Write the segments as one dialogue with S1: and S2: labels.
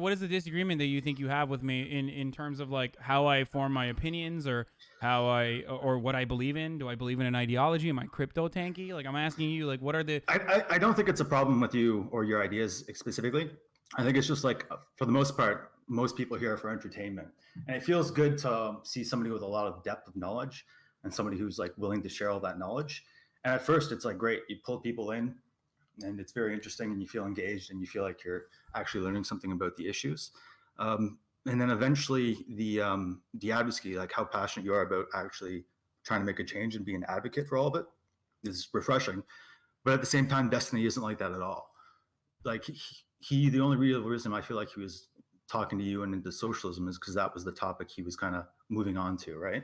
S1: what is the disagreement that you think you have with me in terms of like how I form my opinions, or how or what I believe in? Do I believe in an ideology? Am I crypto tanky? Like, I'm asking you, like, what are the?
S2: I don't think it's a problem with you or your ideas specifically. I think it's just like, for the most part, most people here are for entertainment, and it feels good to see somebody with a lot of depth of knowledge and somebody who's like willing to share all that knowledge. And at first, it's like great, you pull people in, and it's very interesting, and you feel engaged, and you feel like you're actually learning something about the issues. And then eventually, the advocacy, like how passionate you are about actually trying to make a change and be an advocate for all of it, is refreshing. But at the same time, Destiny isn't like that at all. Like the only real reason I feel like he was talking to you and into socialism is because that was the topic he was kind of moving on to, right?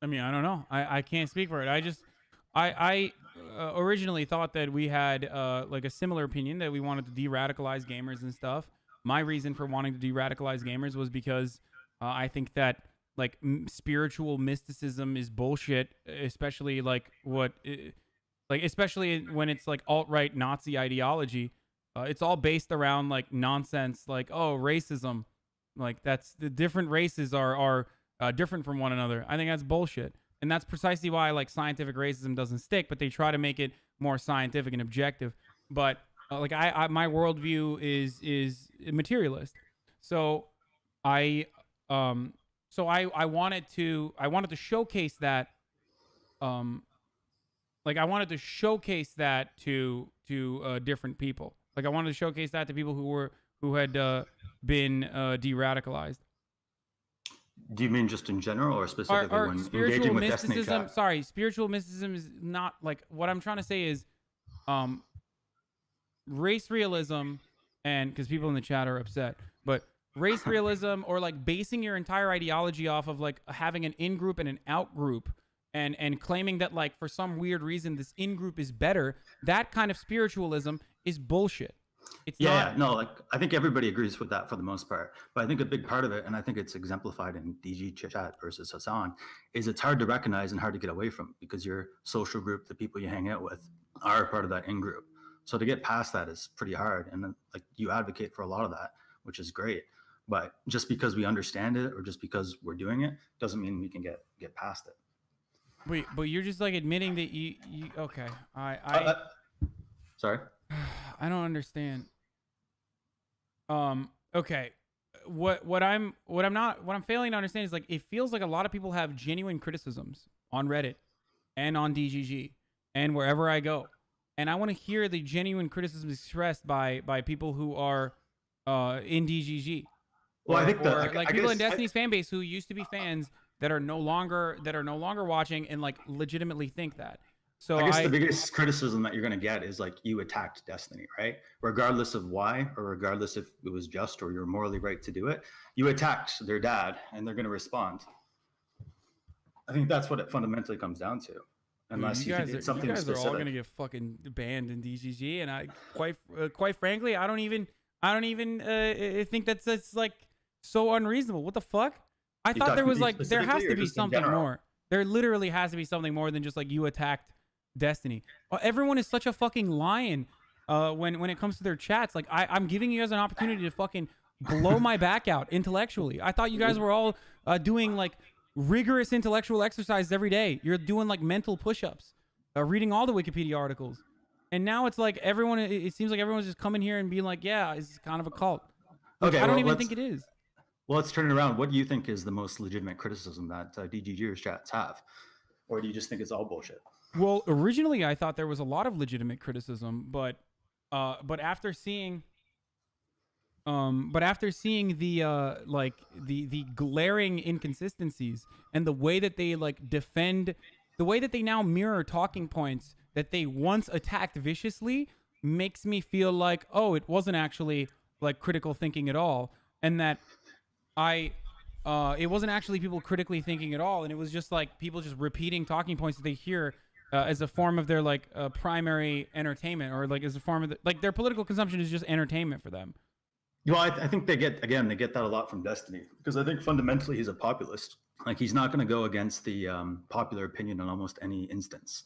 S1: I mean, I don't know. I can't speak for it. I originally thought that we had like a similar opinion, that we wanted to de-radicalize gamers and stuff. My reason for wanting to de-radicalize gamers was because I think that like spiritual mysticism is bullshit, especially like especially when it's like alt-right Nazi ideology. It's all based around like nonsense, like, oh, racism, like that's the different races are different from one another. I think that's bullshit. And that's precisely why like scientific racism doesn't stick, but they try to make it more scientific and objective. But like my worldview is materialist. So I wanted to showcase that like I wanted to showcase that to different people. Like I wanted to showcase that to people who had been de-radicalized.
S2: Do you mean just in general, or specifically when engaging with Destiny chat?
S1: Sorry, spiritual mysticism is not like, what I'm trying to say is race realism, and because people in the chat are upset, but race realism, or like basing your entire ideology off of like having an in-group and an out-group, and claiming that like for some weird reason this in-group is better, that kind of spiritualism is bullshit. It's not.
S2: No, like I think everybody agrees with that for the most part. But I think a big part of it, and I think it's exemplified in DG chat versus Hasan, is it's hard to recognize and hard to get away from, because your social group, the people you hang out with, are part of that in group. So to get past that is pretty hard. And then, like, you advocate for a lot of that, which is great. But just because we understand it, or just because we're doing it, doesn't mean we can get past it.
S1: Wait, but you're just like admitting that you okay.
S2: Sorry.
S1: I don't understand. Okay. What I'm failing to understand is like, it feels like a lot of people have genuine criticisms on Reddit and on DGG and wherever I go. And I want to hear the genuine criticisms expressed by people who are in DGG.
S2: Well, I think
S1: like people in Destiny's fan base who used to be fans that are no longer watching and like legitimately think that. So
S2: I guess the biggest criticism that you're going to get is like, you attacked Destiny, right? Regardless of why, or regardless if it was just or you're morally right to do it, you attacked their dad, and they're going to respond. I think that's what it fundamentally comes down to. Unless you think it's something specific.
S1: You guys are all going to get fucking banned in DGG, and I quite frankly, I don't even think that's like so unreasonable. What the fuck? I thought there was like, there has to be something more. There literally has to be something more than just like, you attacked Destiny. Everyone is such a fucking lion when it comes to their chats. Like I'm giving you guys an opportunity to fucking blow my back out intellectually. I thought you guys were all doing like rigorous intellectual exercises every day. You're doing like mental push-ups, reading all the Wikipedia articles, and now it's like everyone. It seems like everyone's just coming here and being like, "Yeah, it's kind of a cult." Okay, I don't even think it is.
S2: Well, let's turn it around. What do you think is the most legitimate criticism that DGGers chats have, or do you just think it's all bullshit?
S1: Well, originally I thought there was a lot of legitimate criticism, but after seeing the like the glaring inconsistencies and the way that they like defend, the way that they now mirror talking points that they once attacked viciously, makes me feel like, oh, it wasn't actually like critical thinking at all, and that it wasn't actually people critically thinking at all, and it was just like people just repeating talking points that they hear as a form of their like primary entertainment, or like as a form of like their political consumption is just entertainment for them.
S2: Well, I think they get that a lot from Destiny, because I think fundamentally he's a populist. Like, he's not going to go against the popular opinion in almost any instance,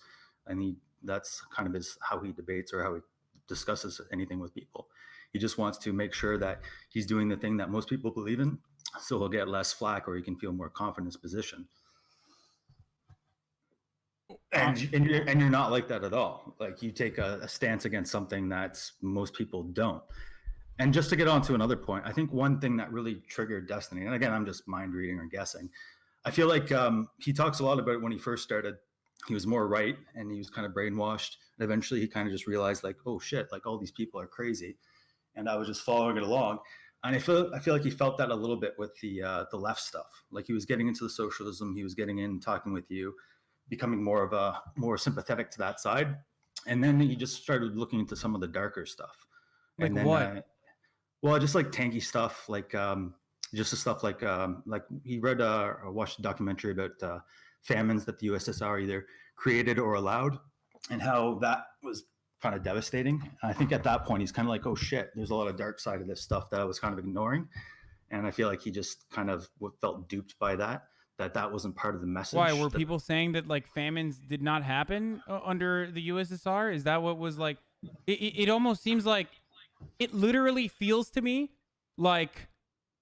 S2: and that's kind of how he debates, or how he discusses anything with people. He just wants to make sure that he's doing the thing that most people believe in, so he'll get less flack, or he can feel more confident in his position. And you're not like that at all. Like, you take a stance against something that most people don't. And just to get on to another point, I think one thing that really triggered Destiny, and again, I'm just mind reading or guessing, I feel like he talks a lot about when he first started, he was more right and he was kind of brainwashed. And eventually he kind of just realized, like, oh shit, like all these people are crazy. And I was just following it along. And I feel like he felt that a little bit with the left stuff. Like, he was getting into the socialism, he was getting in, talking with you, becoming more sympathetic to that side. And then he just started looking into some of the darker stuff.
S1: Like,
S2: and then,
S1: what?
S2: Well, just like tanky stuff, like just the stuff like he read or watched a documentary about famines that the USSR either created or allowed, and how that was kind of devastating. And I think at that point he's kind of like, oh shit, there's a lot of dark side of this stuff that I was kind of ignoring, and I feel like he just kind of felt duped by that wasn't part of the message.
S1: Why were people saying that like famines did not happen under the USSR? Is that what was like? It almost seems like. It literally feels to me like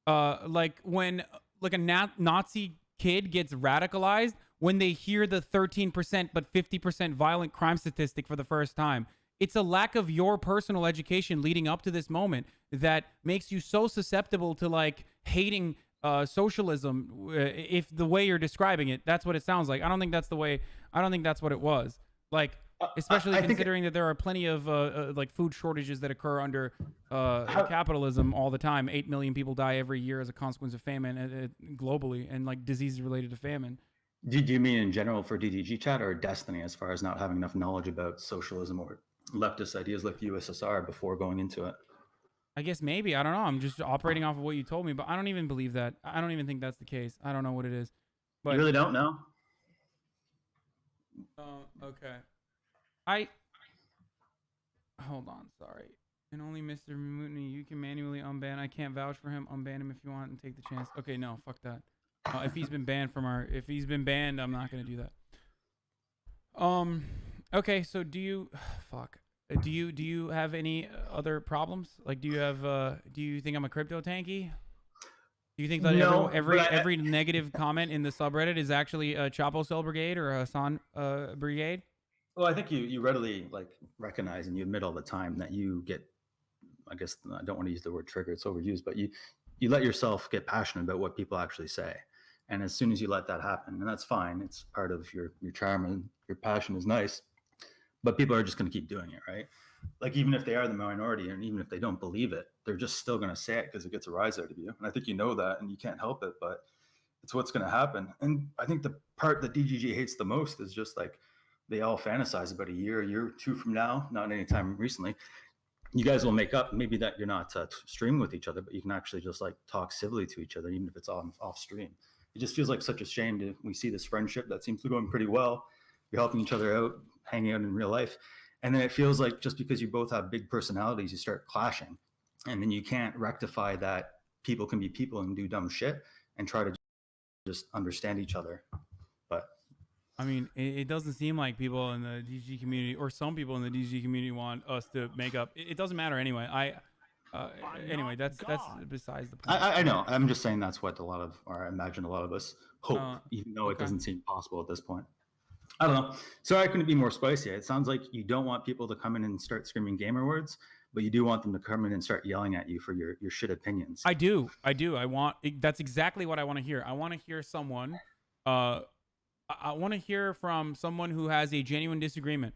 S1: when like a Nazi kid gets radicalized when they hear the 13% but 50% violent crime statistic for the first time. It's a lack of your personal education leading up to this moment that makes you so susceptible to like hating socialism. If the way you're describing it, that's what it sounds like. I don't think that's the way. I don't think that's what it was. Like. Especially considering that there are plenty of like food shortages that occur under capitalism all the time. 8 million people die every year as a consequence of famine globally, and like diseases related to famine.
S2: Do you mean in general for DDG chat, or Destiny, as far as not having enough knowledge about socialism or leftist ideas like the USSR before going into it?
S1: I guess maybe. I don't know. I'm just operating off of what you told me, but I don't even believe that. I don't even think that's the case. I don't know what it is. But
S2: you really don't know?
S1: Okay. Hold on, sorry. And only Mr. Mutiny, you can manually unban. I can't vouch for him. Unban him if you want and take the chance. Okay, no, fuck that. If he's been banned, I'm not gonna do that. Okay, so do you have any other problems? Like, do you think I'm a crypto tanky? Do you think that
S2: no,
S1: every negative comment in the subreddit is actually a Chapo Cell Brigade or a Hasan Brigade?
S2: Well, I think you readily like recognize and you admit all the time that you get, I guess I don't want to use the word trigger, it's overused, but you let yourself get passionate about what people actually say. And as soon as you let that happen, and that's fine, it's part of your charm and your passion is nice, but people are just going to keep doing it, right? Like, even if they are the minority and even if they don't believe it, they're just still going to say it because it gets a rise out of you. And I think you know that and you can't help it, but it's what's going to happen. And I think the part that DGG hates the most is just like, they all fantasize about a year or two from now, not anytime recently. You guys will make up, maybe that you're not streaming with each other, but you can actually just like talk civilly to each other, even if it's off stream. It just feels like such a shame we see this friendship that seems to be going pretty well. You're helping each other out, hanging out in real life. And then it feels like just because you both have big personalities, you start clashing. And then you can't rectify that people can be people and do dumb shit and try to just understand each other. But
S1: I mean, it doesn't seem like people in the DG community or some people in the DG community want us to make up. It doesn't matter anyway. Anyway, that's besides the point.
S2: I know. I'm just saying that's what I imagine a lot of us hope, even though it doesn't seem possible at this point. I don't know. Sorry, I couldn't be more spicy. It sounds like you don't want people to come in and start screaming gamer words, but you do want them to come in and start yelling at you for your shit opinions.
S1: I do. That's exactly what I want to hear. I want to hear someone. I want to hear from someone who has a genuine disagreement,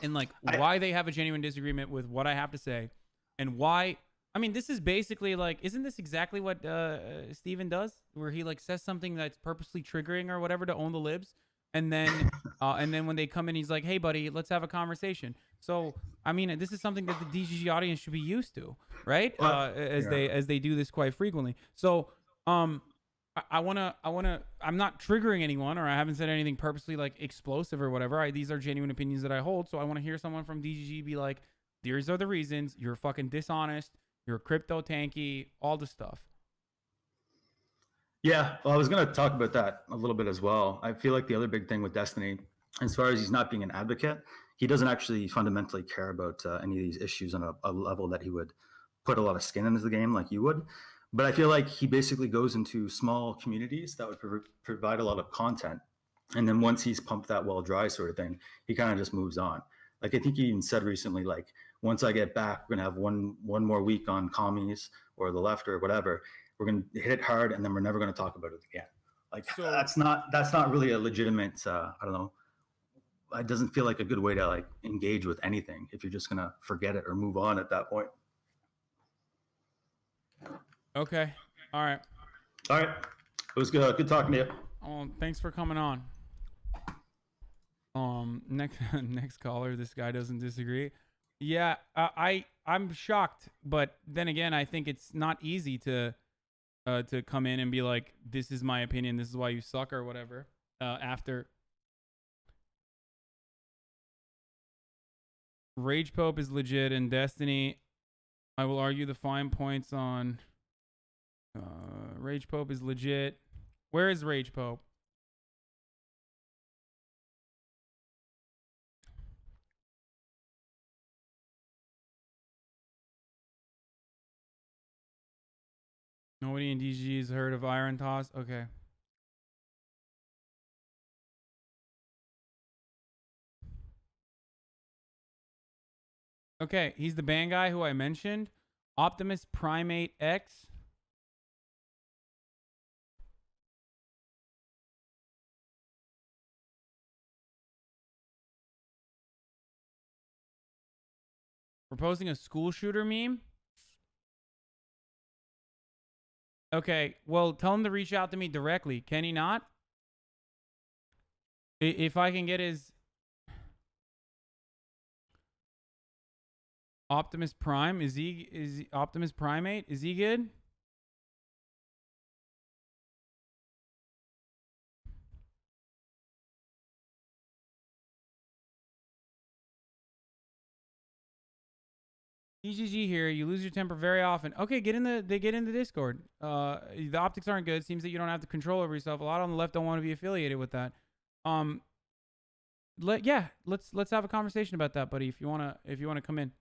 S1: and like why they have a genuine disagreement with what I have to say, and why. I mean, this is basically like, isn't this exactly what Steven does, where he like says something that's purposely triggering or whatever to own the libs, and then when they come in, he's like, "Hey, buddy, let's have a conversation." So, I mean, this is something that the DGG audience should be used to, right? As they do this quite frequently. So, I wanna. I'm not triggering anyone, or I haven't said anything purposely like explosive or whatever. These are genuine opinions that I hold. So I want to hear someone from DGG be like, "These are the reasons. You're fucking dishonest. You're crypto tanky. All the stuff."
S2: Yeah, well, I was gonna talk about that a little bit as well. I feel like the other big thing with Destiny, as far as he's not being an advocate, he doesn't actually fundamentally care about any of these issues on a level that he would put a lot of skin into the game like you would. But I feel like he basically goes into small communities that would provide a lot of content. And then once he's pumped that well dry sort of thing, he kind of just moves on. Like I think he even said recently, like, once I get back, we're gonna have one more week on commies or the left or whatever. We're gonna hit it hard, and then we're never gonna talk about it again. Like so, that's not really a legitimate. I don't know. It doesn't feel like a good way to like engage with anything if you're just gonna forget it or move on at that point.
S1: Okay. All right.
S2: All right. It was good. Good talking to you.
S1: Thanks for coming on. Next caller. This guy doesn't disagree. Yeah, I'm shocked, but then again, I think it's not easy to come in and be like, this is my opinion, this is why you suck or whatever. After Ragepope is legit in Destiny, I will argue the fine points on Ragepope is legit. Where is Ragepope? Nobody in DG has heard of Iron Toss? Okay. Okay, he's the band guy who I mentioned. HasanAbi X. We're posting a school shooter meme. Okay, well, tell him to reach out to me directly. Can he not? If I can get his Optimus Prime, is he Optimus Primate? Is he good? DGG here. You lose your temper very often. Okay, get in the Discord. The optics aren't good. Seems that you don't have the control over yourself. A lot on the left don't want to be affiliated with that. Let's have a conversation about that, buddy. If you wanna come in.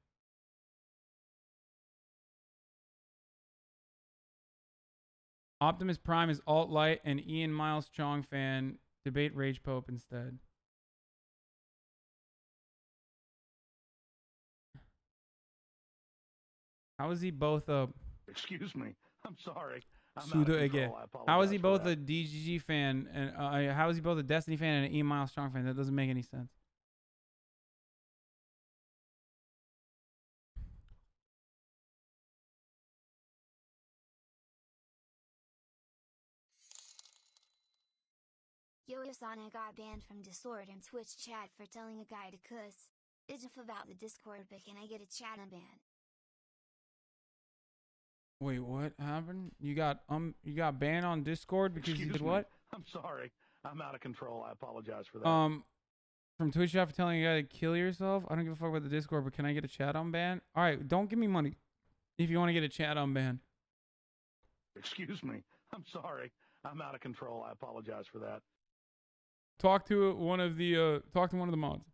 S1: Optimus Prime is alt-light and Ian Miles Chong fan. Debate Ragepope instead. How is he both a...
S3: Excuse me. I'm sorry.
S1: How is he both a DGG fan and how is he both a Destiny fan and an Ian Miles Strong fan? That doesn't make any sense.
S4: Hasana got banned from Discord and Twitch chat for telling a guy to cuss. It's about the Discord, but can I get a chat unban?
S1: Wait, what happened? You got banned on Discord because you did what?
S3: I'm sorry. I'm out of control. I apologize for that.
S1: From Twitch chat for telling a guy to kill yourself? I don't give a fuck about the Discord, but can I get a chat unban? All right, don't give me money if you want to get a chat unban.
S3: Excuse me. I'm sorry. I'm out of control. I apologize for that.
S1: Talk to one of the mods.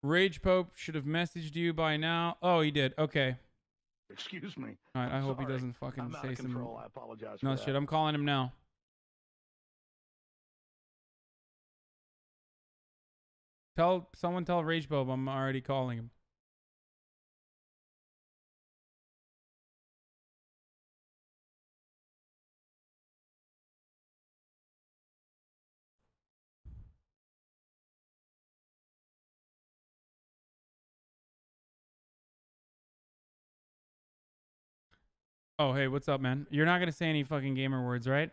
S1: Ragepope should have messaged you by now. Oh, he did. Okay.
S3: Excuse me.
S1: All right, I hope he doesn't fucking say some...
S3: I apologize for
S1: no
S3: that.
S1: shit, I'm calling him now. Someone tell Ragepope I'm already calling him. Oh, hey, what's up, man? You're not going to say any fucking gamer words, right?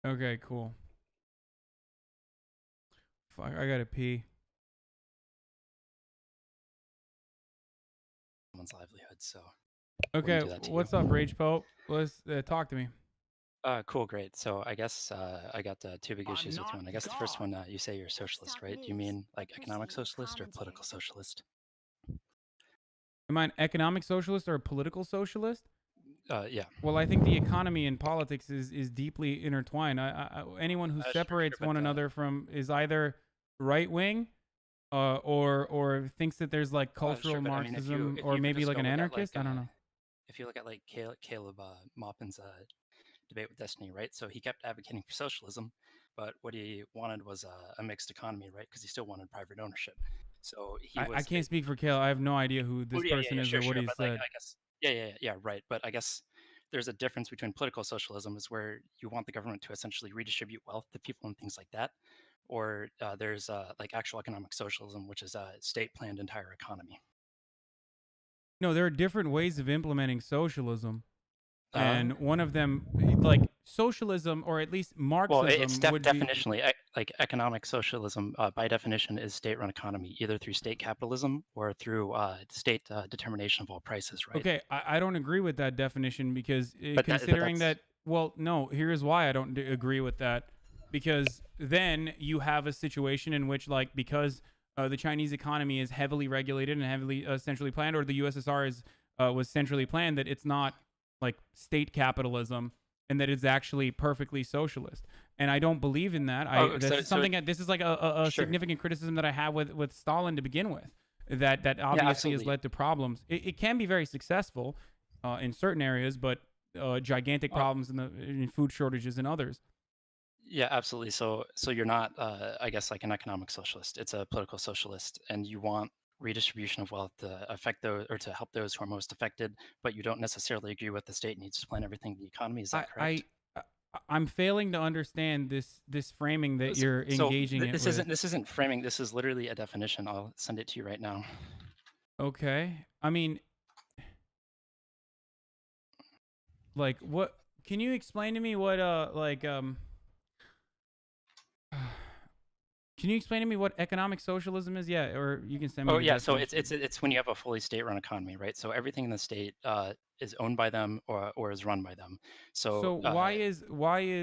S1: Okay, cool. Fuck, I gotta pee.
S5: Someone's livelihood, so...
S1: Okay, what's up, Ragepope? Let's talk to me.
S5: Cool, great. So I guess I got two big issues with one. I guess the first one, you say you're a socialist, right? Do you mean like economic socialist or political socialist?
S1: Am I an economic socialist or a political socialist?
S5: Yeah.
S1: Well, I think the economy and politics is deeply intertwined. Anyone who separates one another from is either right wing or thinks that there's like cultural
S5: Sure, but I mean,
S1: Marxism,
S5: if
S1: or
S5: you
S1: maybe
S5: just
S1: like
S5: go
S1: an
S5: look at
S1: anarchist. I don't know.
S5: if you look at like Caleb Maupin's debate with Destiny, right? So he kept advocating for socialism, but what he wanted was a mixed economy, right? Because he still wanted private ownership. So he
S1: I
S5: was.
S1: can't speak for Kale. I have no idea who
S5: Oh
S1: this
S5: yeah,
S1: person is
S5: sure,
S1: or what
S5: sure.
S1: he
S5: But like,
S1: said.
S5: I guess, yeah, right. But I guess there's a difference between political socialism, is where you want the government to essentially redistribute wealth to people and things like that, or there's like actual economic socialism, which is a state-planned entire economy.
S1: No, there are different ways of implementing socialism. And
S5: Uh,
S1: one of them, like socialism, or at least
S5: well, it's
S1: Marxism, would be.
S5: definitionally like economic socialism. By definition, is state-run economy, either through state capitalism or through state determination of all prices, right?
S1: Okay, I don't agree with that definition because
S5: But
S1: considering
S5: that's
S1: that, well, no, here's why I don't agree with that. Because then you have a situation in which, like, because the Chinese economy is heavily regulated and heavily centrally planned, or the USSR is was centrally planned, that it's not like state capitalism, and that it's actually perfectly socialist. And I don't believe in that. That's something that this is like a
S5: Sure.
S1: significant criticism that I have with Stalin to begin with. That obviously has
S5: absolutely.
S1: led to problems. It can be very successful in certain areas, but gigantic problems in food shortages in others.
S5: Yeah, absolutely. So you're not, I guess, like an economic socialist. It's a political socialist, and you want redistribution of wealth to affect those, or to help those who are most affected, but you don't necessarily agree with the state needs to plan everything in the economy. Is that correct?
S1: I'm failing to understand this framing that you're engaging it
S5: this
S1: with.
S5: This isn't framing. This is literally a definition. I'll send it to you right now.
S1: Okay. I mean, like, what? Can you explain to me what Can you explain to me what economic socialism is? Yeah, or you can send me.
S5: Oh
S1: the
S5: yeah, so
S1: definition.
S5: it's when you have a fully state-run economy, right? So everything in the state is owned by them or is run by them.
S1: So why is like,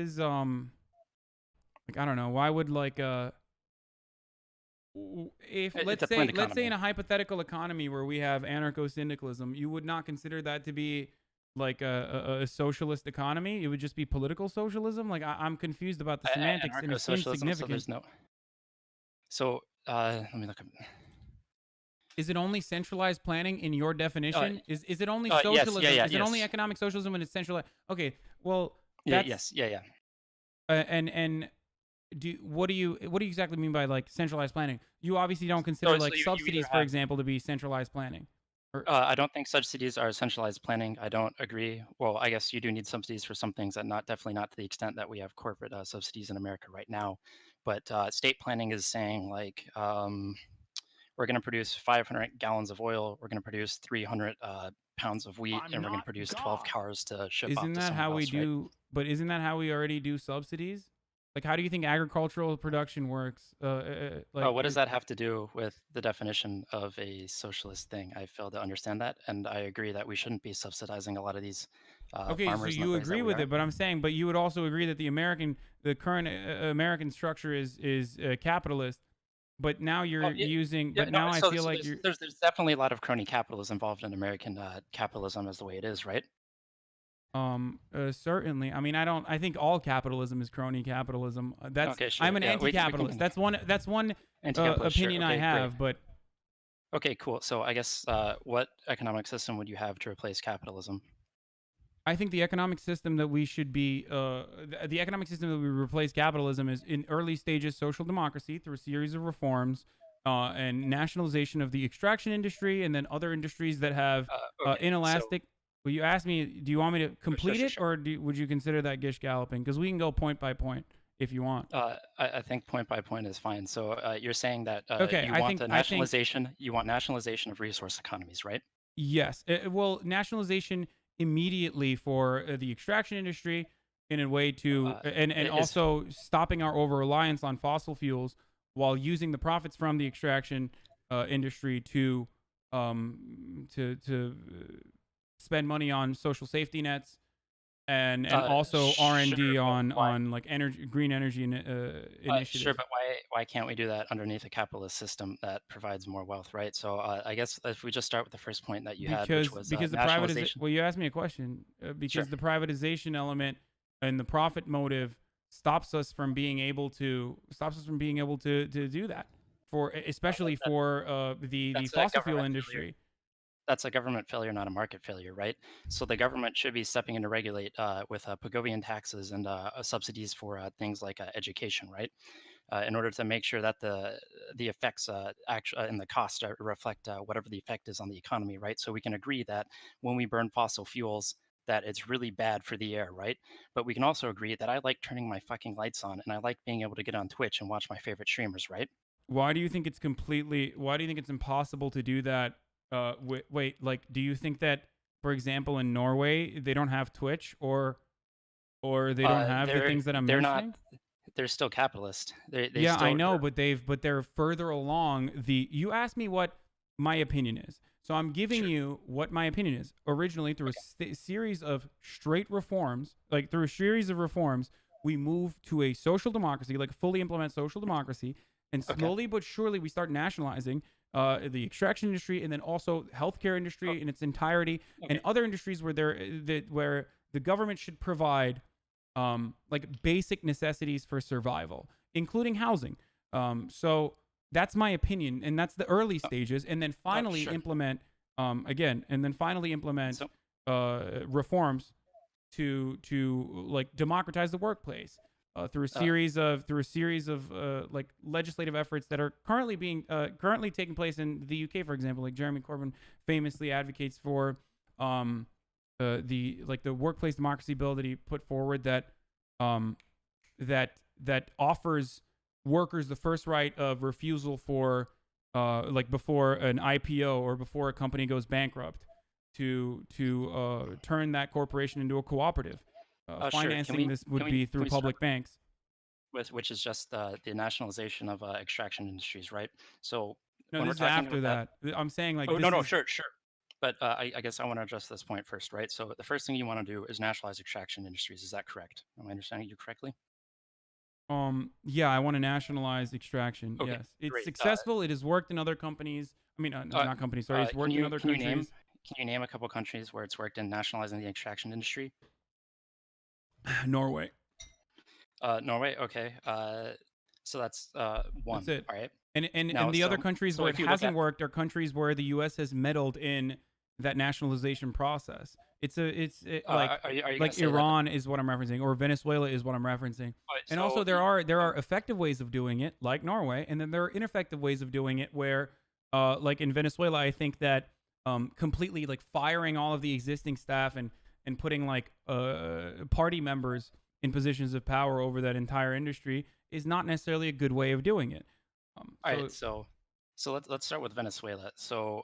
S1: I don't know, why would like if
S5: it's a
S1: let's
S5: planned
S1: say
S5: economy.
S1: in a hypothetical economy where we have anarcho-syndicalism, you would not consider that to be like a socialist economy? It would just be political socialism? Like, I'm confused about the semantics, and it seems
S5: Anarcho-socialism, so
S1: significant.
S5: there's no. So let me look up.
S1: Is it only centralized planning in your definition? Is it only
S5: yes,
S1: socialism? Is it only
S5: yes.
S1: economic socialism when it's centralized? Okay, well,
S5: Yeah,
S1: that's,
S5: yeah.
S1: and what do you exactly mean by like centralized planning? You obviously don't consider like
S5: you
S1: subsidies,
S5: either
S1: for
S5: have-
S1: example, to be centralized planning.
S5: I don't think subsidies are centralized planning. I don't agree. Well, I guess you do need subsidies for some things, and definitely not to the extent that we have corporate subsidies in America right now. But state planning is saying like we're going to produce 500 gallons of oil, we're going to produce 300 pounds of wheat, and we're going to produce 12 cars to ship off
S1: Isn't
S5: to
S1: that
S5: someone
S1: how we
S5: else, right?
S1: do? But isn't that how we already do subsidies? Like, how do you think agricultural production works? Like,
S5: What does that have to do with the definition of a socialist thing? I fail to understand that, and I agree that we shouldn't be subsidizing a lot of these
S1: Okay, so
S5: farmers.
S1: you agree with it, but I'm saying, but you would also agree that the current American structure is capitalist. But now you're using. But now I feel like
S5: there's definitely a lot of crony capitalism involved in American capitalism as the way it is, right?
S1: Certainly. I mean, I think all capitalism is crony capitalism. That's
S5: Okay, sure.
S1: I'm an
S5: Yeah,
S1: anti-capitalist. That's one
S5: Anti-capitalist, sure.
S1: opinion I
S5: Okay,
S1: have.
S5: great.
S1: But
S5: Okay, cool. So I guess what economic system would you have to replace capitalism?
S1: I think the economic system that we should be the economic system that we replace capitalism is in early stages social democracy through a series of reforms and nationalization of the extraction industry, and then other industries that have inelastic. Well, you asked me, do you want me to complete it, or would you consider that gish galloping? Because we can go point by point if you want.
S5: I think point by point is fine. So you're saying that you want nationalization of resource economies, right?
S1: Yes. Well, nationalization immediately for the extraction industry in a way to and also stopping our over-reliance on fossil fuels while using the profits from the extraction industry to spend money on social safety nets and also R&D on like green energy initiatives.
S5: Sure, but why can't we do that underneath a capitalist system that provides more wealth, right? So I guess if we just start with the first point that you had, which was
S1: because the privatization. Well, you asked me a question because the privatization element and the profit motive stops us from being able to do that. especially for the
S5: That's a
S1: fossil fuel
S5: government
S1: industry.
S5: failure. That's a government failure, not a market failure, right? So the government should be stepping in to regulate with Pagovian taxes and subsidies for things like education, right? In order to make sure that the effects and the cost reflect whatever the effect is on the economy, right? So we can agree that when we burn fossil fuels, that it's really bad for the air, right? But we can also agree that I like turning my fucking lights on and I like being able to get on Twitch and watch my favorite streamers, right?
S1: Why do you think it's impossible to do that? Wait, like, do you think that, for example, in Norway, they don't have Twitch or they don't have the things that I'm mentioning?
S5: They're still capitalist. They
S1: Yeah,
S5: still,
S1: I know, but they're further along. You asked me what my opinion is, so I'm giving you what my opinion is. Originally, through a series of straight reforms, we move to a social democracy, like fully implement social democracy, and slowly but surely we start nationalizing the extraction industry, and then also healthcare industry in its entirety, and other industries where where the government should provide like basic necessities for survival, including housing. So that's my opinion, and that's the early stages, and then finally implement reforms to like democratize the workplace through a series of like legislative efforts that are currently taking place in the UK, for example. Like Jeremy Corbyn famously advocates for the workplace democracy bill that he put forward that offers workers the first right of refusal for like before an IPO or before a company goes bankrupt to turn that corporation into a cooperative. Financing this would be through public banks.
S5: Which is just the nationalization of extraction industries, right? So
S1: no,
S5: when
S1: this
S5: we're
S1: is
S5: talking
S1: after
S5: about
S1: that. I'm saying like
S5: sure. But I guess I want to address this point first, right? So the first thing you want to do is nationalize extraction industries. Is that correct? Am I understanding you correctly?
S1: Yeah, I want to nationalize extraction.
S5: Okay,
S1: yes, it's
S5: great.
S1: successful. It has worked in other companies. I mean, not companies. Sorry, it's worked in other countries.
S5: Can you name a couple countries where it's worked in nationalizing the extraction industry?
S1: Norway.
S5: Norway. Okay. So that's one.
S1: That's it.
S5: All right.
S1: And the other countries where it hasn't worked are countries where the U.S. has meddled in that nationalization process. Like Iran is what I'm referencing, or Venezuela is what I'm referencing. And also there are effective ways of doing it, like Norway, and then there are ineffective ways of doing it where, like in Venezuela, I think that completely like firing all of the existing staff and putting like party members in positions of power over that entire industry is not necessarily a good way of doing it.
S5: All right, so let's start with Venezuela. So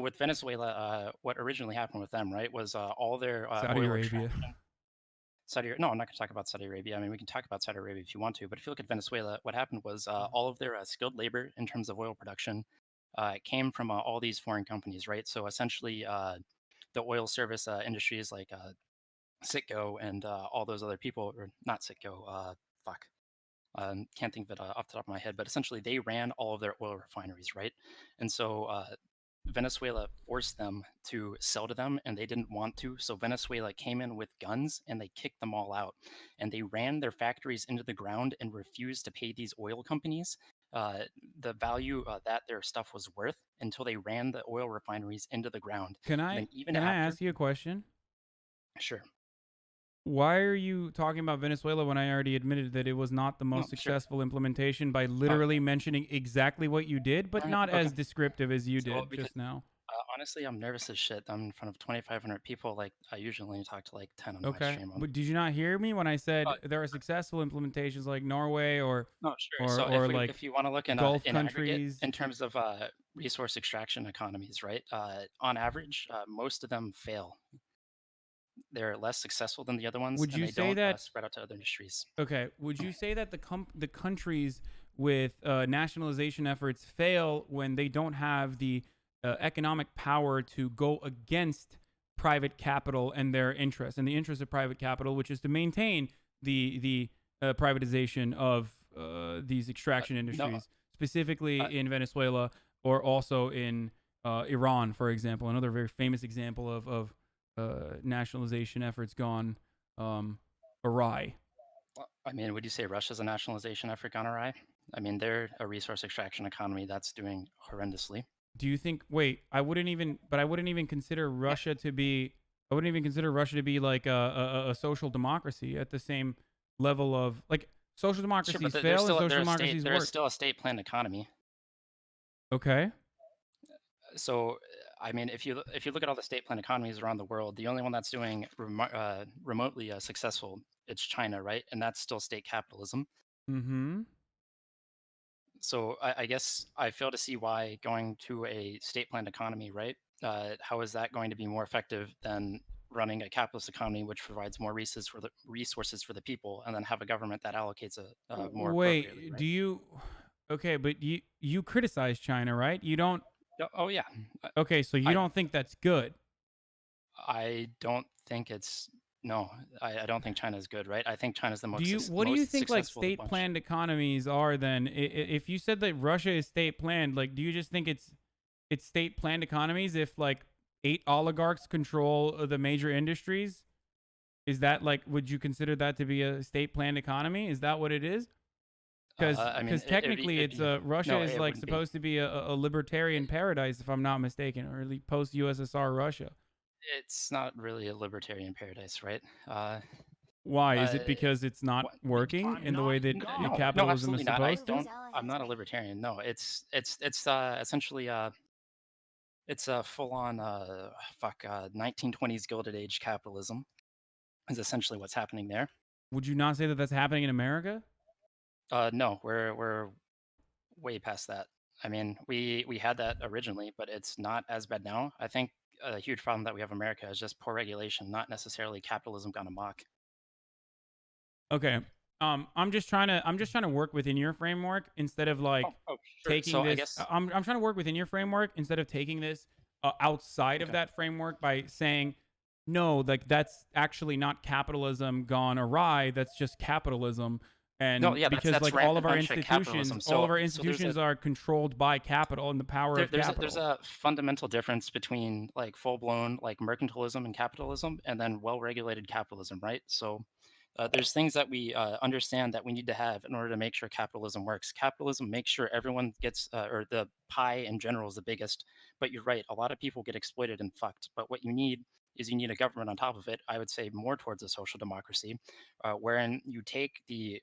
S5: with Venezuela, what originally happened with them, right, was all their
S1: Saudi Arabia.
S5: No, I'm not going to talk about Saudi Arabia. I mean, we can talk about Saudi Arabia if you want to, but if you look at Venezuela, what happened was all of their skilled labor in terms of oil production came from all these foreign companies, right? So essentially, the oil service industries like Citgo and all those other people, or not Citgo, can't think of it off the top of my head, but essentially they ran all of their oil refineries, right? And so Venezuela forced them to sell to them, and they didn't want to. So Venezuela came in with guns and they kicked them all out. And they ran their factories into the ground and refused to pay these oil companies the value that their stuff was worth until they ran the oil refineries into the ground.
S1: Can I ask you a question?
S5: Sure.
S1: Why are you talking about Venezuela when I already admitted that it was not the most successful implementation by literally mentioning exactly what you did, but not as descriptive as you did just now?
S5: Honestly, I'm nervous as shit. I'm in front of 2,500 people. Like I usually only talk to like 10 on my stream.
S1: But did you not hear me when I said there are successful implementations like Norway or
S5: if you want to look in
S1: Gulf
S5: countries in terms of resource extraction economies, right? On average, most of them fail. They're less successful than the other ones.
S1: Would you say that
S5: spread out to other industries?
S1: Okay. Would you say that the countries with nationalization efforts fail when they don't have the economic power to go against private capital and their interests and the interests of private capital, which is to maintain the privatization of these extraction industries, specifically in Venezuela or also in Iran, for example, another very famous example of nationalization efforts gone awry.
S5: I mean, would you say Russia's a nationalization effort gone awry? I mean, they're a resource extraction economy that's doing horrendously.
S1: Do you think? Wait, I wouldn't even consider Russia to be. I wouldn't even consider Russia to be like a social democracy at the same level of like social
S5: Sure,
S1: democracies
S5: but
S1: fail and social democracies
S5: they're
S1: work.
S5: still a state-planned economy.
S1: Okay.
S5: So, I mean, if you look at all the state-planned economies around the world, the only one that's doing remotely successful, it's China, right? And that's still state capitalism.
S1: Mm-hmm.
S5: So I guess I fail to see why going to a state-planned economy, right? How is that going to be more effective than running a capitalist economy, which provides more resources for the people, and then have a government that allocates more appropriately?
S1: Wait,
S5: Right?
S1: do you? Okay, but you criticize China, right? You don't.
S5: Oh yeah.
S1: Okay, so you
S5: I
S1: don't think that's good.
S5: I don't think it's no. I don't think China is good, right? I think China's the
S1: Do you?
S5: most
S1: What do you
S5: most
S1: think like
S5: successful of the bunch.
S1: state-planned economies are then? If you said that Russia is state-planned, like, do you just think it's state-planned economies if like 8 oligarchs control the major industries? Is that like? Would you consider that to be a state-planned economy? Is that what it is? Because
S5: I mean,
S1: technically it's Russia
S5: no,
S1: is
S5: it
S1: like
S5: wouldn't be.
S1: supposed to be a libertarian paradise, if I'm not mistaken, or at least post USSR Russia.
S5: It's not really a libertarian paradise, right?
S1: Why? Is
S5: Uh,
S1: it because it's not
S5: what?
S1: working
S3: I'm
S1: in the way
S3: not
S1: that
S3: God.
S5: No,
S1: capitalism
S5: absolutely
S1: is
S5: not. I
S1: supposed to?
S5: don't. I'm not a libertarian. No, it's essentially it's a full-on 1920s Gilded Age capitalism is essentially what's happening there.
S1: Would you not say that that's happening in America?
S5: No, we're way past that. I mean, we had that originally, but it's not as bad now. I think a huge problem that we have in America is just poor regulation, not necessarily capitalism gone amok.
S1: Okay. I'm just trying to work within your framework instead of like
S5: Oh, sure.
S1: taking
S5: So
S1: this.
S5: I guess
S1: I'm trying to work within your framework instead of taking this outside of
S5: okay.
S1: that framework by saying no, like that's actually not capitalism gone awry. That's just capitalism. And
S5: No, yeah,
S1: because
S5: that's
S1: like all of our
S5: rampant capitalism.
S1: institutions, all of our
S5: So there's
S1: institutions are controlled by capital and the power of
S5: there's
S1: capital.
S5: a fundamental difference between like full-blown like mercantilism and capitalism and then well-regulated capitalism, right? So there's things that we understand that we need to have in order to make sure capitalism works. Capitalism makes sure everyone gets or the pie in general is the biggest, but you're right, a lot of people get exploited and fucked. But what you need is you need a government on top of it. I would say more towards a social democracy, wherein you take the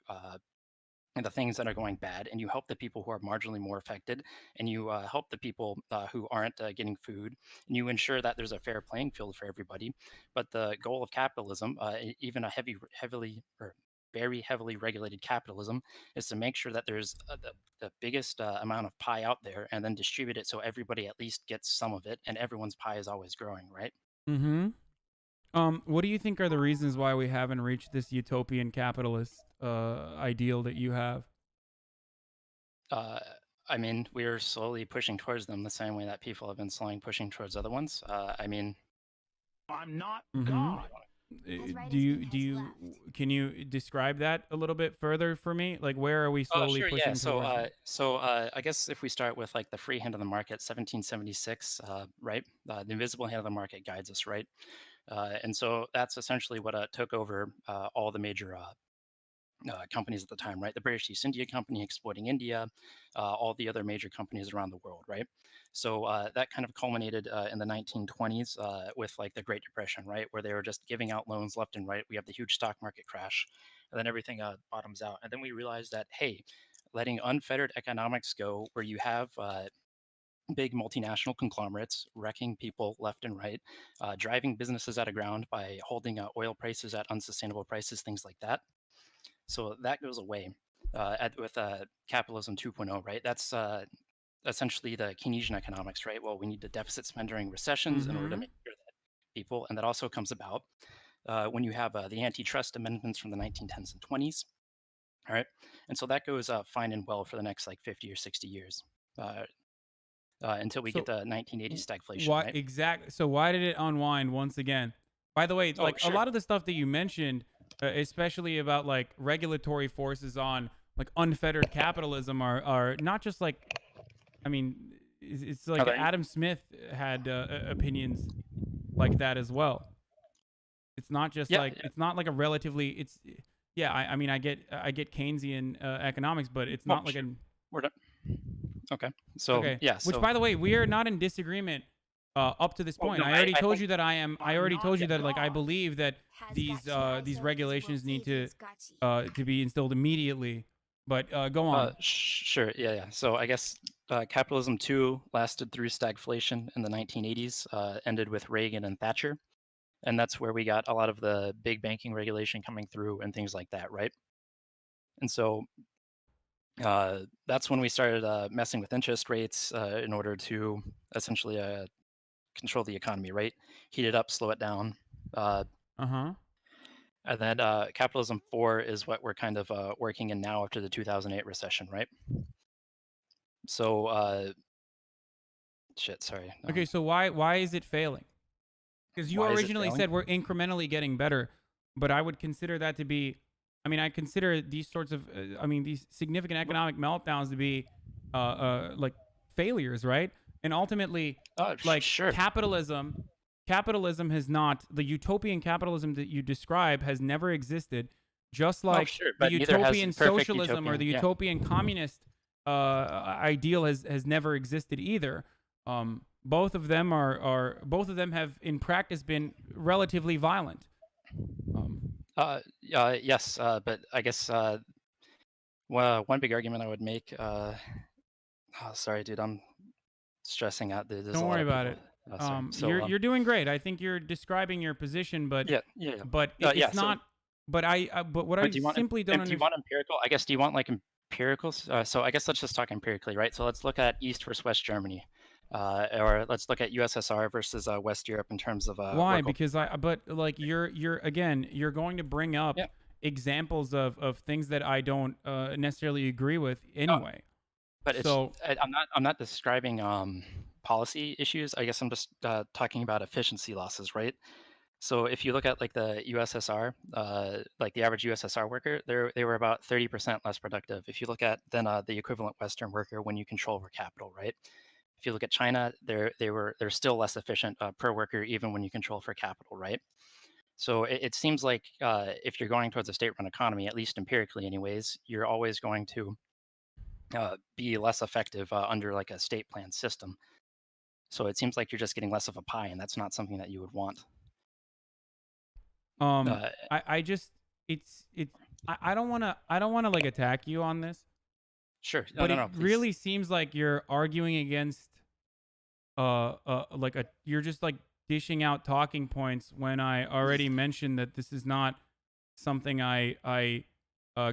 S5: things that are going bad and you help the people who are marginally more affected, and you help the people who aren't getting food, and you ensure that there's a fair playing field for everybody. But the goal of capitalism, even a heavily or very heavily regulated capitalism, is to make sure that there's the biggest amount of pie out there and then distribute it so everybody at least gets some of it and everyone's pie is always growing, right?
S1: Mm-hmm. What do you think are the reasons why we haven't reached this utopian capitalist ideal that you have?
S5: I mean, we're slowly pushing towards them the same way that people have been slowly pushing towards other ones. I mean,
S3: I'm not
S1: Mhm.
S3: God.
S1: Can you describe that a little bit further for me? Like, where are we slowly
S5: sure,
S1: pushing
S5: yeah. So,
S1: towards?
S5: I guess if we start with like the free hand of the market, 1776, right? The invisible hand of the market guides us, right? And so that's essentially what took over all the major companies at the time, right? The British East India Company exploiting India, all the other major companies around the world, right? So that kind of culminated in the 1920s with like the Great Depression, right? Where they were just giving out loans left and right. We have the huge stock market crash, and then everything bottoms out. And then we realized that, hey, letting unfettered economics go, where you have big multinational conglomerates wrecking people left and right, driving businesses out of ground by holding oil prices at unsustainable prices, things like that. So that goes away with capitalism 2.0, right? That's essentially the Keynesian economics, right? Well, we need to deficit spend during recessions in order to
S1: Mm-hmm.
S5: make sure that people, and that also comes about when you have the antitrust amendments from the 1910s and 20s, all right? And so that goes fine and well for the next like 50 or 60 years until we get
S1: So,
S5: the 1980s stagflation,
S1: why
S5: right?
S1: exactly? So, why did it unwind once again? By the way,
S5: Oh,
S1: like a
S5: sure.
S1: lot of the stuff that you mentioned, especially about like regulatory forces on like unfettered capitalism, are not just like, I mean, it's like
S5: Okay.
S1: Adam Smith had opinions like that as well. It's not just
S5: Yeah,
S1: like it's not like a relatively yeah, I mean, I get Keynesian economics, but it's not like
S5: sure.
S1: an
S5: We're done. Okay. So
S1: okay.
S5: yeah.
S1: Which,
S5: So
S1: by the way, we are not in disagreement up to this point.
S5: no,
S1: I already
S5: I
S1: told
S5: think
S1: you that I am. I already told you that like I believe that
S4: Has
S1: these
S4: got you, I
S1: these
S4: so
S1: regulations
S4: will
S1: need
S4: save his gotchi.
S1: to be instilled immediately. But go on.
S5: Sure. Yeah. So I guess capitalism 2 lasted through stagflation in the 1980s, ended with Reagan and Thatcher, and that's where we got a lot of the big banking regulation coming through and things like that, right? And so that's when we started messing with interest rates in order to essentially control the economy, right? Heat it up, slow it down.
S1: Uh-huh.
S5: And then capitalism 4 is what we're kind of working in now after the 2008 recession, right? So, shit, sorry.
S1: Okay, so why is it failing? Because you
S5: Why is it
S1: originally
S5: failing?
S1: said we're incrementally getting better, but I would consider that to be, I mean, I consider these sorts of, I mean, these significant economic meltdowns to be, like failures, right? And ultimately, like
S5: Sure.
S1: capitalism has not, the utopian capitalism that you describe has never existed, just like
S5: sure,
S1: the
S5: but neither has
S1: utopian
S5: perfect
S1: socialism or the
S5: utopian, yeah.
S1: utopian communist ideal has never existed either. Both of them both of them have in practice been relatively violent.
S5: Yes, but I guess well, one big argument I would make. Sorry, dude, I'm stressing out. There's
S1: Don't
S5: a lot
S1: worry
S5: of
S1: about
S5: people.
S1: it.
S5: Sorry. So
S1: You're doing great. I think you're describing your position, but
S5: yeah.
S1: it's
S5: Yeah. So,
S1: not. But but what I
S5: do you want
S1: simply don't
S5: do you
S1: understand.
S5: want empirical? I guess do you want like empirical? So I guess let's just talk empirically, right? So let's look at East versus West Germany, or let's look at USSR versus West Europe in terms of
S1: Why?
S5: work.
S1: Because but like you're again, you're going to bring up
S5: Yeah.
S1: examples of things that I don't necessarily agree with anyway.
S5: But
S1: So
S5: I'm not describing policy issues. I guess I'm just talking about efficiency losses, right? So if you look at like the USSR, like the average USSR worker, they were about 30% less productive. If you look at then the equivalent Western worker when you control for capital, right? If you look at China, they're still less efficient per worker even when you control for capital, right? So it seems like if you're going towards a state-run economy, at least empirically, anyways, you're always going to be less effective under like a state plan system. So it seems like you're just getting less of a pie, and that's not something that you would want.
S1: I just I don't want to like attack you on this.
S5: Sure.
S1: But
S5: no,
S1: it
S5: please.
S1: really seems like you're arguing against like you're just like dishing out talking points when I already mentioned that this is not something I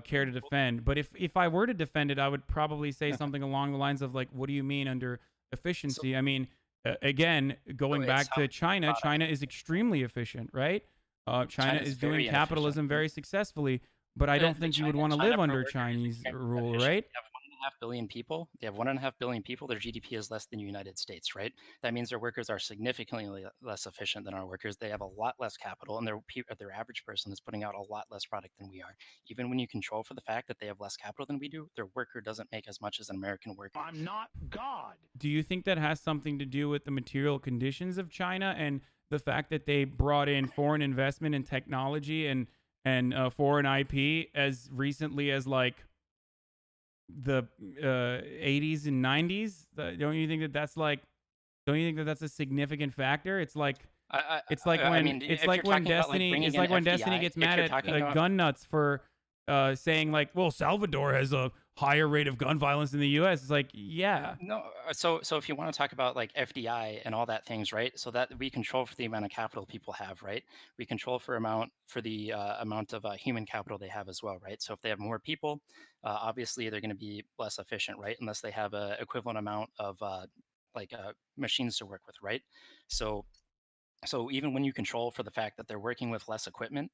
S1: care to defend. But if I were to defend it, I would probably say something along the lines of like, what do you mean under efficiency? I mean, again, going back to China, China is extremely efficient, right? China is doing capitalism very successfully, but I don't think you would want to live under Chinese rule, right?
S5: They have 1.5 billion people. They have 1.5 billion people. Their GDP is less than the United States, right? That means their workers are significantly less efficient than our workers. They have a lot less capital, and their average person is putting out a lot less product than we are. Even when you control for the fact that they have less capital than we do, their worker doesn't make as much as an American worker.
S3: I'm not God.
S1: Do you think that has something to do with the material conditions of China and the fact that they brought in foreign investment in technology and foreign IP as recently as like the 80s and 90s? Don't you think that that's like? Don't you think that that's a significant factor? It's like it's like when Destiny gets mad at gun nuts for saying like, well, Salvador has a higher rate of gun violence in the U.S. It's like, yeah.
S5: No, so if you want to talk about like FDI and all that things, right? So that we control for the amount of capital people have, right? We control for the amount of human capital they have as well, right? So if they have more people, obviously they're going to be less efficient, right? Unless they have a equivalent amount of machines to work with, right? So even when you control for the fact that they're working with less equipment,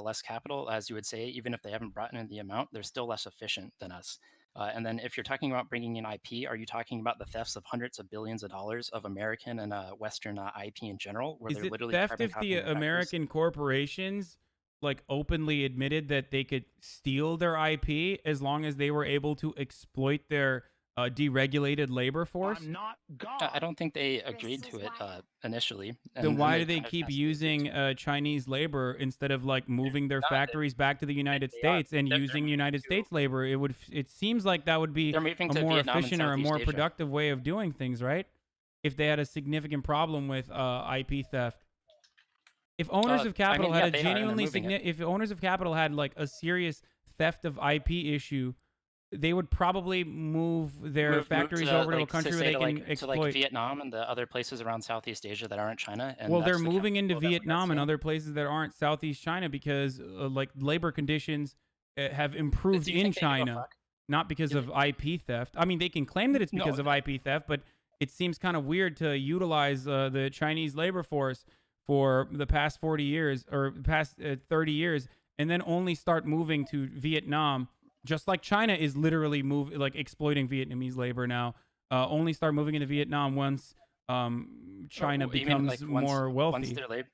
S5: less capital, as you would say, even if they haven't brought in the amount, they're still less efficient than us. And then if you're talking about bringing in IP, are you talking about the thefts of hundreds of billions of dollars of American and Western IP in general? Where
S1: Is
S5: they're
S1: it
S5: literally
S1: theft if the American corporations like openly admitted that they could steal their IP as long as they were able to exploit their deregulated labor force.
S3: I'm not God.
S5: I don't think they
S4: Chris,
S5: agreed
S4: this
S5: to
S4: is
S5: it
S4: why-
S5: initially.
S1: Then why do
S5: they
S1: they
S5: kind of
S1: keep
S5: passively agreed
S1: using
S5: to it.
S1: Chinese labor instead of like moving their
S5: not.
S1: factories back to the United
S5: They are.
S1: States and
S5: They're
S1: using
S5: moving
S1: United
S5: to-
S1: States labor? It seems like that would be
S5: They're moving
S1: a
S5: to
S1: more
S5: Vietnam and
S1: efficient or a
S5: Southeast
S1: more
S5: Asia.
S1: productive way of doing things, right? If they had a significant problem with IP theft. If owners of capital
S5: yeah,
S1: had a
S5: they are, and they're
S1: genuinely
S5: moving it.
S1: if owners of capital had like a serious theft of IP issue, they would probably move their
S5: Move
S1: factories
S5: to,
S1: over to a
S5: like,
S1: country
S5: say
S1: where they
S5: to,
S1: can
S5: like, to
S1: exploit.
S5: like Vietnam and the other places around Southeast Asia that aren't China. And
S1: Well, they're
S5: that's the
S1: moving into
S5: capital that we're
S1: Vietnam and
S5: seeing.
S1: other places that aren't Southeast China because like labor conditions have improved
S5: Do you
S1: in
S5: think they give a
S1: China,
S5: fuck?
S1: not because
S5: Do
S1: of IP theft. I mean, they can claim that it's
S5: No,
S1: because of IP theft, but it seems kind of weird to utilize the Chinese labor force for the past 40 years or past 30 years and then only start moving to Vietnam, just like China is literally exploiting Vietnamese labor now. Only start moving into Vietnam once China
S5: You mean,
S1: becomes
S5: like, once-
S1: more
S5: Once
S1: wealthy.
S5: they're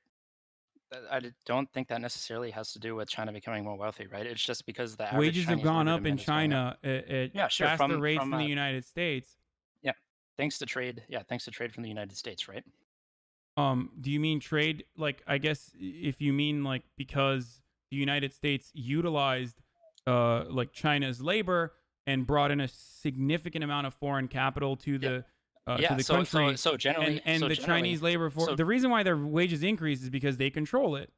S5: don't think that necessarily has to do with China becoming more wealthy, right? It's just because the average
S1: Wages have
S5: Chinese
S1: gone
S5: labor
S1: up in
S5: demand is going up.
S1: China at
S5: Yeah, sure,
S1: faster
S5: from-
S1: rates
S5: from,
S1: than the United States.
S5: Thanks to trade. Yeah, thanks to trade from the United States, right?
S1: Do you mean trade? Like, I guess if you mean like because the United States utilized like China's labor and brought in a significant amount of foreign capital to the to the country,
S5: so generally,
S1: and the Chinese labor force.
S5: so-
S1: The reason why their wages increase is because they control it.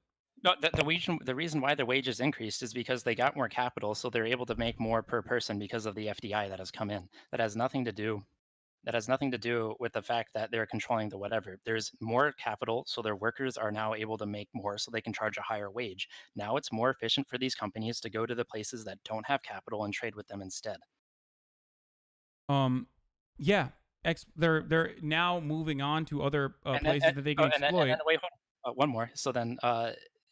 S5: No, the reason why their wages increased is because they got more capital, so they're able to make more per person because of the FDI that has come in. That has nothing to do with the fact that they're controlling the whatever. There's more capital, so their workers are now able to make more, so they can charge a higher wage. Now it's more efficient for these companies to go to the places that don't have capital and trade with them instead.
S1: Yeah, they're now moving on to other places that they can exploit.
S5: And then, wait, hold on. One more. So then,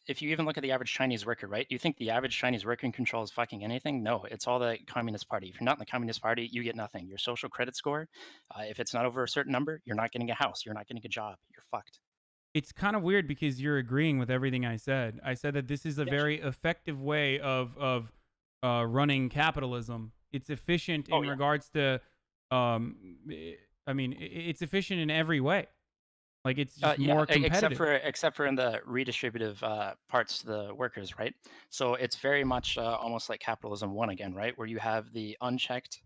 S5: if you even look at the average Chinese worker, right? You think the average Chinese worker controls fucking anything? No, it's all the Communist Party. If you're not in the Communist Party, you get nothing. Your social credit score, if it's not over a certain number, you're not getting a house. You're not getting a job. You're fucked.
S1: It's kind of weird because you're agreeing with everything I said. I said that this is a very effective way of running capitalism. It's efficient in regards to, I mean, it's efficient in every way. Like it's just more competitive.
S5: Except for in the redistributive parts to the workers, right? So it's very much almost like capitalism 1 again, right? Where you have the unchecked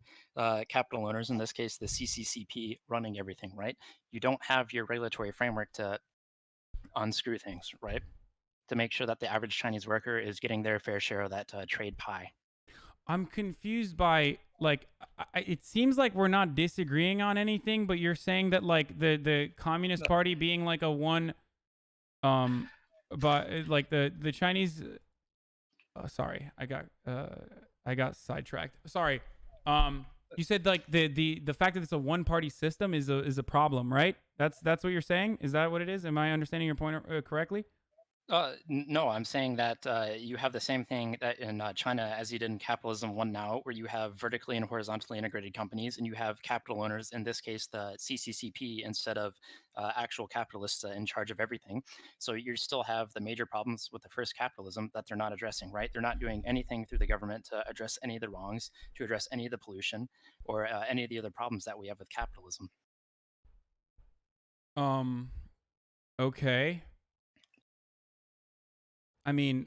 S5: capital owners, in this case the CCCP, running everything, right? You don't have your regulatory framework to unscrew things, right? To make sure that the average Chinese worker is getting their fair share of that trade pie.
S1: I'm confused by like it seems like we're not disagreeing on anything, but you're saying that like the Communist Party being like a one but like the Chinese sorry, I got sidetracked. Sorry. You said like the fact that it's a one party system is a problem, right? That's what you're saying? Is that what it is? Am I understanding your point correctly?
S5: No, I'm saying that you have the same thing that in China as you did in capitalism 1 now, where you have vertically and horizontally integrated companies, and you have capital owners, in this case the CCCP, instead of actual capitalists in charge of everything. So you still have the major problems with the first capitalism that they're not addressing, right? They're not doing anything through the government to address any of the wrongs, to address any of the pollution, or any of the other problems that we have with capitalism.
S1: Okay. I mean,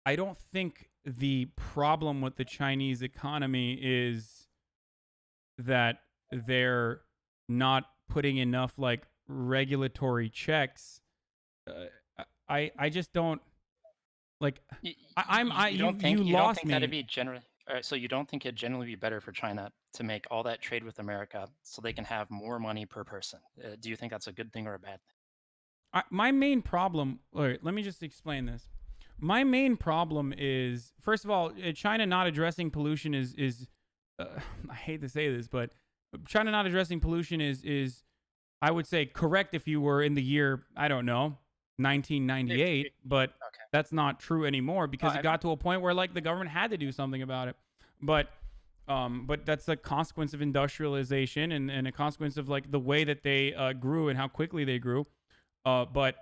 S1: I don't think the problem with the Chinese economy is that they're not putting enough like regulatory checks. I just don't like. You lost me.
S5: That'd be generally. So you don't think it'd generally be better for China to make all that trade with America so they can have more money per person? Do you think that's a good thing or a bad thing?
S1: My main problem, all right, let me just explain this. My main problem is, first of all, China not addressing pollution is I hate to say this, but China not addressing pollution is I would say correct if you were in the year, I don't know, 1998, but that's not true anymore because it got to a point where like the government had to do something about it. But that's a consequence of industrialization and a consequence of like the way that they grew and how quickly they grew. But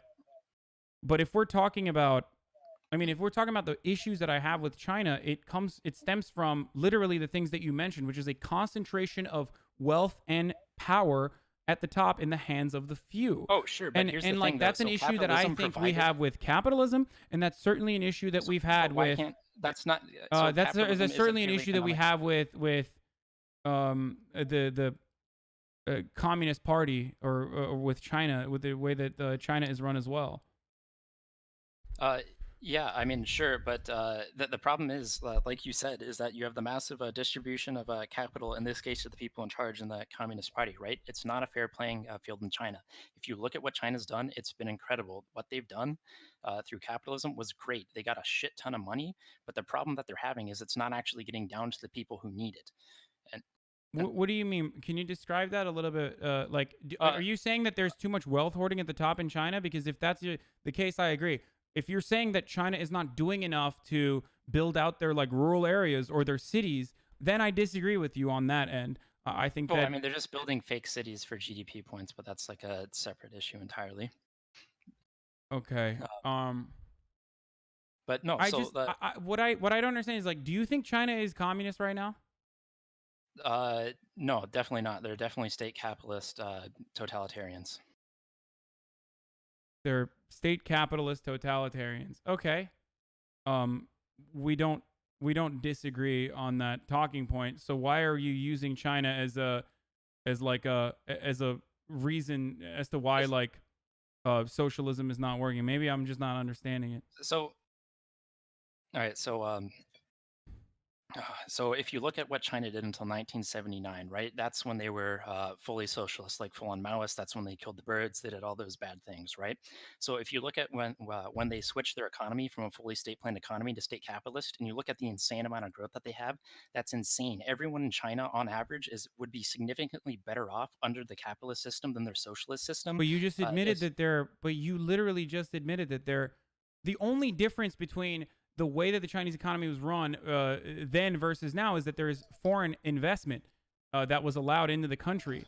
S1: if we're talking about I mean, if we're talking about the issues that I have with China, it stems from literally the things that you mentioned, which is a concentration of wealth and power at the top in the hands of the few.
S5: Oh, sure, but here's the thing,
S1: like that's
S5: though.
S1: an
S5: So
S1: issue that I
S5: capitalism
S1: think we
S5: provided-
S1: have with capitalism, and that's certainly an issue that we've had
S5: why
S1: with.
S5: can't that's not. So
S1: That's
S5: capitalism is a
S1: certainly an
S5: purely
S1: issue that we
S5: economic-
S1: have with the Communist Party or with China, with the way that China is run as well.
S5: Yeah, I mean, sure, but the problem is, like you said, is that you have the massive distribution of capital, in this case, to the people in charge in the Communist Party, right? It's not a fair playing field in China. If you look at what China's done, it's been incredible. What they've done through capitalism was great. They got a shit ton of money, but the problem that they're having is it's not actually getting down to the people who need it. And
S1: What do you mean? Can you describe that a little bit? Are you saying that there's too much wealth hoarding at the top in China? Because if that's the case, I agree. If you're saying that China is not doing enough to build out their like rural areas or their cities, then I disagree with you on that end. I think
S5: well,
S1: that
S5: I mean, they're just building fake cities for GDP points, but that's like a separate issue entirely.
S1: okay.
S5: But no,
S1: I
S5: so
S1: just what I don't understand is like, do you think China is communist right now?
S5: no, definitely not. They're definitely state capitalist totalitarians.
S1: They're state capitalist totalitarians. Okay. We don't disagree on that talking point. So why are you using China as a reason as to why like socialism is not working? Maybe I'm just not understanding it.
S5: So, all right. So if you look at what China did until 1979, right? That's when they were fully socialist, like full-on Maoist. That's when they killed the birds. They did all those bad things, right? So if you look at when they switched their economy from a fully state-planned economy to state capitalist, and you look at the insane amount of growth that they have, that's insane. Everyone in China, on average, would be significantly better off under the capitalist system than their socialist system.
S1: But you just admitted that they're. But you literally just admitted that they're. The only difference between the way that the Chinese economy was run then versus now is that there is foreign investment that was allowed into the country,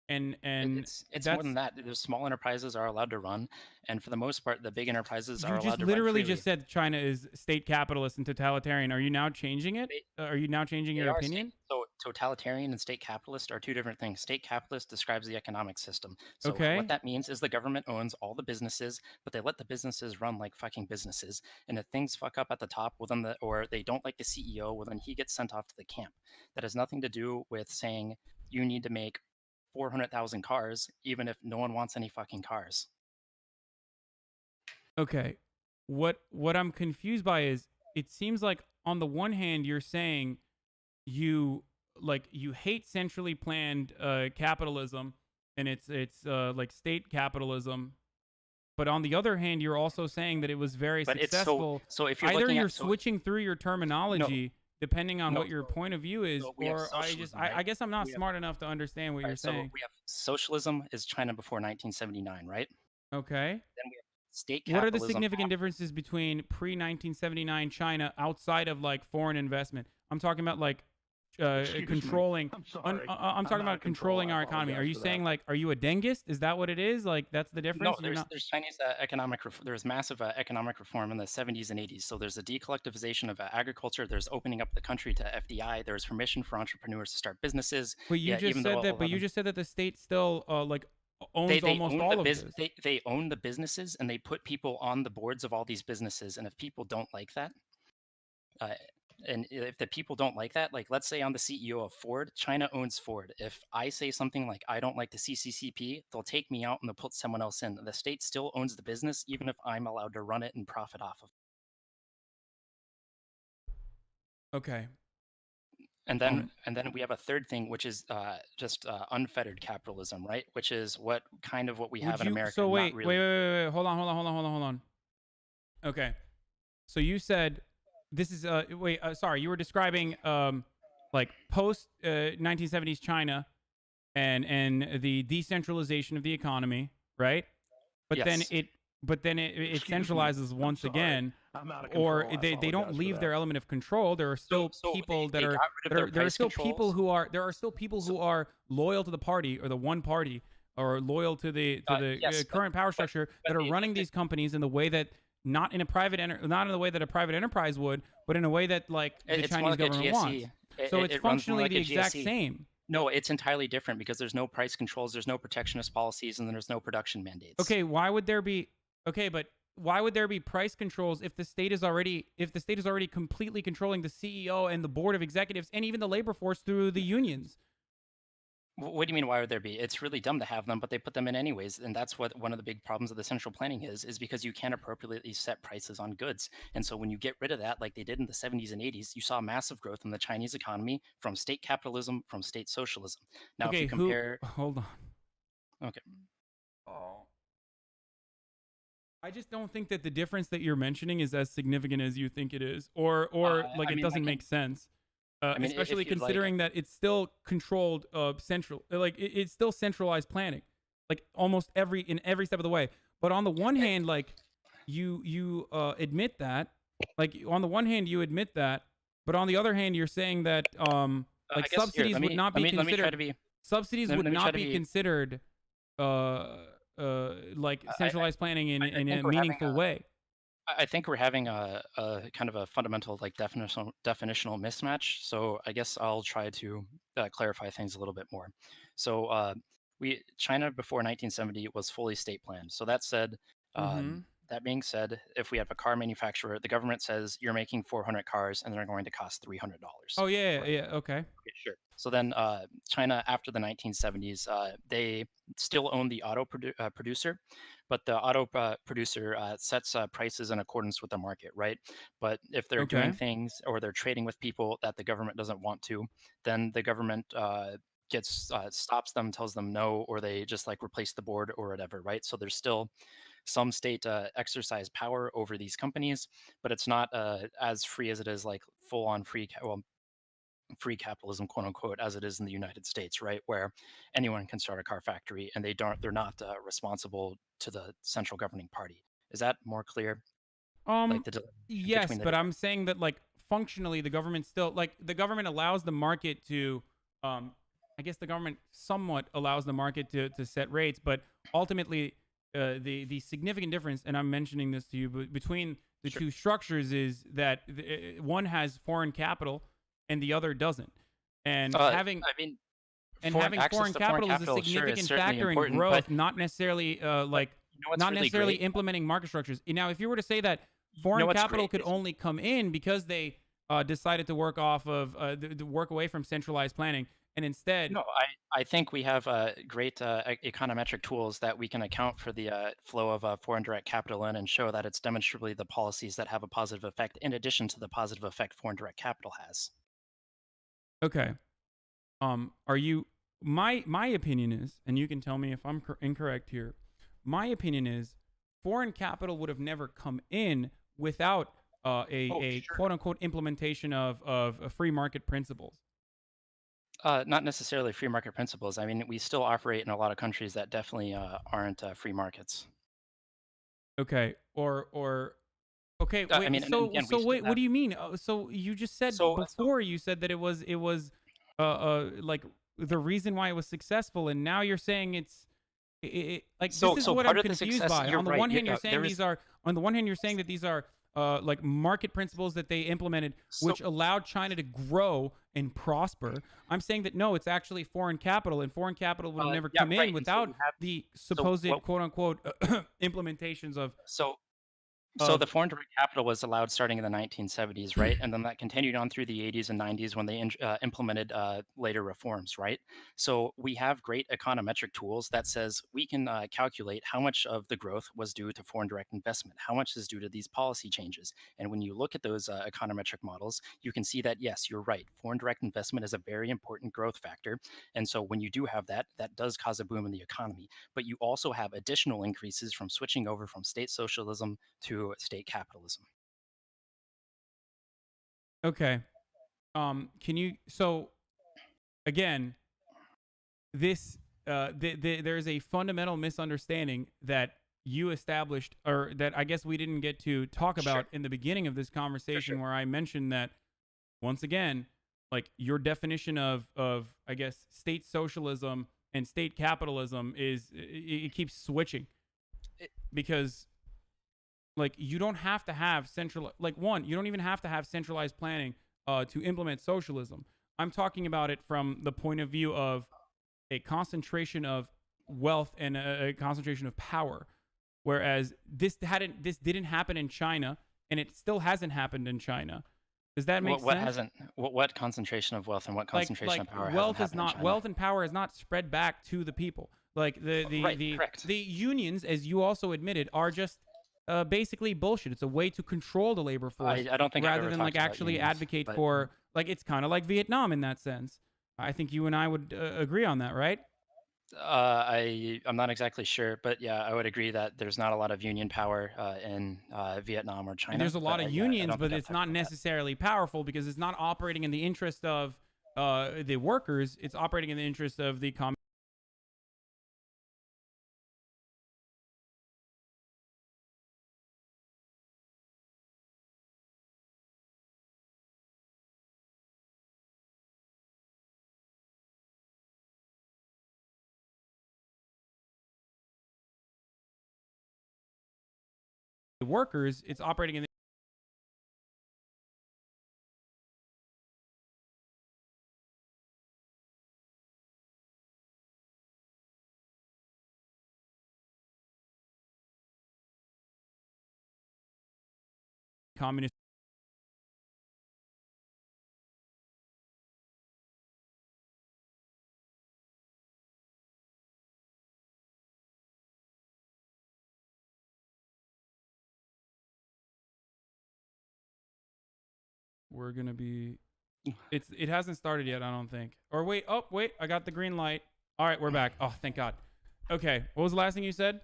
S1: and
S5: it's more than that. There's small enterprises are allowed to run, and for the most part, the big enterprises are allowed to run.
S1: You just literally
S5: freely.
S1: just said China is state capitalist and totalitarian. Are you now changing it? Are you now changing your opinion?
S5: So totalitarian and state capitalist are two different things. State capitalist describes the economic system. So
S1: Okay.
S5: what that means is the government owns all the businesses, but they let the businesses run like fucking businesses. And if things fuck up at the top, well then or they don't like the CEO, well then he gets sent off to the camp. That has nothing to do with saying you need to make 400,000 cars, even if no one wants any fucking cars.
S1: Okay. What I'm confused by is it seems like on the one hand you're saying you hate centrally planned capitalism and it's like state capitalism, but on the other hand you're also saying that it was very successful.
S5: So if you're
S1: either
S5: looking
S1: you're
S5: at,
S1: switching through your terminology depending on
S5: No.
S1: what your point of view is,
S5: we have
S1: or
S5: socialism,
S1: I
S5: right?
S1: guess I'm not
S5: We have-
S1: smart enough to understand what you're
S5: so
S1: saying.
S5: we have socialism is China before 1979, right?
S1: Okay.
S5: Then we have state
S1: What are
S5: capitalism.
S1: the significant differences between pre-1979 China outside of like foreign investment? I'm talking about like
S3: Excuse me.
S1: controlling.
S3: I'm sorry.
S1: I'm talking
S3: out
S1: about
S3: of control.
S1: controlling
S3: I
S1: our economy. Are
S3: apologize
S1: you
S3: for
S1: saying
S3: that.
S1: like, are you a dengist? Is that what it is? Like that's the difference?
S5: No,
S1: You're not-
S5: there's Chinese economic there was massive economic reform in the 70s and 80s. So there's a decollectivization of agriculture. There's opening up the country to FDI. There's permission for entrepreneurs to start businesses.
S1: But you
S5: Yeah,
S1: just
S5: even
S1: said
S5: though
S1: that. But you
S5: 11
S1: just said that the state still like owns
S5: they
S1: almost
S5: own
S1: all
S5: the
S1: of
S5: business.
S1: this.
S5: They own the businesses and they put people on the boards of all these businesses. And if people don't like that, and if the people don't like that, like let's say I'm the CEO of Ford, China owns Ford. If I say something like I don't like the CCCP, they'll take me out and they'll put someone else in. The state still owns the business, even if I'm allowed to run it and profit off of it.
S1: Okay.
S5: And then we have a third thing, which is just unfettered capitalism, right? Which is what we have in America.
S1: So
S5: not
S1: wait,
S5: really.
S1: wait. Hold on. Okay. So you said this is sorry, you were describing like post 1970s China and the decentralization of the economy, right? But
S5: Yes.
S1: then it
S3: Excuse me.
S1: centralizes
S3: I'm
S1: once
S3: sorry.
S1: again.
S3: I'm out of
S1: Or
S3: control. I
S1: they don't
S3: apologize for
S1: leave their
S3: that.
S1: element of control. There are still
S5: So
S1: people
S5: they
S1: that are
S5: got rid of their
S1: there are
S5: price
S1: still people
S5: controls.
S1: who are who are loyal to the party or the one party or loyal to the
S5: Yes,
S1: current power structure that are running these companies in the way that not in the way that a private enterprise would, but in a way that like the
S5: It's more
S1: Chinese
S5: like a
S1: government wants.
S5: GSE.
S1: So it's
S5: It runs more
S1: functionally
S5: like
S1: the
S5: a
S1: exact
S5: GSE.
S1: same.
S5: No, it's entirely different because there's no price controls, there's no protectionist policies, and there's no production mandates.
S1: Okay, why would there be? Okay, but why would there be price controls if the state is already completely controlling the CEO and the board of executives and even the labor force through the unions?
S5: What do you mean, why would there be? It's really dumb to have them, but they put them in anyways. And that's what one of the big problems of the central planning is because you can't appropriately set prices on goods. And so when you get rid of that, like they did in the 70s and 80s, you saw massive growth in the Chinese economy from state capitalism, from state socialism. Now,
S1: Okay,
S5: if you compare...
S1: hold on.
S5: Okay.
S1: Oh. I just don't think that the difference that you're mentioning is as significant as you think it is, or like it doesn't make sense. Especially considering that it's still controlled central, like it's still centralized planning, like almost in every step of the way. But on the one hand, like you admit that, but on the other hand, you're saying that like subsidies would not be considered. Subsidies would not be considered like centralized planning in a meaningful way.
S5: I think we're having a kind of a fundamental like definitional mismatch. So I guess I'll try to clarify things a little bit more. So China before 1970 was fully state planned. So that said, that being said, if we have a car manufacturer, the government says you're making 400 cars and they're going to cost $300.
S1: Oh yeah, right? Yeah, okay.
S5: Okay, sure. So then China after the 1970s, they still own the auto producer, but the auto producer sets prices in accordance with the market, right? But if they're doing things or they're trading with people that the government doesn't want to, then the government stops them, tells them no, or they just like replace the board or whatever, right? So there's still some state exercise power over these companies, but it's not as free as it is like full-on free capitalism, quote unquote, as it is in the United States, right? Where anyone can start a car factory and they're not responsible to the central governing party. Is that more clear?
S1: Yes, but I'm saying that like functionally the government still allows the market to I guess the government somewhat allows the market to set rates, but ultimately the significant difference, and I'm mentioning this to you, between the two structures is that one has foreign capital and the other doesn't. And having foreign capital is a significant factor in growth, not necessarily not necessarily implementing market structures. Now, if you were to say that foreign capital could only come in because they decided to work away from centralized planning, and instead...
S5: No, I think we have great econometric tools that we can account for the flow of foreign direct capital in and show that it's demonstrably the policies that have a positive effect in addition to the positive effect foreign direct capital has.
S1: Okay. My opinion is, and you can tell me if I'm incorrect here, my opinion is foreign capital would have never come in without a quote-unquote implementation of free market principles.
S5: Not necessarily free market principles. I mean, we still operate in a lot of countries that definitely aren't free markets.
S1: Okay. Okay. Wait.
S5: I mean,
S1: wait. What do you mean? So you just said before you said that it was like the reason why it was successful, and now you're saying this is what I'm confused by. On the one hand, you're saying that these are like market principles that they implemented, which allowed China to grow and prosper. I'm saying that no, it's actually foreign capital, and foreign capital would have never come in without the supposed quote unquote implementations of.
S5: So the foreign direct capital was allowed starting in the 1970s, right? And then that continued on through the 80s and 90s when they implemented later reforms, right? So we have great econometric tools that says we can calculate how much of the growth was due to foreign direct investment, how much is due to these policy changes. And when you look at those econometric models, you can see that, yes, you're right. Foreign direct investment is a very important growth factor. And so when you do have that, that does cause a boom in the economy. But you also have additional increases from switching over from state socialism to state capitalism.
S1: Okay. So again, this there's a fundamental misunderstanding that you established, or that I guess we didn't get to talk about in the beginning of this conversation, where I mentioned that once again, like your definition of I guess state socialism and state capitalism is it keeps switching because Like, you don't have to have you don't even have to have centralized planning to implement socialism. I'm talking about it from the point of view of a concentration of wealth and a concentration of power. Whereas this didn't happen in China, and it still hasn't happened in China. Does that make sense?
S5: What concentration of wealth and what concentration of power
S1: wealth
S5: hasn't
S1: is not
S5: happened in China?
S1: Wealth and power is not spread back to the people. Like
S5: Correct.
S1: the unions, as you also admitted, are just basically bullshit. It's a way to control the labor force
S5: I don't think I've
S1: rather
S5: ever
S1: than
S5: talked
S1: like
S5: about
S1: actually
S5: unions,
S1: advocate
S5: but-
S1: for, like, it's kind of like Vietnam in that sense. I think you and I would agree on that, right?
S5: I'm not exactly sure, but yeah, I would agree that there's not a lot of union power in Vietnam or China.
S1: And there's a lot of
S5: yeah, I
S1: unions,
S5: don't
S1: but
S5: think I've
S1: it's
S5: talked
S1: not
S5: about that.
S1: necessarily powerful because it's not operating in the interest of the workers. It's operating in the interest of the workers. It's operating in the communist. We're gonna be. It hasn't started yet, I don't think. Or wait, I got the green light. All right, we're back. Oh, thank God. Okay, what was the last thing you said?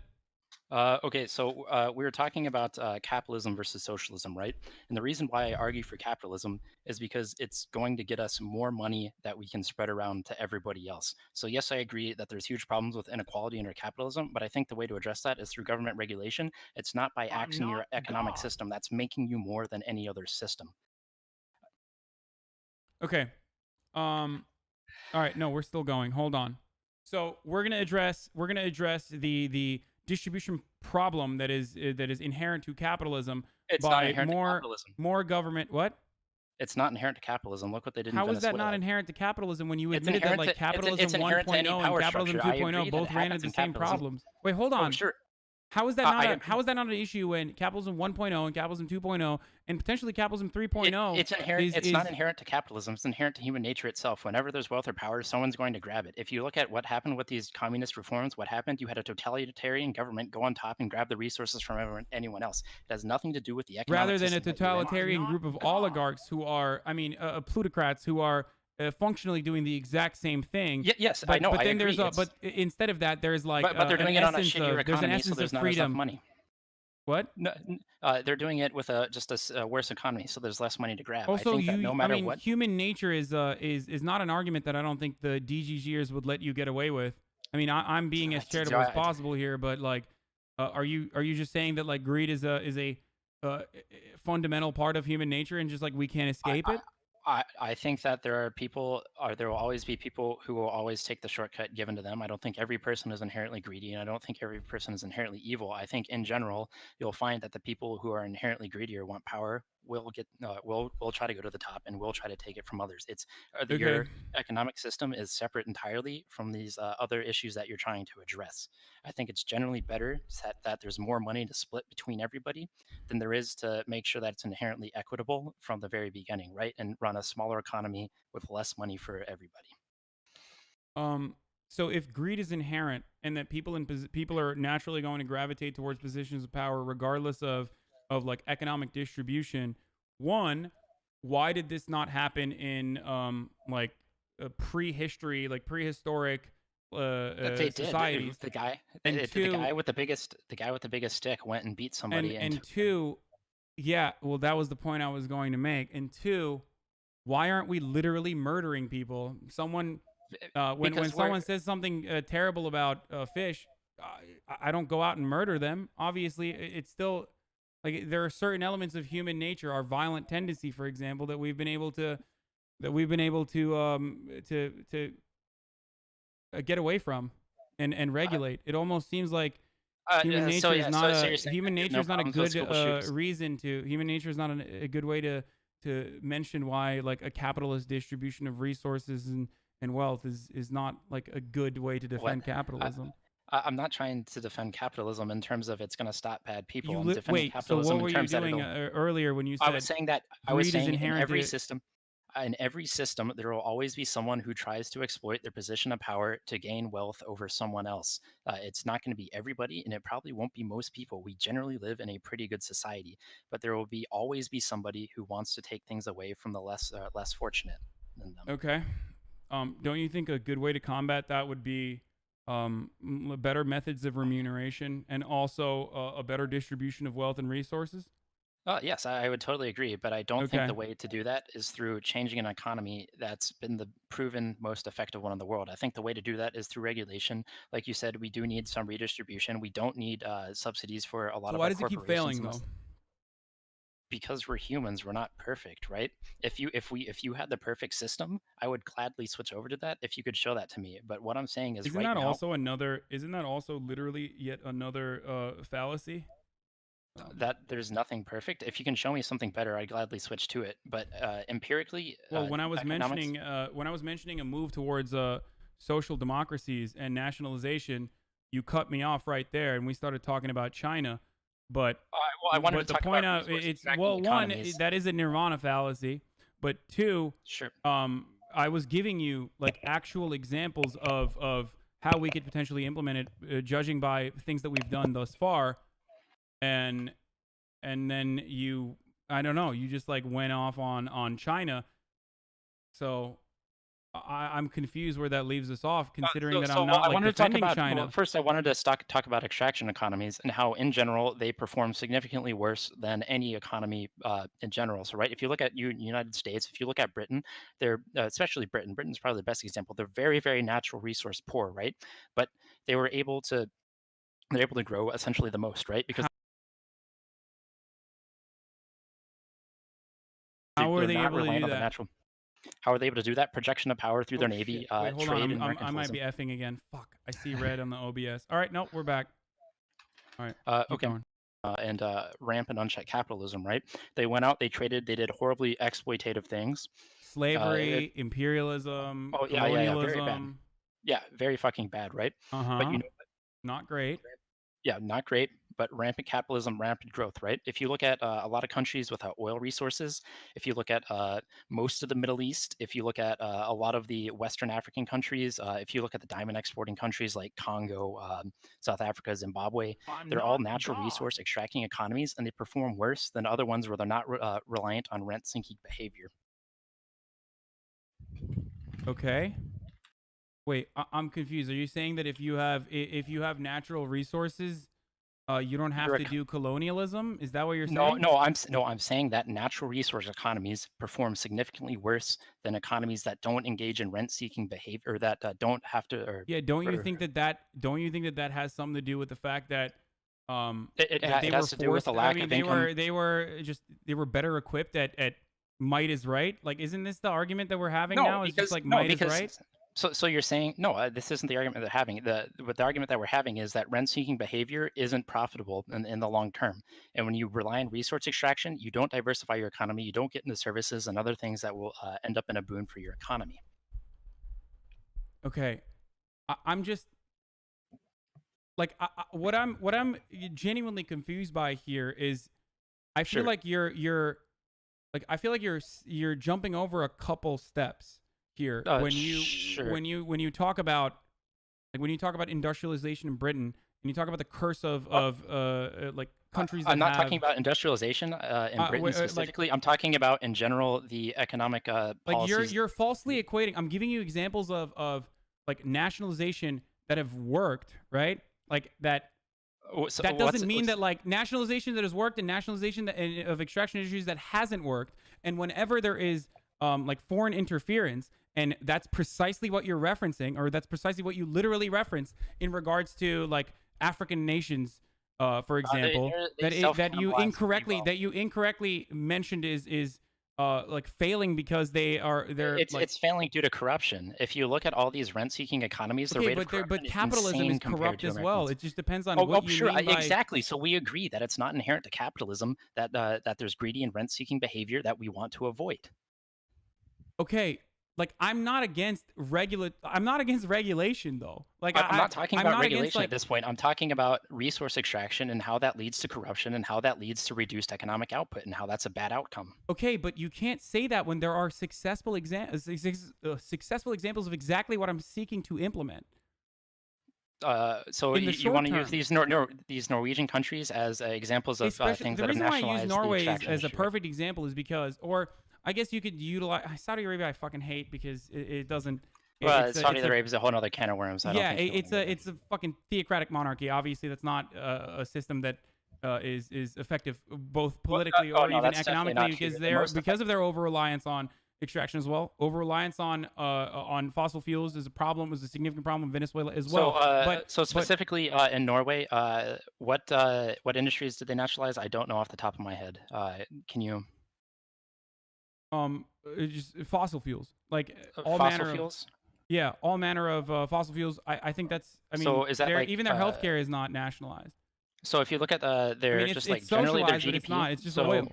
S5: Okay, so we were talking about capitalism versus socialism, right? And the reason why I argue for capitalism is because it's going to get us more money that we can spread around to everybody else. So yes, I agree that there's huge problems with inequality under capitalism, but I think the way to address that is through government regulation. It's not by axing your economic system that's making you more than any other system.
S1: Okay. All right, no, we're still going. Hold on. So we're gonna address the distribution problem that is inherent to capitalism
S5: It's not
S1: by
S5: inherent to capitalism.
S1: more government. What?
S5: It's not inherent to capitalism. Look what they did in
S1: How is
S5: Venezuela.
S1: that not inherent to capitalism when you
S5: It's
S1: admitted that
S5: inherent
S1: like
S5: to-
S1: capitalism
S5: it's inherent to any
S1: 1.0 and
S5: power
S1: capitalism
S5: structure. I
S1: 2.0
S5: agree that
S1: both
S5: it
S1: ran
S5: happens
S1: into the
S5: in
S1: same
S5: capitalism.
S1: problems? Wait, hold
S5: Oh,
S1: on.
S5: sure.
S1: How is that
S5: I
S1: not
S5: agree.
S1: how is that not an issue when capitalism 1.0 and capitalism 2.0 and potentially capitalism 3.0
S5: It's inherent. It's
S1: is
S5: not inherent to capitalism. It's inherent to human nature itself. Whenever there's wealth or power, someone's going to grab it. If you look at what happened with these communist reforms, what happened? You had a totalitarian government go on top and grab the resources from anyone else. It has nothing to do with the economic
S1: rather than a
S5: system that you're in.
S1: totalitarian group of oligarchs who are, plutocrats who are functionally doing the exact same thing.
S5: Yes,
S1: but,
S5: I know.
S1: But
S5: I
S1: then
S5: agree.
S1: but instead of that, there's like
S5: but they're doing it on a
S1: essence
S5: shittier
S1: of, there's an
S5: economy, so
S1: essence
S5: there's
S1: of
S5: not enough
S1: freedom.
S5: money.
S1: What?
S5: No, they're doing it with just a worse economy, so there's less money to grab.
S1: Also,
S5: I think that no matter what,
S1: human nature is not an argument that I don't think the DGGers would let you get away with. I mean, I'm being as charitable as possible here, but like, are you just saying that like greed is a fundamental part of human nature and just like we can't escape it?
S5: I think that there will always be people who will always take the shortcut given to them. I don't think every person is inherently greedy, and I don't think every person is inherently evil. I think in general, you'll find that the people who are inherently greedy or want power will try to go to the top and will try to take it from others. It's your economic system is separate entirely from these other issues that you're trying to address. I think it's generally better that there's more money to split between everybody than there is to make sure that it's inherently equitable from the very beginning, right? And run a smaller economy with less money for everybody.
S1: So if greed is inherent and that people are naturally going to gravitate towards positions of power regardless of like economic distribution, one, why did this not happen in prehistory, like prehistoric societies?
S5: The guy with the biggest stick went and beat somebody.
S1: And two, yeah, well, that was the point I was going to make. And two, why aren't we literally murdering people? Someone, when someone says something terrible about fish, I don't go out and murder them. Obviously, it's still like there are certain elements of human nature, our violent tendency, for example, that we've been able to get away from and regulate. It almost seems like Human nature is not a
S5: human
S1: nature is not a good reason to. Human nature is not a good way to mention why like a capitalist distribution of resources and wealth is not like a good way to defend capitalism.
S5: I'm not trying to defend capitalism in terms of it's going to stop bad people. I'm defending
S1: Wait, so
S5: capitalism
S1: what were you doing earlier when you said
S5: I was saying in every system, there will always be someone who tries to exploit their position of power to gain wealth over someone else. It's not going to be everybody, and it probably won't be most people. We generally live in a pretty good society, but there will always be somebody who wants to take things away from the less fortunate than them.
S1: Okay. Don't you think a good way to combat that would be better methods of remuneration and also a better distribution of wealth and resources?
S5: Yes, I would totally agree, but I don't think the way to do that is through changing an economy that's been the proven most effective one in the world. I think the way to do that is through regulation. Like you said, we do need some redistribution. We don't need subsidies for a lot of our corporations.
S1: Why does it keep failing though?
S5: Because we're humans, we're not perfect, right? If you had the perfect system, I would gladly switch over to that if you could show that to me. But what I'm saying is, isn't that
S1: also literally yet another fallacy?
S5: That there's nothing perfect. If you can show me something better, I'd gladly switch to it. But empirically,
S1: well, when I was mentioning a move towards social democracies and nationalization, you cut me off right there, and we started talking about China. But
S5: I wanted to point out
S1: it's one, that is a nirvana fallacy, but two,
S5: sure.
S1: I was giving you like actual examples of how we could potentially implement it, judging by things that we've done thus far. And then I don't know, you just like went off on China. So I'm confused where that leaves us off, considering that I'm not like defending China.
S5: Well, first, I wanted to talk about extraction economies and how, in general, they perform significantly worse than any economy in general. So, right, if you look at United States, if you look at Britain, they're especially Britain's probably the best example. They're very, very natural resource poor, right? But they're able to grow essentially the most, right? Because
S1: how are they able to do that?
S5: How are they able to do that? Projection of power through their navy,
S1: Wait, hold
S5: trade,
S1: on. I might be effing again. Fuck. I see red on the OBS. All right, nope, we're back. All right.
S5: Okay. And rampant unchecked capitalism, right? They went out, they traded, they did horribly exploitative things.
S1: Slavery, imperialism, colonialism.
S5: Very bad. Yeah, very fucking bad, right? But you know,
S1: not great.
S5: Yeah, not great, but rampant capitalism, rampant growth, right? If you look at a lot of countries without oil resources, if you look at most of the Middle East, if you look at a lot of the Western African countries, if you look at the diamond exporting countries like Congo, South Africa, Zimbabwe, they're all natural resource extracting economies, and they perform worse than other ones where they're not reliant on rent-seeking behavior.
S1: Okay. Wait, I'm confused. Are you saying that if you have natural resources, you don't have to do colonialism? Is that what you're saying?
S5: No, I'm saying that natural resource economies perform significantly worse than economies that don't engage in rent-seeking behavior, or that don't have to.
S1: Don't you think that has something to do with the fact that
S5: it has to do with the lack of income?
S1: They were better equipped at might is right. Like, isn't this the argument that we're having now? Is just like might is right?
S5: So you're saying no? This isn't the argument they're having. The argument that we're having is that rent-seeking behavior isn't profitable in the long term. And when you rely on resource extraction, you don't diversify your economy. You don't get into services and other things that will end up in a boon for your economy.
S1: Okay, I'm just like what I'm genuinely confused by here is I feel like you're jumping over a couple steps here when you talk about industrialization in Britain, and you talk about the curse of like countries that
S5: I'm not talking about industrialization in Britain specifically. I'm talking about in general the economic policies.
S1: Like you're falsely equating. I'm giving you examples of like nationalization that have worked, right? Like that. So that doesn't mean that like nationalization that has worked and nationalization of extraction industries that hasn't worked. And whenever there is like foreign interference, and that's precisely what you're referencing, or that's precisely what you literally referenced in regards to like African nations, for example, that you incorrectly mentioned is like failing because
S5: it's failing due to corruption. If you look at all these rent-seeking economies, the rate of corruption
S1: but capitalism
S5: is
S1: is corrupt as well. It just depends on what you
S5: sure,
S1: mean by...
S5: exactly. So we agree that it's not inherent to capitalism that that there's greedy and rent-seeking behavior that we want to avoid.
S1: Okay, like I'm not against regulation though. Like
S5: I'm not talking about regulation
S1: against,
S5: at this point. I'm talking about resource extraction and how that leads to corruption and how that leads to reduced economic output and how that's a bad outcome.
S1: Okay, but you can't say that when there are successful examples of exactly what I'm seeking to implement.
S5: So you want to use these these Norwegian countries as examples of things that have nationalized the extraction industry.
S1: The reason why I use Norway as a perfect example is because, or I guess you could utilize Saudi Arabia. I fucking hate because it doesn't.
S5: Saudi Arabia is a whole other can of worms.
S1: It's a fucking theocratic monarchy. Obviously, that's not a system that is effective both politically or even economically because of their over reliance on extraction as well. Over reliance on fossil fuels is a significant problem in Venezuela as well.
S5: So specifically in Norway, what industries did they nationalize? I don't know off the top of my head. Can you?
S1: Just fossil fuels, like all
S5: fossil
S1: manner
S5: fuels.
S1: All manner of fossil fuels. I think that's. I mean,
S5: so is that like,
S1: even their healthcare is not nationalized.
S5: So if you look at
S1: it's generally their GDP, but it's not. It's just oil.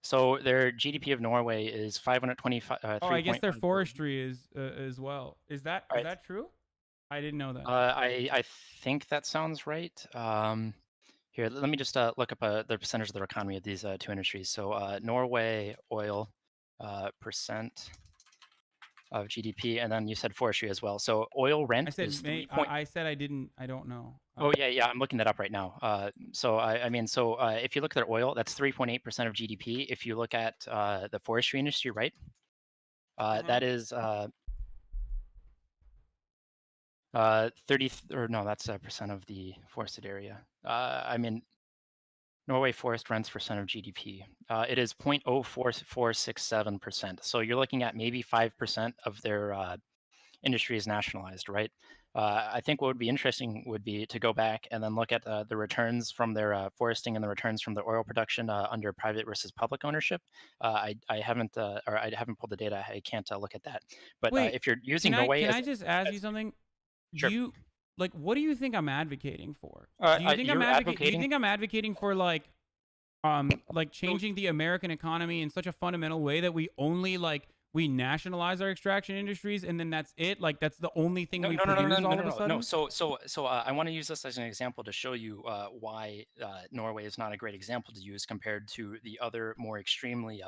S5: So their GDP of Norway is 525.
S1: I guess their forestry is as well. Is that true? I didn't know that.
S5: I think that sounds right. Here, let me just look up the percentage of their economy of these two industries. So Norway oil percent of GDP, and then you said forestry as well. So oil rent is 3.
S1: I said I didn't. I don't know.
S5: Yeah, I'm looking that up right now. So if you look at their oil, that's 3.8% of GDP. If you look at the forestry industry, right, that is 30 or no, that's a percent of the forested area. Norway forest rents percent of GDP. It is 0.04467%. So you're looking at maybe 5% of their industry is nationalized, right? I think what would be interesting would be to go back and then look at the returns from their foresting and the returns from the oil production under private versus public ownership. I haven't pulled the data. I can't look at that. But
S1: wait,
S5: if you're using Norway,
S1: can I just ask you something?
S5: Sure.
S1: What do you think I'm advocating for? Do you think I'm advocating for like changing the American economy in such a fundamental way that we only we nationalize our extraction industries and then that's it? Like that's the only thing we produce all of a sudden?
S5: No. So I want to use this as an example to show you why Norway is not a great example to use compared to the other more extremely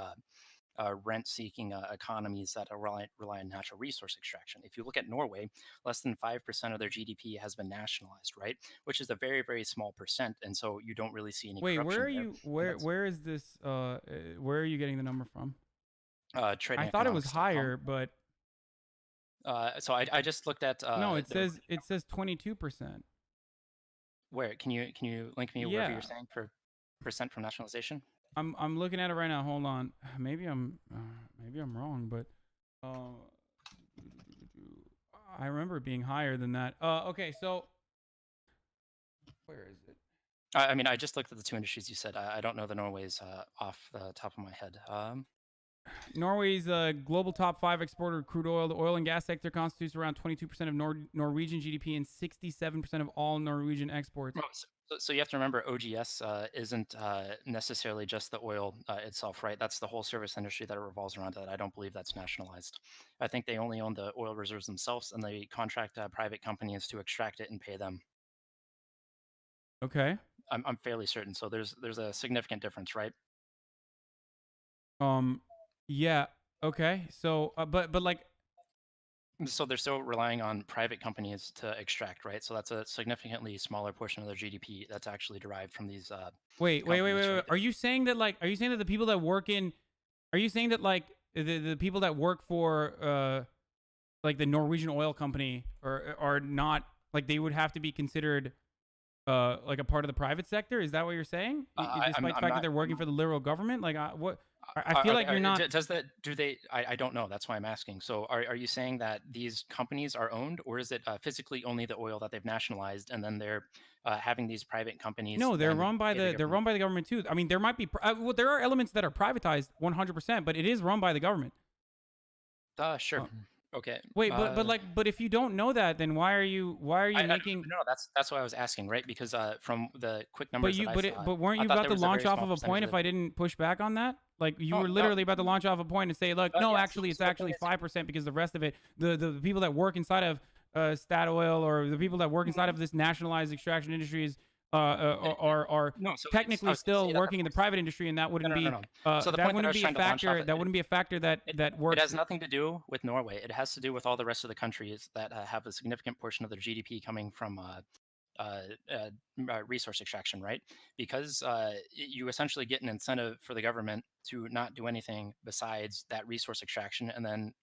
S5: rent-seeking economies that rely on natural resource extraction. If you look at Norway, less than 5% of their GDP has been nationalized, right? Which is a very, very small percent, and so you don't really see any.
S1: Wait, where is this? Where are you getting the number from?
S5: Trading.
S1: I thought it was higher, but.
S5: So I just looked at.
S1: No, it says 22%.
S5: Where can you link me wherever you're saying for percent from nationalization?
S1: I'm looking at it right now. Hold on. Maybe I'm wrong, but I remember it being higher than that. Okay, so where is it?
S5: I just looked at the two industries you said. I don't know the Norway's off the top of my head.
S1: Norway's global top 5 exporter of crude oil. The oil and gas sector constitutes around 22% of Norwegian GDP and 67% of all Norwegian exports.
S5: So you have to remember, OGS isn't necessarily just the oil itself, right? That's the whole service industry that it revolves around. That I don't believe that's nationalized. I think they only own the oil reserves themselves, and they contract private companies to extract it and pay them.
S1: Okay.
S5: I'm fairly certain. So there's a significant difference, right?
S1: Yeah. Okay. So, but like.
S5: So they're still relying on private companies to extract, right? So that's a significantly smaller portion of their GDP that's actually derived from these.
S1: Wait. Are you saying that the people that work in? Are you saying that the people that work for the Norwegian oil company are not they would have to be considered a part of the private sector? Is that what you're saying? Despite the fact that they're working for the liberal government, what? I feel like you're not.
S5: Does that? Do they? I don't know. That's why I'm asking. So are you saying that these companies are owned, or is it physically only the oil that they've nationalized, and then they're having these private companies?
S1: No, they're run by the government too. I mean, there might be well, there are elements that are privatized 100%, but it is run by the government.
S5: Sure. Okay.
S1: Wait, but if you don't know that, then why are you making?
S5: No, that's why I was asking, right? Because from the quick numbers
S1: but weren't you about to launch off of a point if I didn't push back on that? Like you were literally about to launch off a point and say, look, no, actually, it's actually 5% because the rest of it, the people that work inside of Statoil or the people that work inside of this nationalized extraction industries are technically still working in the private industry, and that wouldn't be so that wouldn't be a factor. That wouldn't be a factor that works.
S5: It has nothing to do with Norway. It has to do with all the rest of the countries that have a significant portion of their GDP coming from resource extraction, right? Because you essentially get an incentive for the government to not do anything besides that resource extraction, and then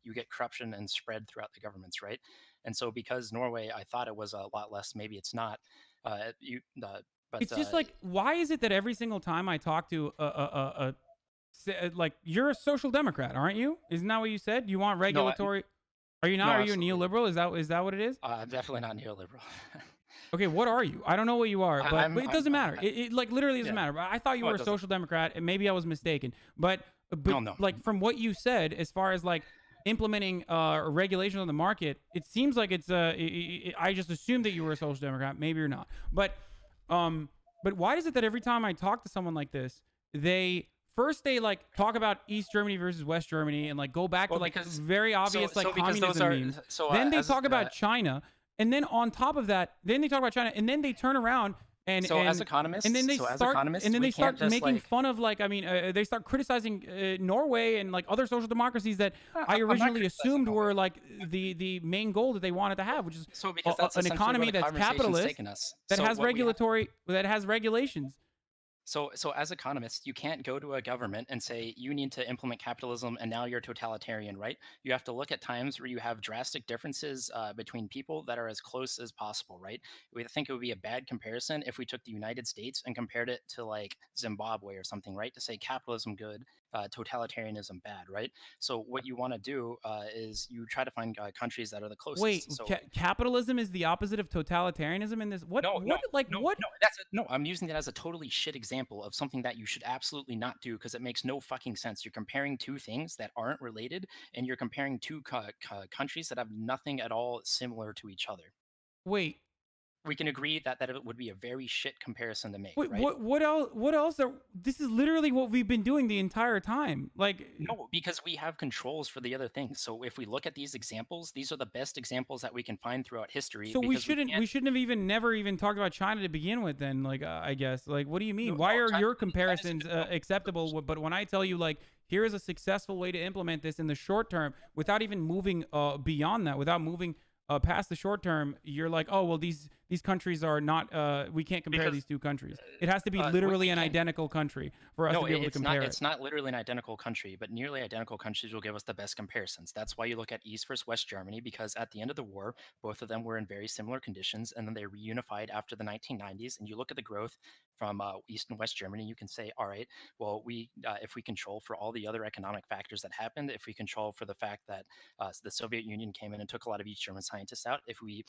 S5: you get corruption and spread throughout the governments, right? And so because Norway, I thought it was a lot less, maybe it's not. But
S1: it's just like, why is it that every single time I talk to like, you're a social democrat, aren't you? Isn't that what you said? You want regulatory? Are you not? Are you a neoliberal? Is that what it is?
S5: I'm definitely not neoliberal.
S1: Okay, what are you? I don't know what you are, but it doesn't matter. It like literally doesn't matter. I thought you were a social democrat, and maybe I was mistaken. But
S5: no.
S1: Like from what you said, as far as like implementing regulations on the market, it seems like it's I just assumed that you were a social democrat. Maybe you're not. But why is it that every time I talk to someone like this, they like talk about East Germany versus West Germany and like go back to like very obvious communism memes. Then they talk about China, and then on top of that, then they talk about China, and then they turn around
S5: as economists,
S1: and then they start making fun of like, I mean, they start criticizing Norway and like other social democracies that I originally assumed were like the main goal that they wanted to have, which is an economy that's capitalist, that has regulations.
S5: So as economists, you can't go to a government and say, you need to implement capitalism and now you're totalitarian, right? You have to look at times where you have drastic differences between people that are as close as possible, right? We think it would be a bad comparison if we took the United States and compared it to like Zimbabwe or something, right? To say capitalism good, totalitarianism bad, right? So what you want to do is you try to find countries that are the closest.
S1: Wait, capitalism is the opposite of totalitarianism in this?
S5: No, I'm using it as a totally shit example of something that you should absolutely not do because it makes no fucking sense. You're comparing two things that aren't related, and you're comparing two countries that have nothing at all similar to each other.
S1: Wait.
S5: We can agree that it would be a very shit comparison to make.
S1: Wait,
S5: right?
S1: What else? This is literally what we've been doing the entire time. Like,
S5: no, because we have controls for the other things. So if we look at these examples, these are the best examples that we can find throughout history.
S1: So we shouldn't have never even talked about China to begin with. Then, like, I guess, like, what do you mean? Why are your comparisons acceptable? But when I tell you, like, here is a successful way to implement this in the short term without even moving beyond that, without moving past the short term, you're like, oh, well, these countries are not, we can't compare these two countries. It has to be literally an identical country for us to be able to compare it.
S5: It's not literally an identical country, but nearly identical countries will give us the best comparisons. That's why you look at East versus West Germany, because at the end of the war, both of them were in very similar conditions, and then they reunified after the 1990s, and you look at the growth from East and West Germany, you can say, all right, well, if we control for all the other economic factors that happened, if we control for the fact that the Soviet Union came in and took a lot of East German scientists out, if we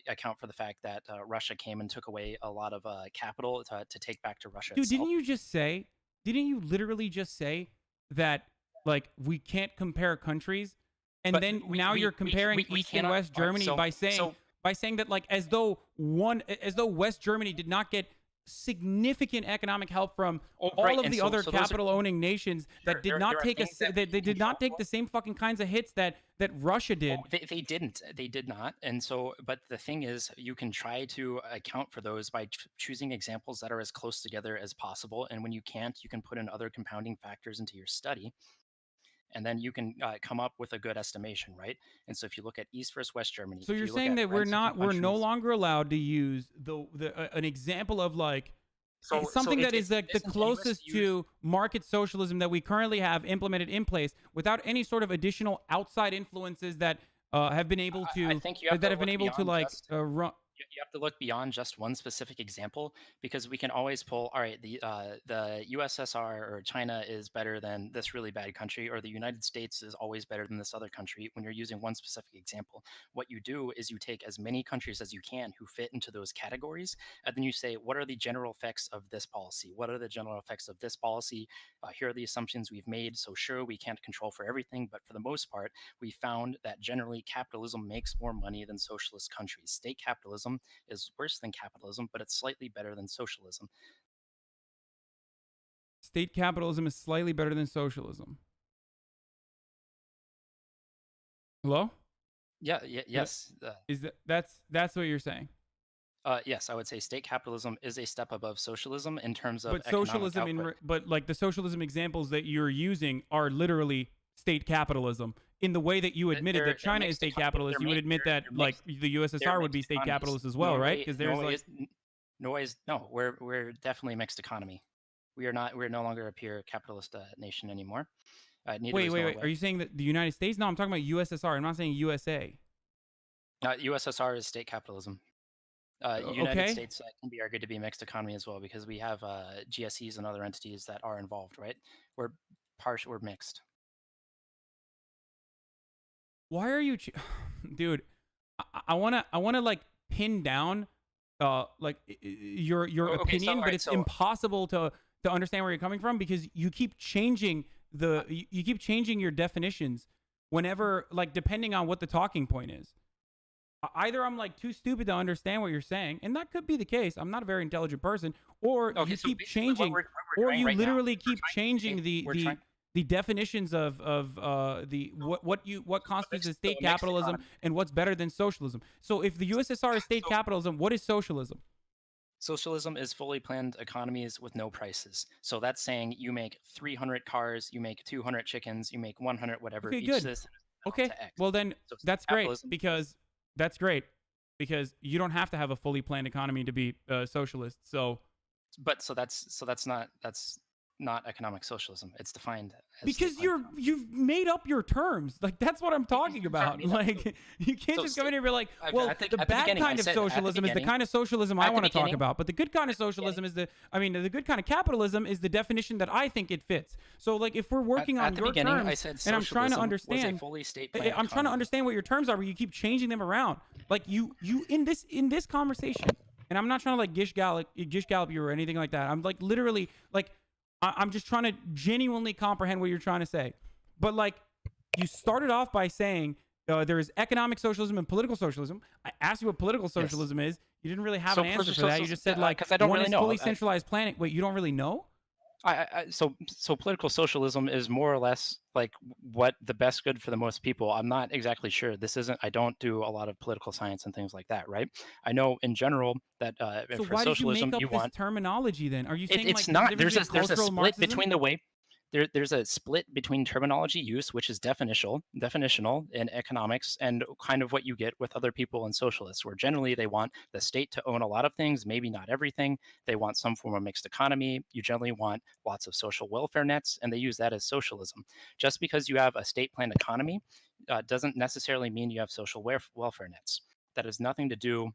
S5: account for the fact that Russia came and took away a lot of capital to take back to Russia.
S1: Dude,
S5: itself.
S1: Didn't you literally just say that, like, we can't compare countries, and but then you're comparing East and West Germany by saying that, like, as though West Germany did not get significant economic help from all of the other capital-owning nations that did not take the same fucking kinds of hits that Russia did.
S5: They did not. And so, but the thing is, you can try to account for those by choosing examples that are as close together as possible. And when you can't, you can put in other compounding factors into your study. And then you can come up with a good estimation, right? And so if you look at East versus West Germany,
S1: so you're saying that we're no longer allowed to use an example of like something that is like the closest to market socialism that we currently have implemented in place without any sort of additional outside influences that have been able to run.
S5: you have to look beyond just one specific example, because we can always pull, all right, the USSR or China is better than this really bad country, or the United States is always better than this other country. When you're using one specific example, what you do is you take as many countries as you can who fit into those categories, and then you say, what are the general effects of this policy? What are the general effects of this policy? Here are the assumptions we've made. So sure, we can't control for everything, but for the most part, we found that generally capitalism makes more money than socialist countries. State capitalism is worse than capitalism, but it's slightly better than socialism.
S1: State capitalism is slightly better than socialism. Hello?
S5: Yeah, yes.
S1: Is that's what you're saying?
S5: Yes, I would say state capitalism is a step above socialism in terms of
S1: but socialism but like the socialism examples that you're using are literally state capitalism. In the way that you admitted that China is state capitalist, you would admit that like the USSR would be state capitalist as well, right? Because there's
S5: no, we're definitely a mixed economy. We're no longer a pure capitalist nation anymore.
S1: Wait. Are you saying that the United States? No, I'm talking about USSR. I'm not saying USA.
S5: USSR is state capitalism. United States can be argued to be a mixed economy as well, because we have GSEs and other entities that are involved, right? We're mixed.
S1: Why are you, dude? I wanna like pin down, like your opinion, but it's impossible to understand where you're coming from, because you keep changing your definitions whenever, like, depending on what the talking point is. Either I'm like too stupid to understand what you're saying, and that could be the case. I'm not a very intelligent person, or you keep changing, or you literally keep changing the definitions of what constitutes as state capitalism and what's better than socialism. So if the USSR is state capitalism, what is socialism?
S5: Socialism is fully planned economies with no prices. So that's saying you make 300 cars, you make 200 chickens, you make 100 whatever.
S1: Okay, good. Okay, well then that's great, because you don't have to have a fully planned economy to be socialist. So
S5: that's not economic socialism. It's defined as
S1: because you've made up your terms. Like, that's what I'm talking about. Like, you can't just come in here and be like, well, the bad kind of socialism is the kind of socialism I want to talk about, but the good kind of socialism is the good kind of capitalism is the definition that I think it fits. So like, if we're working on your terms, and I'm trying to understand, I'm trying to understand what your terms are, but you keep changing them around. Like you in this conversation, and I'm not trying to like gish gallop you or anything like that. I'm like literally like, I'm just trying to genuinely comprehend what you're trying to say. But like, you started off by saying there is economic socialism and political socialism. I asked you what political socialism is. You didn't really have an answer for that. You just said like,
S5: I don't
S1: one
S5: really
S1: is
S5: know.
S1: fully centralized planning. Wait, you don't really know?
S5: So political socialism is more or less like what the best good for the most people. I'm not exactly sure. I don't do a lot of political science and things like that, right? I know in general that
S1: so
S5: for
S1: why
S5: socialism,
S1: did you make up this terminology then? Are you saying
S5: it's
S1: like
S5: not? There's a split
S1: Marxism?
S5: between the way. There's a split between terminology use, which is definitional in economics, and kind of what you get with other people and socialists, where generally they want the state to own a lot of things, maybe not everything. They want some form of mixed economy. You generally want lots of social welfare nets, and they use that as socialism. Just because you have a state-planned economy doesn't necessarily mean you have social welfare nets. That has nothing to do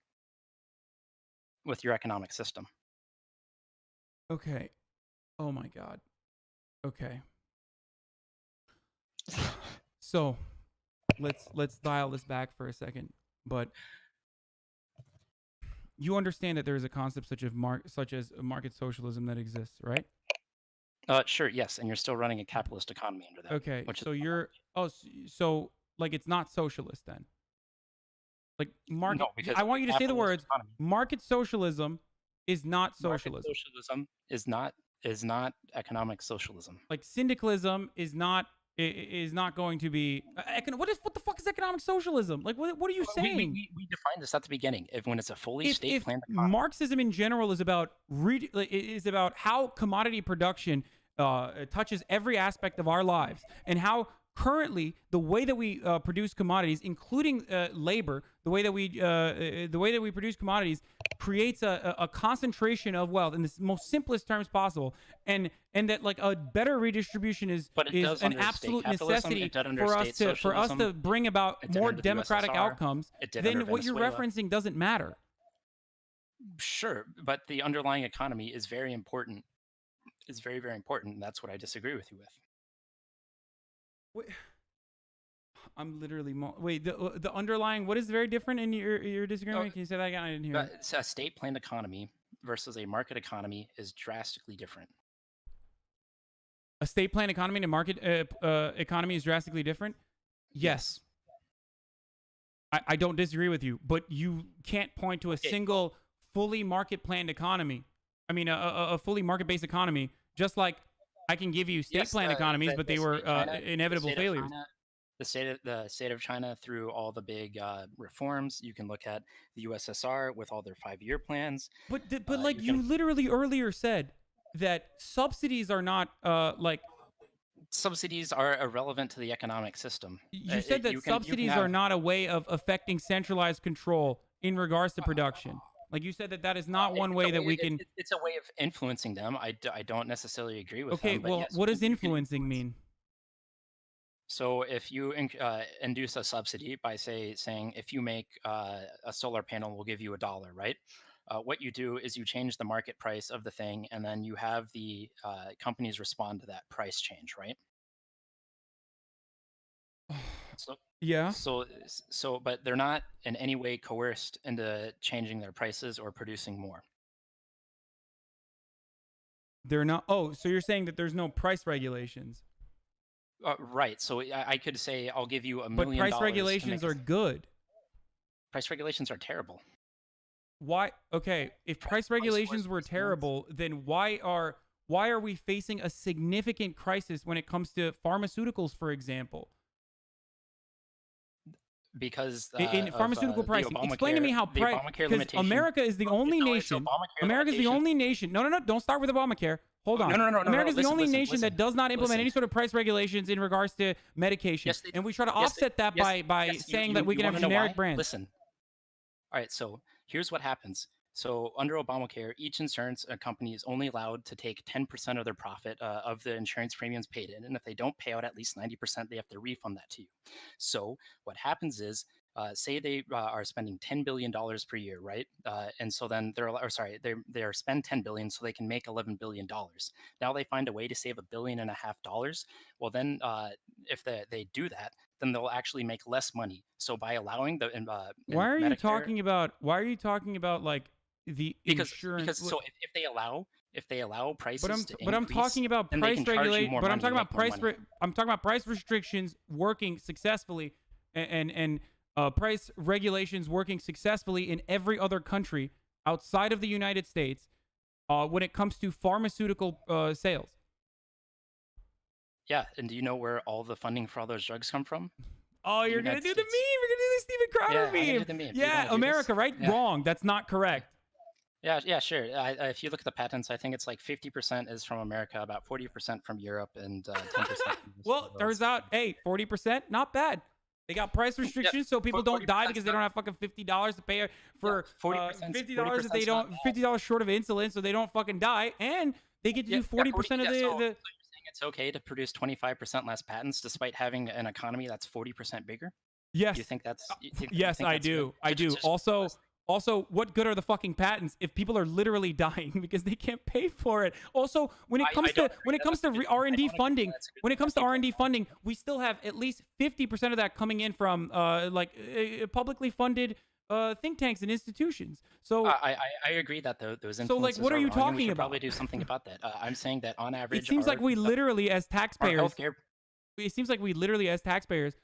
S5: with your economic system.
S1: Okay. Oh my God. Okay. So let's dial this back for a second. But you understand that there is a concept such as market socialism that exists, right?
S5: Sure, yes, and you're still running a capitalist economy under that.
S1: Okay, so like it's not socialist then. Like market. No, because I want you to say the words. Economy. Market socialism is not socialism.
S5: Market socialism is not economic socialism.
S1: Like syndicalism is not going to be what the fuck is economic socialism? Like what are you saying?
S5: We defined this at the beginning. When it's a fully state planned economy.
S1: Marxism in general is about how commodity production touches every aspect of our lives, and how currently the way that we produce commodities, including labor, the way that we produce commodities creates a concentration of wealth in the most simplest terms possible, and that like a better redistribution is an absolute necessity for us to bring about more democratic outcomes. Then what you're referencing doesn't matter.
S5: Sure, but the underlying economy is very important. Is very, very important. And that's what I disagree with you with.
S1: Wait, I'm literally wait. The underlying, what is very different in your disagreement? Can you say that again? I didn't hear.
S5: But a state planned economy versus a market economy is drastically different.
S1: A state planned economy and a market economy is drastically different. Yes. I don't disagree with you, but you can't point to a single fully market planned economy. I mean, a fully market based economy, just like I can give you state planned economies, but they were inevitable failures.
S5: The state of China, through all the big reforms, you can look at the USSR with all their 5-year plans.
S1: But like you literally earlier said that subsidies are not like.
S5: Subsidies are irrelevant to the economic system.
S1: You said that subsidies are not a way of affecting centralized control in regards to production. Like you said that is not one way that we can.
S5: It's a way of influencing them. I don't necessarily agree with
S1: them. Okay, well, what does influencing mean?
S5: So if you induce a subsidy by saying if you make a solar panel, we'll give you $1, right? What you do is you change the market price of the thing, and then you have the companies respond to that price change, right? So
S1: yeah.
S5: So, but they're not in any way coerced into changing their prices or producing more.
S1: They're not. Oh, so you're saying that there's no price regulations?
S5: Right. So I could say I'll give you $1 million.
S1: But price regulations are good.
S5: Price regulations are terrible.
S1: Why? Okay, if price regulations were terrible, then why are we facing a significant crisis when it comes to pharmaceuticals, for example?
S5: Because
S1: in pharmaceutical pricing, explain to me how price. Because America is the only nation. America is the only nation. No. Don't start with Obamacare. Hold on.
S5: No.
S1: America is the only nation that does not implement any sort of price regulations in regards to medication.
S5: Yes,
S1: and we try to offset that by saying that we can have generic brands.
S5: Listen. All right. So here's what happens. So under Obamacare, each insurance company is only allowed to take 10% of their profit of the insurance premiums paid in. And if they don't pay out at least 90%, they have to refund that to you. So what happens is, say they are spending $10 billion per year, right? And so then they're spend $10 billion so they can make $11 billion. Now they find a way to save $1.5 billion. Well, then if they do that, then they'll actually make less money. So by allowing the
S1: why are you talking about like the insurance?
S5: Because so if they allow prices to increase,
S1: I'm talking about price regulation. But I'm talking about I'm talking about price restrictions working successfully, and price regulations working successfully in every other country outside of the United States when it comes to pharmaceutical sales.
S5: Yeah, and do you know where all the funding for all those drugs come from?
S1: Oh, you're going to do the meme. We're going to do the Steven Crowder meme.
S5: Do the meme.
S1: Yeah, America, right? Yeah. Wrong. That's not correct.
S5: Yeah, sure. If you look at the patents, I think it's like 50% is from America, about 40% from Europe, and 10%.
S1: Well, turns out, hey, 40%, not bad. They got price restrictions so people don't die because they don't have fucking $50 to pay for $50 if they don't $50 short of insulin, so they don't fucking die, and they get to do 40% of the.
S5: So you're saying it's okay to produce 25% less patents despite having an economy that's 40% bigger?
S1: Yes.
S5: You think that's?
S1: Yes, I do. I do. Also, what good are the fucking patents if people are literally dying because they can't pay for it? Also, when it comes to R&D funding, we still have at least 50% of that coming in from publicly funded think tanks and institutions. So
S5: I agree that those influences.
S1: So like, what are you talking about?
S5: Probably do something about that. I'm saying that on average,
S1: it seems like we literally as taxpayers. It seems like we literally as taxpayers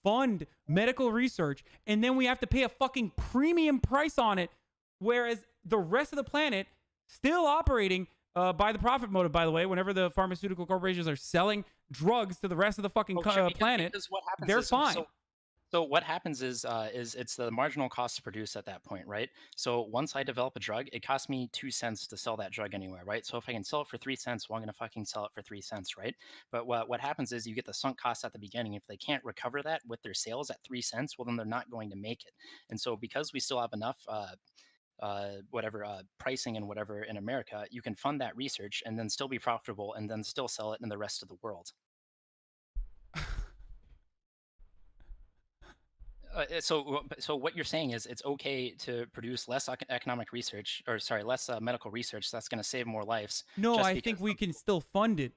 S1: fund medical research, and then we have to pay a fucking premium price on it, whereas the rest of the planet still operating by the profit motive, by the way, whenever the pharmaceutical corporations are selling drugs to the rest of the fucking planet, they're fine.
S5: So what happens is it's the marginal cost to produce at that point, right? So once I develop a drug, it costs me 2 cents to sell that drug anywhere, right? So if I can sell it for 3 cents, well, I'm gonna fucking sell it for 3 cents, right? But what happens is you get the sunk cost at the beginning. If they can't recover that with their sales at 3 cents, well, then they're not going to make it. And so because we still have enough pricing and whatever in America, you can fund that research and then still be profitable and then still sell it in the rest of the world. So what you're saying is it's okay to produce less economic research, or sorry, less medical research that's going to save more lives.
S1: No,
S5: Just
S1: I
S5: because
S1: think we can still fund it,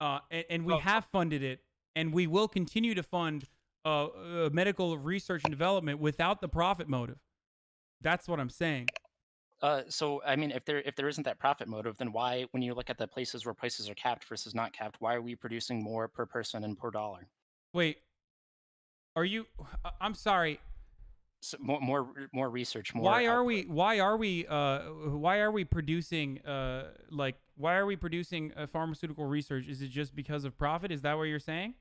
S1: and we have funded it, and we will continue to fund medical research and development without the profit motive. That's what I'm saying.
S5: So I mean, if there isn't that profit motive, then why, when you look at the places where prices are capped versus not capped, why are we producing more per person and per dollar?
S1: Wait, are you? I'm sorry.
S5: So more research. More
S1: Why are
S5: output.
S1: we? Why are we? Why are we producing? Why are we producing pharmaceutical research? Is it just because of profit? Is that what you're saying?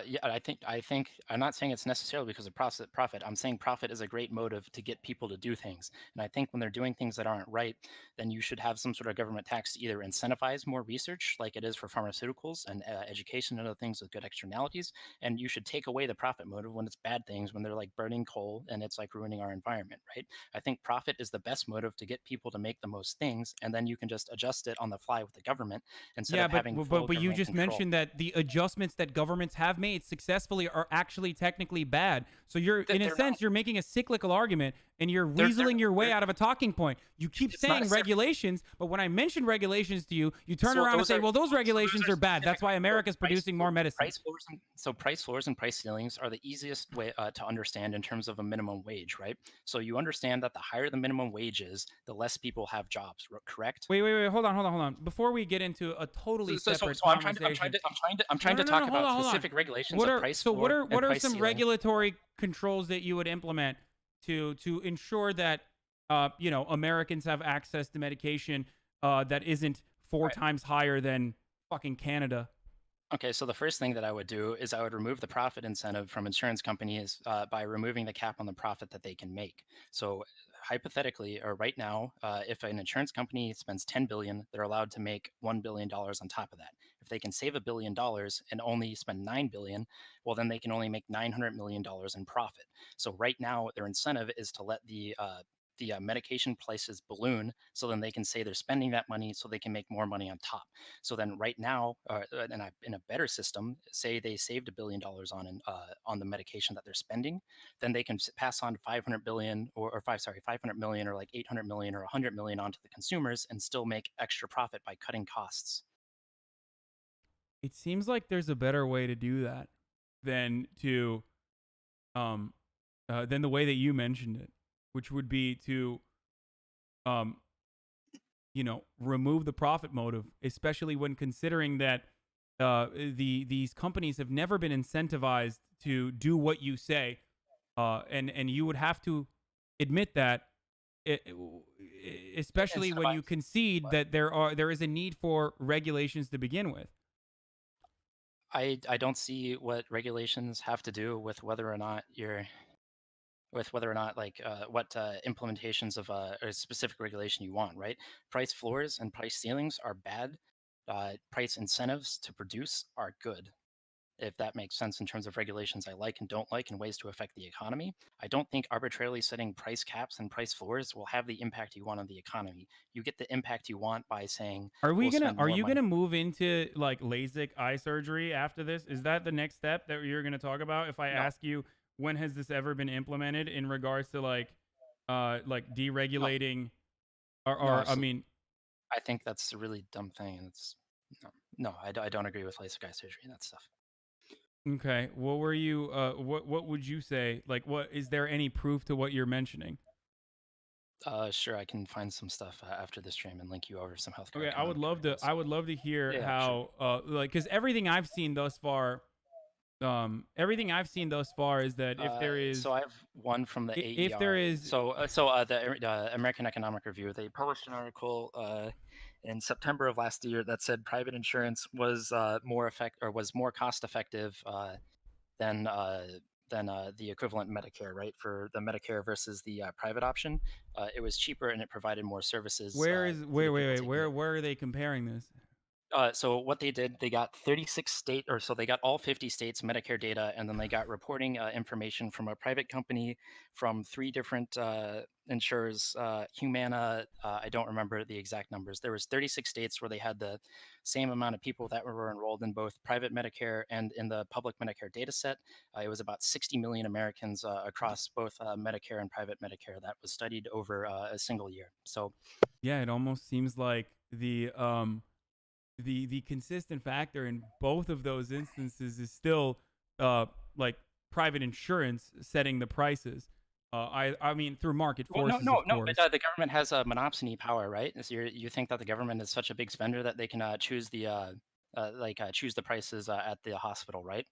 S5: Yeah, I think I'm not saying it's necessarily because of profit. I'm saying profit is a great motive to get people to do things. And I think when they're doing things that aren't right, then you should have some sort of government tax to either incentivize more research, like it is for pharmaceuticals and education and other things with good externalities. And you should take away the profit motive when it's bad things, when they're like burning coal and it's like ruining our environment, right? I think profit is the best motive to get people to make the most things, and then you can just adjust it on the fly with the government instead
S1: Yeah,
S5: of having full
S1: but you
S5: government
S1: just
S5: control.
S1: mentioned that the adjustments that governments have made successfully are actually technically bad. So you're, in a sense, you're making a cyclical argument, and you're weaseling your way out of a talking point. You keep saying regulations, but when I mention regulations to you, you turn around and say, well, those regulations are bad. That's why America's producing more medicine.
S5: Price floors and price ceilings are the easiest way to understand in terms of a minimum wage, right? So you understand that the higher the minimum wage is, the less people have jobs, correct?
S1: Wait, hold on. Before we get into a totally separate conversation,
S5: I'm trying to talk about specific regulations of price floor.
S1: What are some regulatory controls that you would implement to ensure that Americans have access to medication that isn't four times higher than fucking Canada?
S5: Okay, so the first thing that I would do is I would remove the profit incentive from insurance companies by removing the cap on the profit that they can make. So hypothetically, or right now, if an insurance company spends $10 billion, they're allowed to make $1 billion on top of that. If they can save $1 billion and only spend $9 billion, well, then they can only make $900 million in profit. So right now, their incentive is to let the medication prices balloon, so then they can say they're spending that money so they can make more money on top. So then right now, in a better system, say they saved $1 billion on the medication that they're spending, then they can pass on 500 million or like 800 million or 100 million onto the consumers and still make extra profit by cutting costs.
S1: It seems like there's a better way to do that than the way that you mentioned it, which would be to, remove the profit motive, especially when considering that these companies have never been incentivized to do what you say, and you would have to admit that, especially when you concede that there is a need for regulations to begin with.
S5: I don't see what regulations have to do with whether or not what implementations of a specific regulation you want, right? Price floors and price ceilings are bad. Price incentives to produce are good. If that makes sense in terms of regulations I like and don't like and ways to affect the economy. I don't think arbitrarily setting price caps and price floors will have the impact you want on the economy. You get the impact you want by saying,
S1: are you gonna move into like LASIK eye surgery after this? Is that the next step that you're gonna talk about? If I ask you, when has this ever been implemented in regards to like deregulating I mean,
S5: I think that's a really dumb thing, and it's I don't agree with LASIK eye surgery and that stuff.
S1: Okay, what were you? What would you say? Like, what is there any proof to what you're mentioning?
S5: Sure, I can find some stuff after this stream and link you over some healthcare.
S1: Okay, I would love to hear how because everything I've seen thus far. Everything I've seen thus far is that if there is,
S5: so I have one from the AER.
S1: If there is,
S5: the American Economic Review, they published an article in September of last year that said private insurance was more cost effective than the equivalent Medicare, right? For the Medicare versus the private option, it was cheaper and it provided more services.
S1: Where are they comparing this?
S5: So what they did, they got 36 state, or so they got all 50 states Medicare data, and then they got reporting information from a private company, from 3 different insurers, Humana. I don't remember the exact numbers. There was 36 states where they had the same amount of people that were enrolled in both private Medicare and in the public Medicare data set. It was about 60 million Americans across both Medicare and private Medicare that was studied over a single year. So
S1: yeah, it almost seems like the consistent factor in both of those instances is still like private insurance setting the prices. I mean through market forces.
S5: No,
S1: of course.
S5: but the government has a monopsony power, right? So you think that the government is such a big spender that they can choose the choose the prices at the hospital, right?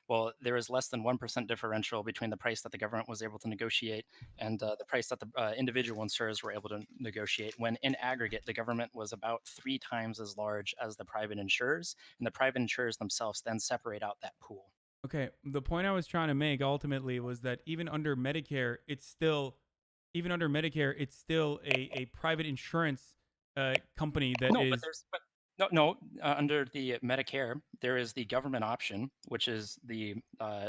S5: Well, there is less than 1% differential between the price that the government was able to negotiate and the price that the individual insurers were able to negotiate, when in aggregate, the government was about 3 times as large as the private insurers, and the private insurers themselves then separate out that pool.
S1: Okay, the point I was trying to make ultimately was that even under Medicare, it's still a private insurance company that
S5: No,
S1: is.
S5: but there's under the Medicare, there is the government option, which is the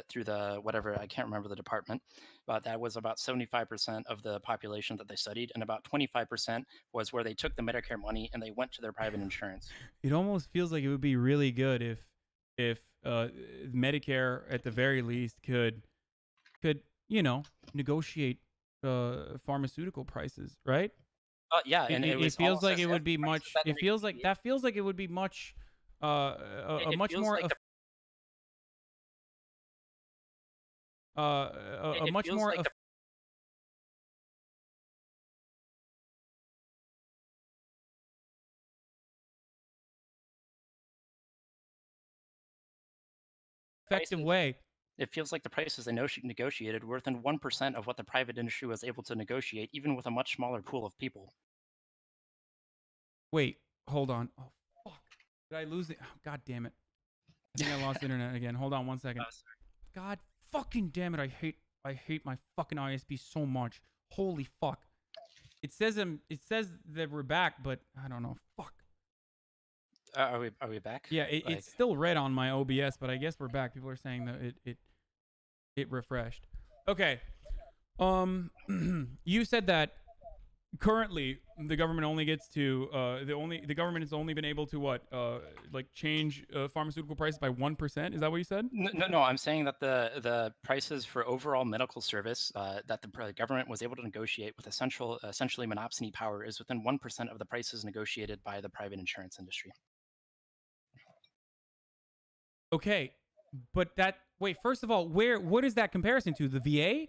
S5: through the whatever, I can't remember the department, but that was about 75% of the population that they studied, and about 25% was where they took the Medicare money and they went to their private insurance.
S1: It almost feels like it would be really good if Medicare at the very least could negotiate pharmaceutical prices, right?
S5: Yeah, and
S1: it feels like it would be much. It feels like that feels like it would be much a much more a much more effective way.
S5: It feels like the prices they negotiated were within 1% of what the private industry was able to negotiate, even with a much smaller pool of people.
S1: Wait, hold on. Oh, fuck. Did I lose it? Oh, God damn it. I think I lost internet again. Hold on 1 second. God fucking damn it. I hate my fucking ISP so much. Holy fuck. It says that we're back, but I don't know. Fuck.
S5: Are we back?
S1: Yeah, it's still red on my OBS, but I guess we're back. People are saying that it refreshed. Okay. You said that currently the government only gets to the government has only been able to what change pharmaceutical prices by 1%. Is that what you said?
S5: No, I'm saying that the prices for overall medical service that the government was able to negotiate with essentially monopsony power is within 1% of the prices negotiated by the private insurance industry.
S1: Okay, but first of all, what is that comparison to? The VA?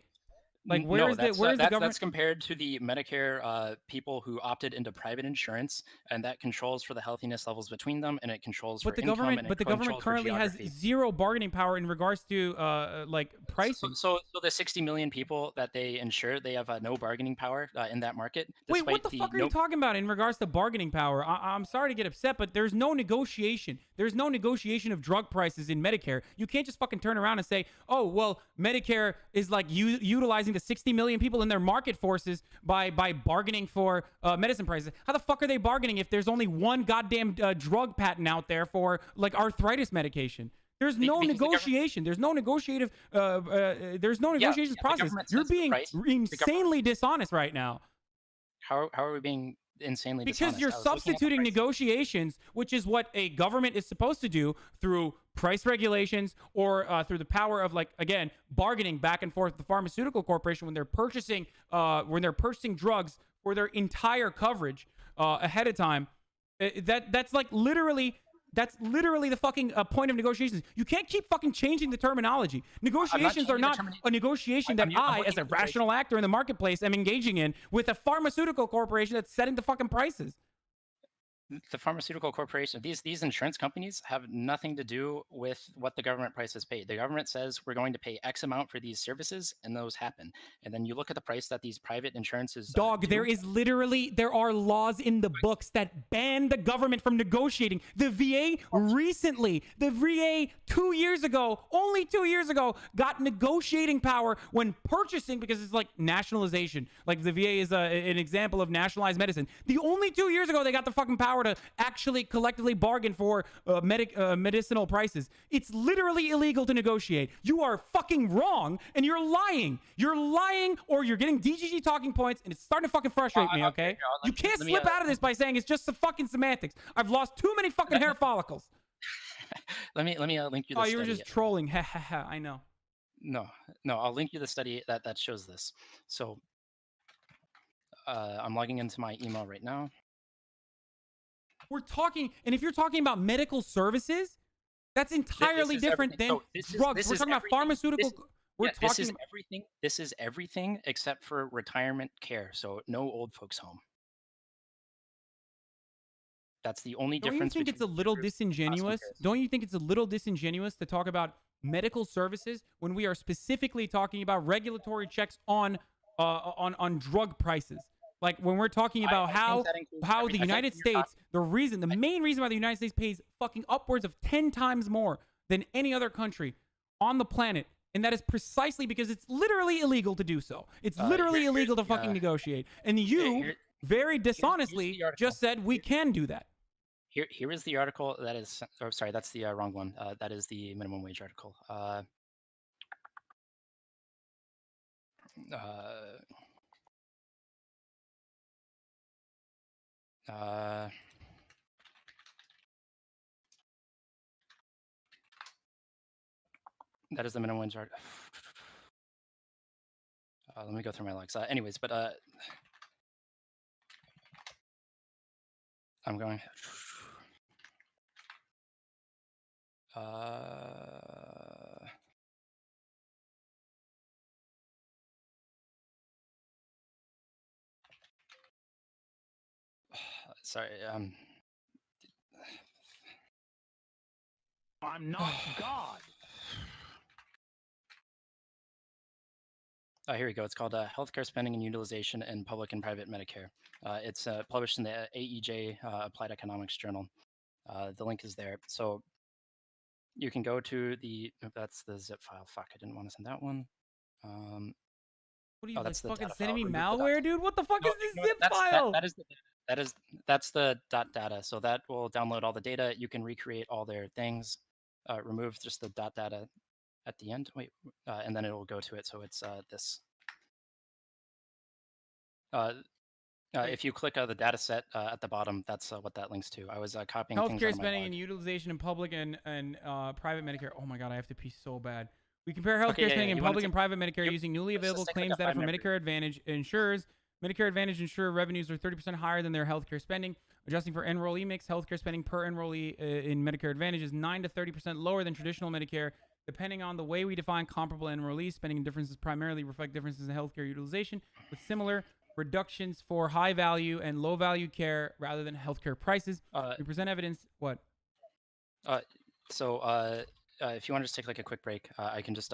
S1: Like, where is the government?
S5: That's compared to the Medicare people who opted into private insurance, and that controls for the healthiness levels between them, and it controls for income. But
S1: the government currently has zero bargaining power in regards to pricing.
S5: So the 60 million people that they insure, they have no bargaining power in that market.
S1: Wait, what the fuck are you talking about in regards to bargaining power? I'm sorry to get upset, but there's no negotiation. There's no negotiation of drug prices in Medicare. You can't just fucking turn around and say, oh, well, Medicare is like utilizing the 60 million people in their market forces by bargaining for medicine prices. How the fuck are they bargaining if there's only one goddamn drug patent out there for like arthritis medication? There's no negotiation. There's no negotiative. There's no negotiation process. You're being insanely dishonest right now.
S5: How are we being insanely dishonest?
S1: Because you're substituting negotiations, which is what a government is supposed to do through price regulations or through the power of, like, again, bargaining back and forth with the pharmaceutical corporation when they're purchasing drugs for their entire coverage ahead of time. That's literally the fucking point of negotiations. You can't keep fucking changing the terminology. Negotiations are not a negotiation that I, as a rational actor in the marketplace, am engaging in with a pharmaceutical corporation that's setting the fucking prices.
S5: The pharmaceutical corporation, these insurance companies have nothing to do with what the government prices paid. The government says we're going to pay X amount for these services, and those happen. And then you look at the price that these private insurances
S1: there are laws in the books that ban the government from negotiating. The VA recently, 2 years ago, only 2 years ago, got negotiating power when purchasing, because it's like nationalization. Like the VA is an example of nationalized medicine. The only 2 years ago they got the fucking power power to actually collectively bargain for medicinal prices. It's literally illegal to negotiate. You are fucking wrong, and you're lying. You're lying, or you're getting DGG talking points, and it's starting to fucking frustrate me, okay? You can't slip out of this by saying it's just some fucking semantics. I've lost too many fucking hair follicles.
S5: let me link you the
S1: Oh, you were
S5: study.
S1: just trolling. Ha ha ha, I know.
S5: No, I'll link you the study that shows this. So I'm logging into my email right now.
S1: We're talking, and if you're talking about medical services, that's entirely different than drugs. We're talking about pharmaceutical.
S5: This is everything except for retirement care. So no old folks home. That's the only difference.
S1: Don't you think it's a little disingenuous? Don't you think it's a little disingenuous to talk about medical services when we are specifically talking about regulatory checks on drug prices? Like when we're talking about how the United States, the main reason why the United States pays fucking upwards of 10 times more than any other country on the planet, and that is precisely because it's literally illegal to do so. It's literally illegal to fucking negotiate. And you very dishonestly just said we can do that.
S5: Here is the article that is, or sorry, that's the wrong one. That is the minimum wage article. That is the minimum wage article. Let me go through my logs. Anyways, but I'm going. Sorry.
S3: I'm not God.
S5: Here we go. It's called Healthcare Spending and Utilization in Public and Private Medicare. It's published in the AEJ Applied Economics Journal. The link is there. So you can go to the, that's the zip file. Fuck, I didn't want to send that one.
S1: What are you,
S5: that's
S1: like, fucking
S5: the
S1: sending me malware, dude? What the fuck is this zip file?
S5: That's the .data. So that will download all the data. You can recreate all their things, remove just the .data at the end. Wait, and then it will go to it. So it's this. If you click the data set at the bottom, that's what that links to. I was copying
S1: healthcare spending and utilization in public and private Medicare. Oh my god, I have to pee so bad. We compare healthcare spending in public and private Medicare using newly available claims data from Medicare Advantage insurers. Medicare Advantage insurer revenues are 30% higher than their healthcare spending. Adjusting for enrollee mix, healthcare spending per enrollee in Medicare Advantage is 9 to 30% lower than traditional Medicare. Depending on the way we define comparable enrollees, spending differences primarily reflect differences in healthcare utilization, with similar reductions for high value and low value care rather than healthcare prices. We present evidence. What?
S5: If you want to just take like a quick break, I can just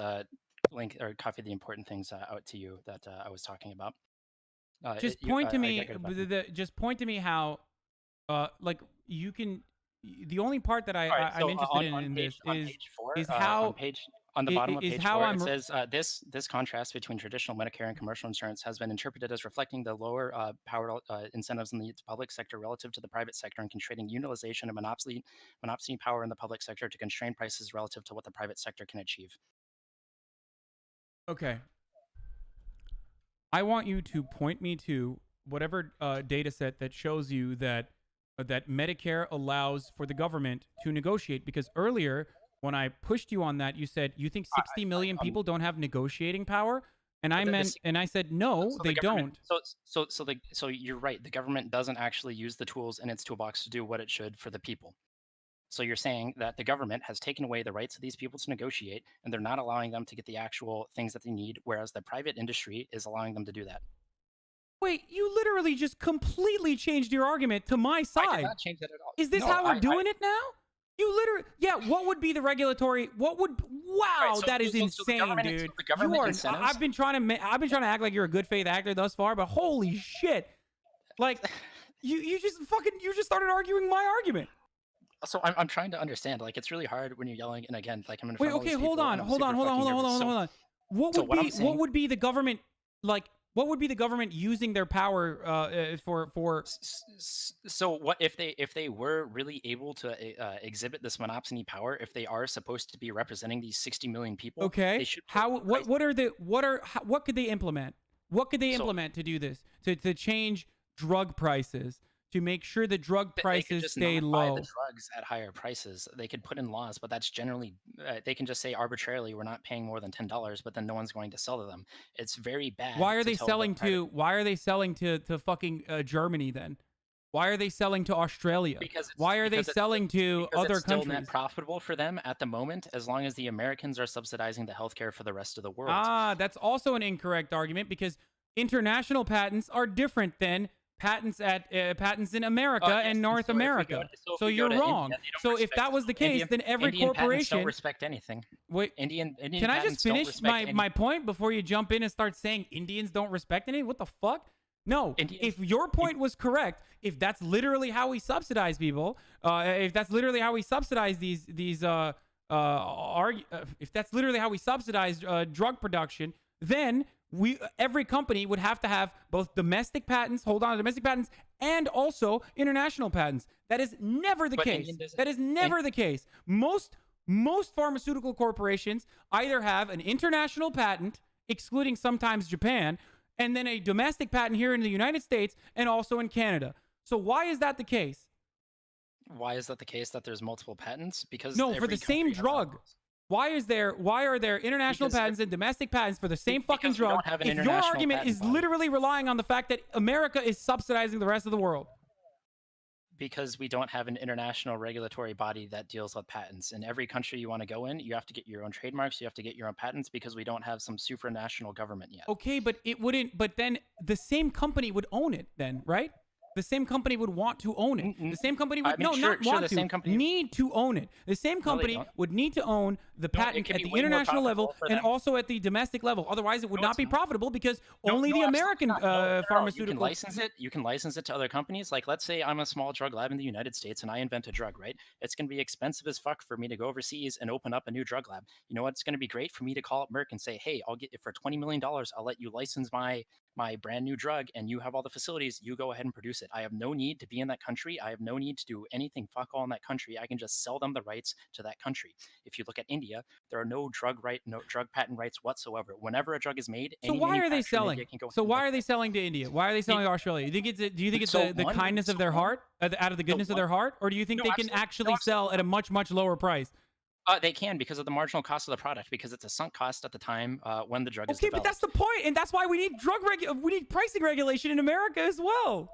S5: link or copy the important things out to you that I was talking about.
S1: Just point to me how, like you can. The only part that I'm interested in this is how
S5: on the bottom of page 4 it says this contrast between traditional Medicare and commercial insurance has been interpreted as reflecting the lower power incentives in the public sector relative to the private sector and constraining utilization and monopoly power in the public sector to constrain prices relative to what the private sector can achieve.
S1: Okay. I want you to point me to whatever data set that shows you that Medicare allows for the government to negotiate, because earlier when I pushed you on that, you said you think 60 million people don't have negotiating power, and I said no, they don't.
S5: So you're right. The government doesn't actually use the tools in its toolbox to do what it should for the people. So you're saying that the government has taken away the rights of these people to negotiate, and they're not allowing them to get the actual things that they need, whereas the private industry is allowing them to do that.
S1: Wait, you literally just completely changed your argument to my side.
S5: I did not change that at all.
S1: Is this how we're doing it now? You literally, yeah. What would be the regulatory? Wow, right, that is insane, dude. I've been trying to act like you're a good faith actor thus far, but holy shit, like you just started arguing my argument.
S5: So I'm trying to understand. Like, it's really hard when you're yelling, and again, like I'm in front
S1: of all these people. Hold on. What would be the government, like, What would be the government using their power for?
S5: So what if they were really able to exhibit this monopsony power? If they are supposed to be representing these 60 million people,
S1: Okay.
S5: they should
S1: What could they implement? What could they implement to do this? To change drug prices, to make sure the drug prices stay low.
S5: Buy the drugs at higher prices. They could put in laws, but that's generally they can just say arbitrarily we're not paying more than $10, but then no one's going to sell to them. It's very bad.
S1: Why are they selling to? Why are they selling to fucking Germany then? Why are they selling to Australia? Why are they selling to other
S5: it's still
S1: countries?
S5: net profitable for them at the moment, as long as the Americans are subsidizing the healthcare for the rest of the world.
S1: Ah, that's also an incorrect argument, because international patents are different than patents in America and North America. So you're wrong. So if that was the case, then every
S5: Indian patents
S1: corporation
S5: don't respect anything.
S1: Wait,
S5: Indian
S1: can I just finish my point before you jump in and start saying Indians don't respect anything? What the fuck? No. If your point was correct, if that's literally how we subsidize people, if that's literally how we subsidize if that's literally how we subsidize drug production, then every company would have to have both domestic patents, and also international patents. That is never the case. That is never the case. Most pharmaceutical corporations either have an international patent, excluding sometimes Japan, and then a domestic patent here in the United States and also in Canada. So why is that the case?
S5: Why is that the case that there's multiple patents? Because
S1: no, for the same drug. Why are there international patents and domestic patents for the same fucking drug? If your argument is literally relying on the fact that America is subsidizing the rest of the world.
S5: Because we don't have an international regulatory body that deals with patents. In every country you want to go in, you have to get your own trademarks, you have to get your own patents, because we don't have some supranational government yet.
S1: Okay, but then the same company would own it then, right? The same company would want to own it. The same company would need to own it. The same company would need to own the patent at the international level and also at the domestic level. Otherwise, it would not be profitable, because only the American pharmaceutical.
S5: You can license it to other companies. Like, let's say I'm a small drug lab in the United States and I invent a drug, right? It's going to be expensive as fuck for me to go overseas and open up a new drug lab. You know what? It's going to be great for me to call up Merck and say, hey, I'll get it for $20 million. I'll let you license my brand new drug, and you have all the facilities. You go ahead and produce it. I have no need to be in that country. I have no need to do anything fuck all in that country. I can just sell them the rights to that country. If you look at India, there are no drug patent rights whatsoever. Whenever a drug is made,
S1: so why are they selling? So why are they selling to India? Why are they selling to Australia? Do you think it's the kindness of their heart, out of the goodness of their heart, or do you think they can actually sell at a much lower price?
S5: They can, because of the marginal cost of the product, because it's a sunk cost at the time when the drug is developed.
S1: Okay, but that's the point, and that's why we need pricing regulation in America as well.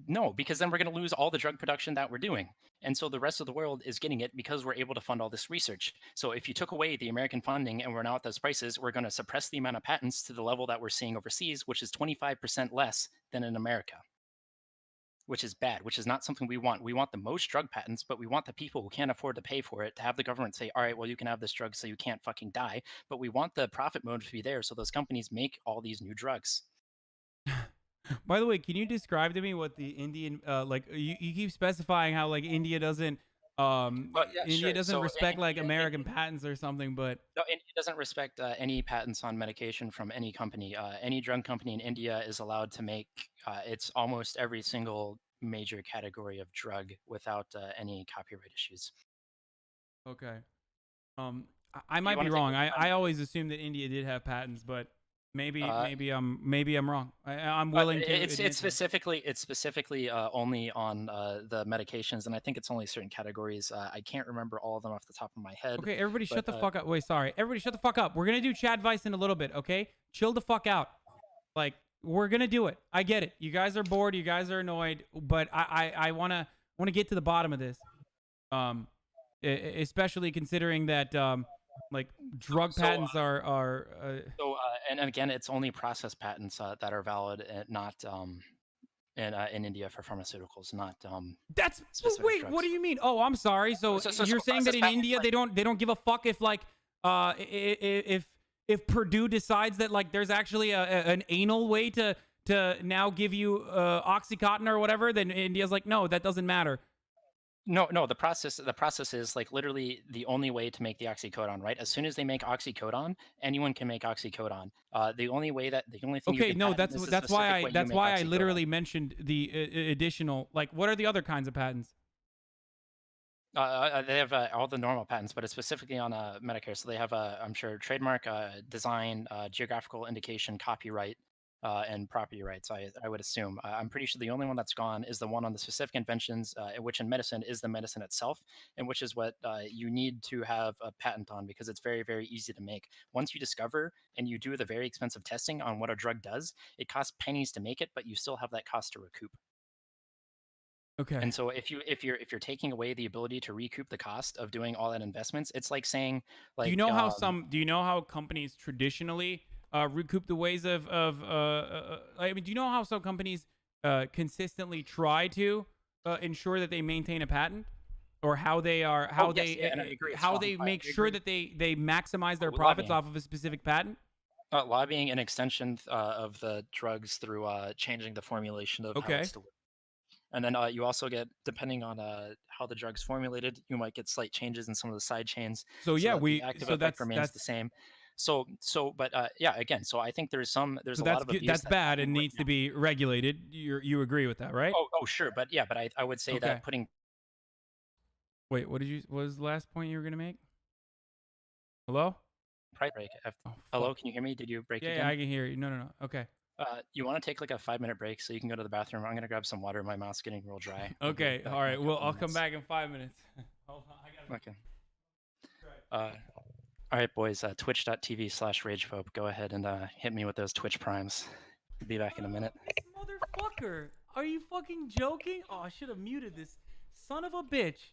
S5: No, because then we're going to lose all the drug production that we're doing. And so the rest of the world is getting it because we're able to fund all this research. So if you took away the American funding and we're now at those prices, we're going to suppress the amount of patents to the level that we're seeing overseas, which is 25% less than in America. Which is bad, which is not something we want. We want the most drug patents, but we want the people who can't afford to pay for it to have the government say, all right, well, you can have this drug so you can't fucking die. But we want the profit motive to be there so those companies make all these new drugs.
S1: By the way, can you describe to me what the Indian, you keep specifying how like India doesn't respect American patents or something, but
S5: no, India doesn't respect any patents on medication from any company. Any drug company in India is allowed to make it's almost every single major category of drug without any copyright issues.
S1: Okay. I might be wrong. I always assumed that India did have patents, but maybe I'm wrong. I'm willing to.
S5: It's specifically only on the medications, and I think it's only certain categories. I can't remember all of them off the top of my head.
S1: Okay, everybody, shut the fuck up. Wait, sorry. Everybody, shut the fuck up. We're gonna do Chad Vice in a little bit. Okay, chill the fuck out. Like, we're gonna do it. I get it. You guys are bored. You guys are annoyed. But I wanna get to the bottom of this. Especially considering that like drug patents are
S5: and again, it's only process patents that are valid, not in India for pharmaceuticals, not
S1: that's wait drugs. What do you mean? Oh, I'm sorry. So you're saying that in India they don't give a fuck if like if Purdue decides that like there's actually an anal way to now give you Oxycontin or whatever, then India's like, no, that doesn't matter.
S5: No, the process is like literally the only way to make the oxycodone, right? As soon as they make oxycodone, anyone can make oxycodone. The only thing you
S1: Okay,
S5: can
S1: no,
S5: patent is the specific way you
S1: that's
S5: make
S1: why I
S5: oxycodone.
S1: literally mentioned the additional. Like, what are the other kinds of patents?
S5: They have all the normal patents, but it's specifically on Medicare. So they have, I'm sure, trademark, design, geographical indication, copyright, and property rights. I would assume. I'm pretty sure the only one that's gone is the one on the specific inventions, which in medicine is the medicine itself, and which is what you need to have a patent on because it's very, very easy to make. Once you discover and you do the very expensive testing on what a drug does, it costs pennies to make it, but you still have that cost to recoup.
S1: Okay.
S5: And so if you're taking away the ability to recoup the cost of doing all that investments, it's like saying
S1: Do you
S5: like
S1: know how do you know how companies traditionally recoup the ways I mean, do you know how some companies consistently try to ensure that they maintain a patent, or how they are
S5: oh yes, yeah, and I agree. It's
S1: how they
S5: I
S1: make sure
S5: agree.
S1: that they maximize their
S5: Oh,
S1: profits
S5: lobbying,
S1: off of a specific patent?
S5: lobbying an extension of the drugs through changing the formulation of how
S1: Okay.
S5: it's delivered. And then you also get, depending on how the drug's formulated, you might get slight changes in some of the side chains
S1: So
S5: so
S1: yeah,
S5: that the active effect remains the
S1: that's
S5: same. But yeah, again, so I think there's
S1: so
S5: a lot
S1: that's
S5: of
S1: good.
S5: abuse
S1: That's
S5: that's
S1: bad
S5: happening
S1: and
S5: right
S1: needs to
S5: now.
S1: be regulated. You agree with that, right?
S5: Oh, sure, but yeah, but I would say
S1: Okay.
S5: that putting
S1: Wait, what was the last point you were gonna make? Hello?
S5: price break.
S1: Oh fuck.
S5: Hello, can you hear me? Did you break
S1: Yeah,
S5: again?
S1: I can hear you. No, no, no. Okay.
S5: You want to take like a 5 minute break so you can go to the bathroom? I'm gonna grab some water. My mouth's getting real dry. I'll be
S1: Okay.
S5: back
S1: All
S5: in a
S1: right. Well,
S5: couple
S1: I'll come
S5: minutes.
S1: back in 5 minutes. Hold on. I gotta.
S5: Okay. All right, boys. Twitch.tv/ragepope. Go ahead and hit me with those Twitch primes. Be back in a minute.
S1: This motherfucker. Are you fucking joking? Oh, I should have muted this son of a bitch.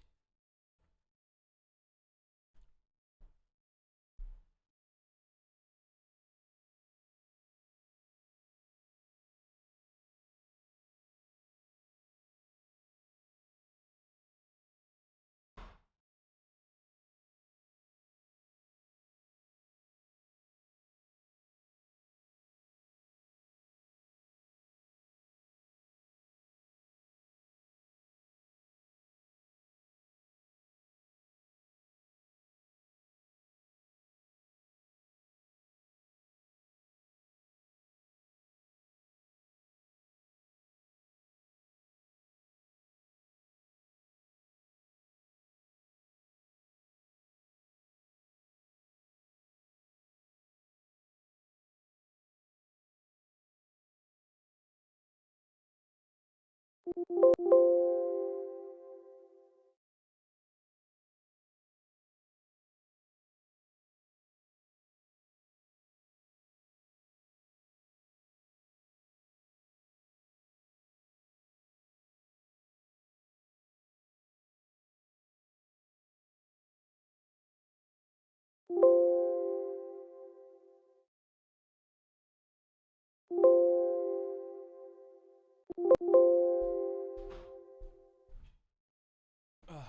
S1: Ugh.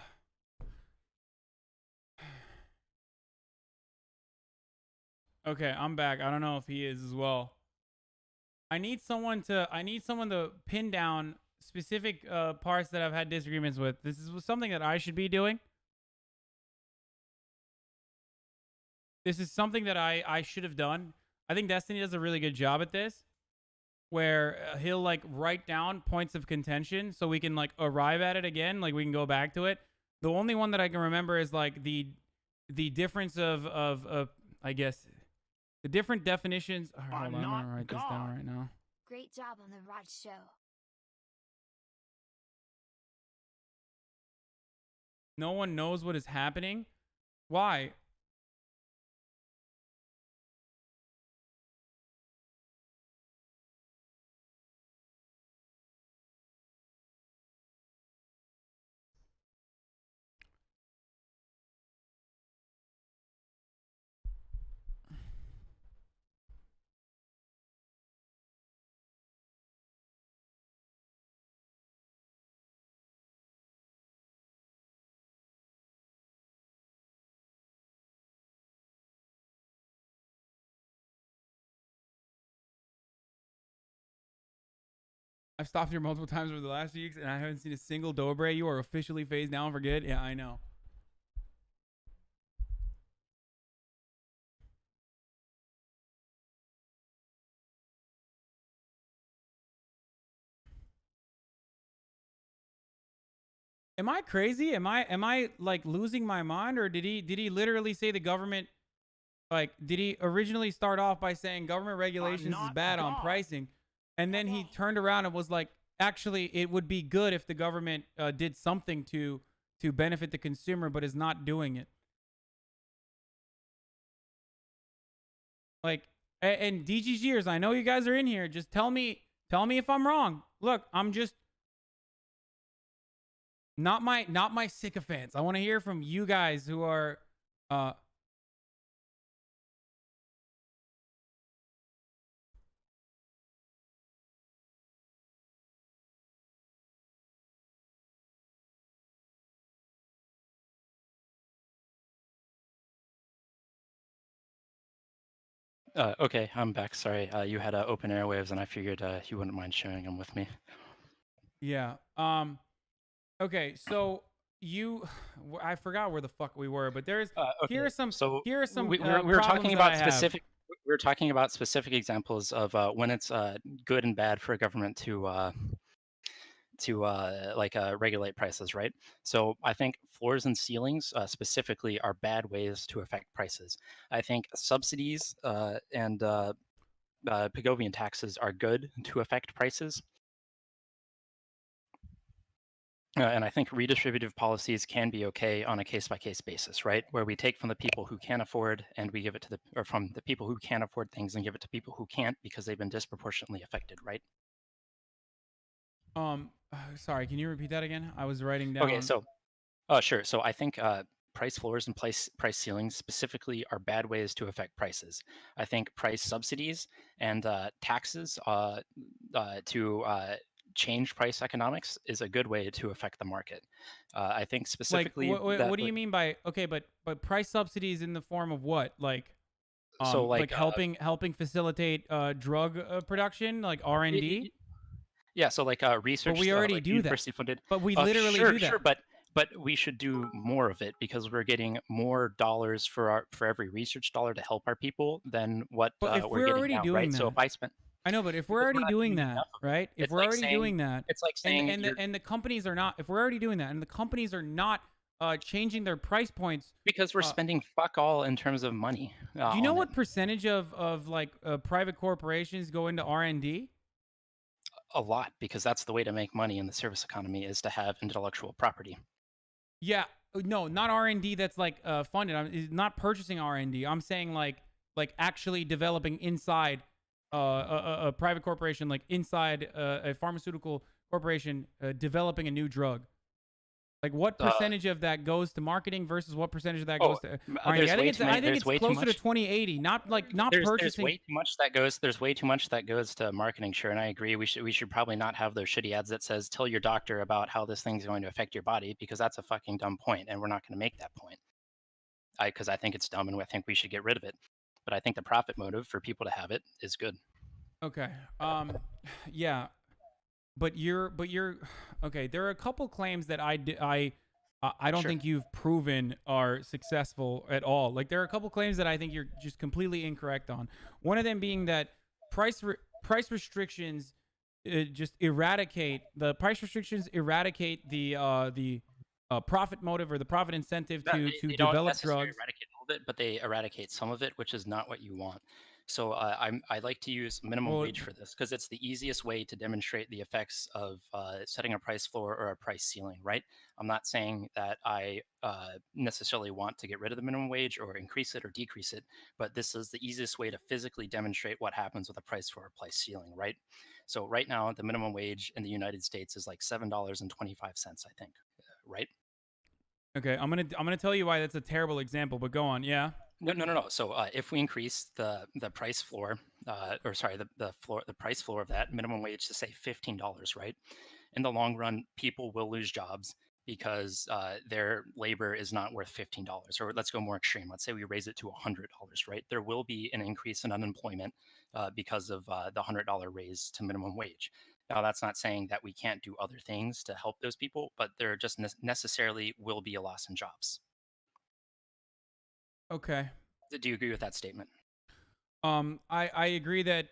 S1: Okay, I'm back. I don't know if he is as well. I need someone to pin down specific parts that I've had disagreements with. This is something that I should be doing. This is something that I should have done. I think Destiny does a really good job at this, where he'll like write down points of contention so we can like arrive at it again, like we can go back to it. The only one that I can remember is like the difference of I guess the different definitions. Hold on, I'm gonna write this down right now.
S4: Great job on the Raj show.
S1: No one knows what is happening. Why? I've stopped here multiple times over the last weeks, and I haven't seen a single Dobre. You are officially phased down for good. Yeah, I know. Am I crazy? Am I like losing my mind, or did he literally say the government? Like, did he originally start off by saying government regulations is bad on pricing, and then he turned around and was like, actually, it would be good if the government did something to benefit the consumer, but is not doing it. Like, and DGGers, I know you guys are in here. Just tell me if I'm wrong. Look, I'm just not my sycophants. I want to hear from you guys who are
S5: Okay, I'm back. Sorry, you had open airwaves, and I figured you wouldn't mind sharing them with me.
S1: Yeah. Okay, so I forgot where the fuck we were, but there's
S5: okay.
S1: here are some
S5: we were talking about specific. We were talking about specific examples of when it's good and bad for a government to regulate prices, right? So I think floors and ceilings specifically are bad ways to affect prices. I think subsidies and Pigovian taxes are good to affect prices. And I think redistributive policies can be okay on a case-by-case basis, right? Where we take from the people who can afford and we give it to or from the people who can afford things and give it to people who can't because they've been disproportionately affected, right?
S1: Sorry, can you repeat that again? I was writing down.
S5: Okay, so, sure. So I think price floors and price ceilings specifically are bad ways to affect prices. I think price subsidies and taxes to change price economics is a good way to affect the market. I think specifically.
S1: Like, what do you mean by okay? But price subsidies in the form of what? Like,
S5: so
S1: like helping facilitate drug production, like R&D.
S5: Yeah, so like research.
S1: But we already do that.
S5: Funded.
S1: But we literally do that.
S5: Sure, but we should do more of it because we're getting more dollars for every research dollar to help our people than what we're getting now, right? So if I spent.
S1: I know, but if we're already doing that, right? If we're already doing that,
S5: it's like saying
S1: and the companies are not. If we're already doing that, and the companies are not changing their price points
S5: because we're spending fuck all in terms of money.
S1: Do you know what percentage of like private corporations go into R&D?
S5: A lot, because that's the way to make money in the service economy is to have intellectual property.
S1: Yeah, no, not R&D that's like funded. I'm not purchasing R&D. I'm saying like actually developing inside a private corporation, like inside a pharmaceutical corporation, developing a new drug. Like what percentage of that goes to marketing versus what percentage of that goes to R&D? I think it's closer to 20-80, not purchasing.
S5: There's way too much that goes. There's way too much that goes to marketing. Sure, and I agree. We should probably not have those shitty ads that says tell your doctor about how this thing's going to affect your body, because that's a fucking dumb point, and we're not going to make that point. Because I think it's dumb, and I think we should get rid of it. But I think the profit motive for people to have it is good.
S1: Okay. Yeah. But you're okay. There are a couple claims that I don't think you've proven are successful at all. Like there are a couple claims that I think you're just completely incorrect on. One of them being that price restrictions just eradicate the profit motive or the profit incentive to develop drugs.
S5: Eradicate all of it, but they eradicate some of it, which is not what you want. So I like to use minimum wage for this because it's the easiest way to demonstrate the effects of setting a price floor or a price ceiling, right? I'm not saying that I necessarily want to get rid of the minimum wage or increase it or decrease it, but this is the easiest way to physically demonstrate what happens with a price floor or price ceiling, right? So right now, the minimum wage in the United States is like $7.25, I think, right?
S1: Okay, I'm gonna tell you why that's a terrible example, but go on. Yeah.
S5: No. So if we increase the price floor, the price floor of that minimum wage to say $15, right? In the long run, people will lose jobs because their labor is not worth $15. Or let's go more extreme. Let's say we raise it to $100, right? There will be an increase in unemployment because of the $100 raise to minimum wage. Now, that's not saying that we can't do other things to help those people, but there just necessarily will be a loss in jobs.
S1: Okay.
S5: Do you agree with that statement?
S1: I agree that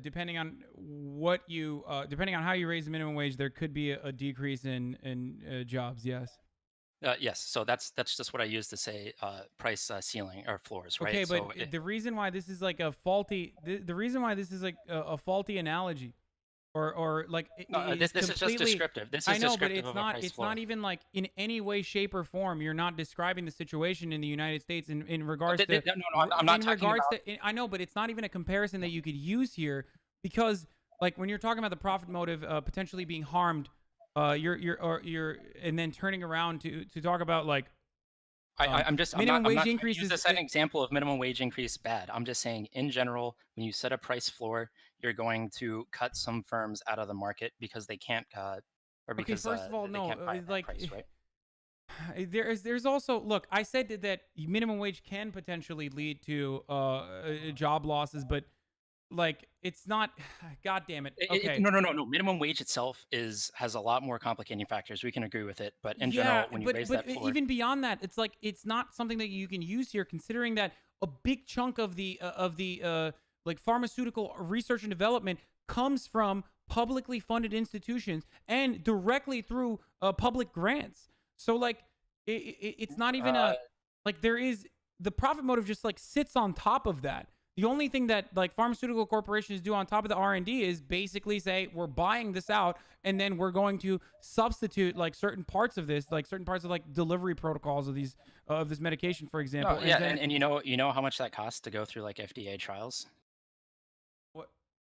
S1: depending on what you depending on how you raise the minimum wage, there could be a decrease in jobs. Yes.
S5: Yes. So that's just what I use to say price ceiling or floors, right?
S1: Okay, but
S5: So
S1: the reason why this is like a faulty the reason why this is like a faulty analogy or like
S5: this is just descriptive. This is
S1: I know, but
S5: descriptive of a price
S1: it's
S5: floor.
S1: not even like in any way, shape, or form. You're not describing the situation in the United States in regards to.
S5: No, I'm not talking about.
S1: I know, but it's not even a comparison that you could use here because, like, when you're talking about the profit motive potentially being harmed, you're and then turning around to talk about like.
S5: I'm just
S1: minimum
S5: I'm
S1: wage
S5: not
S1: increase
S5: use
S1: is
S5: an example of minimum wage increase bad. I'm just saying in general, when you set a price floor, you're going to cut some firms out of the market because they can't or because
S1: first of all,
S5: they
S1: no,
S5: can't buy
S1: like
S5: price, right?
S1: there's also look. I said that minimum wage can potentially lead to job losses, but like it's not. God damn it. Okay.
S5: No. Minimum wage itself has a lot more complicating factors. We can agree with it, but in general, when you raise that floor,
S1: even beyond that, it's like it's not something that you can use here, considering that a big chunk of the like pharmaceutical research and development comes from publicly funded institutions and directly through public grants. So like it's not even like there is the profit motive just like sits on top of that. The only thing that like pharmaceutical corporations do on top of the R&D is basically say we're buying this out and then we're going to substitute like certain parts of this, like certain parts of like delivery protocols of these of this medication, for example.
S5: yeah, and you know how much that costs to go through like FDA trials?
S1: What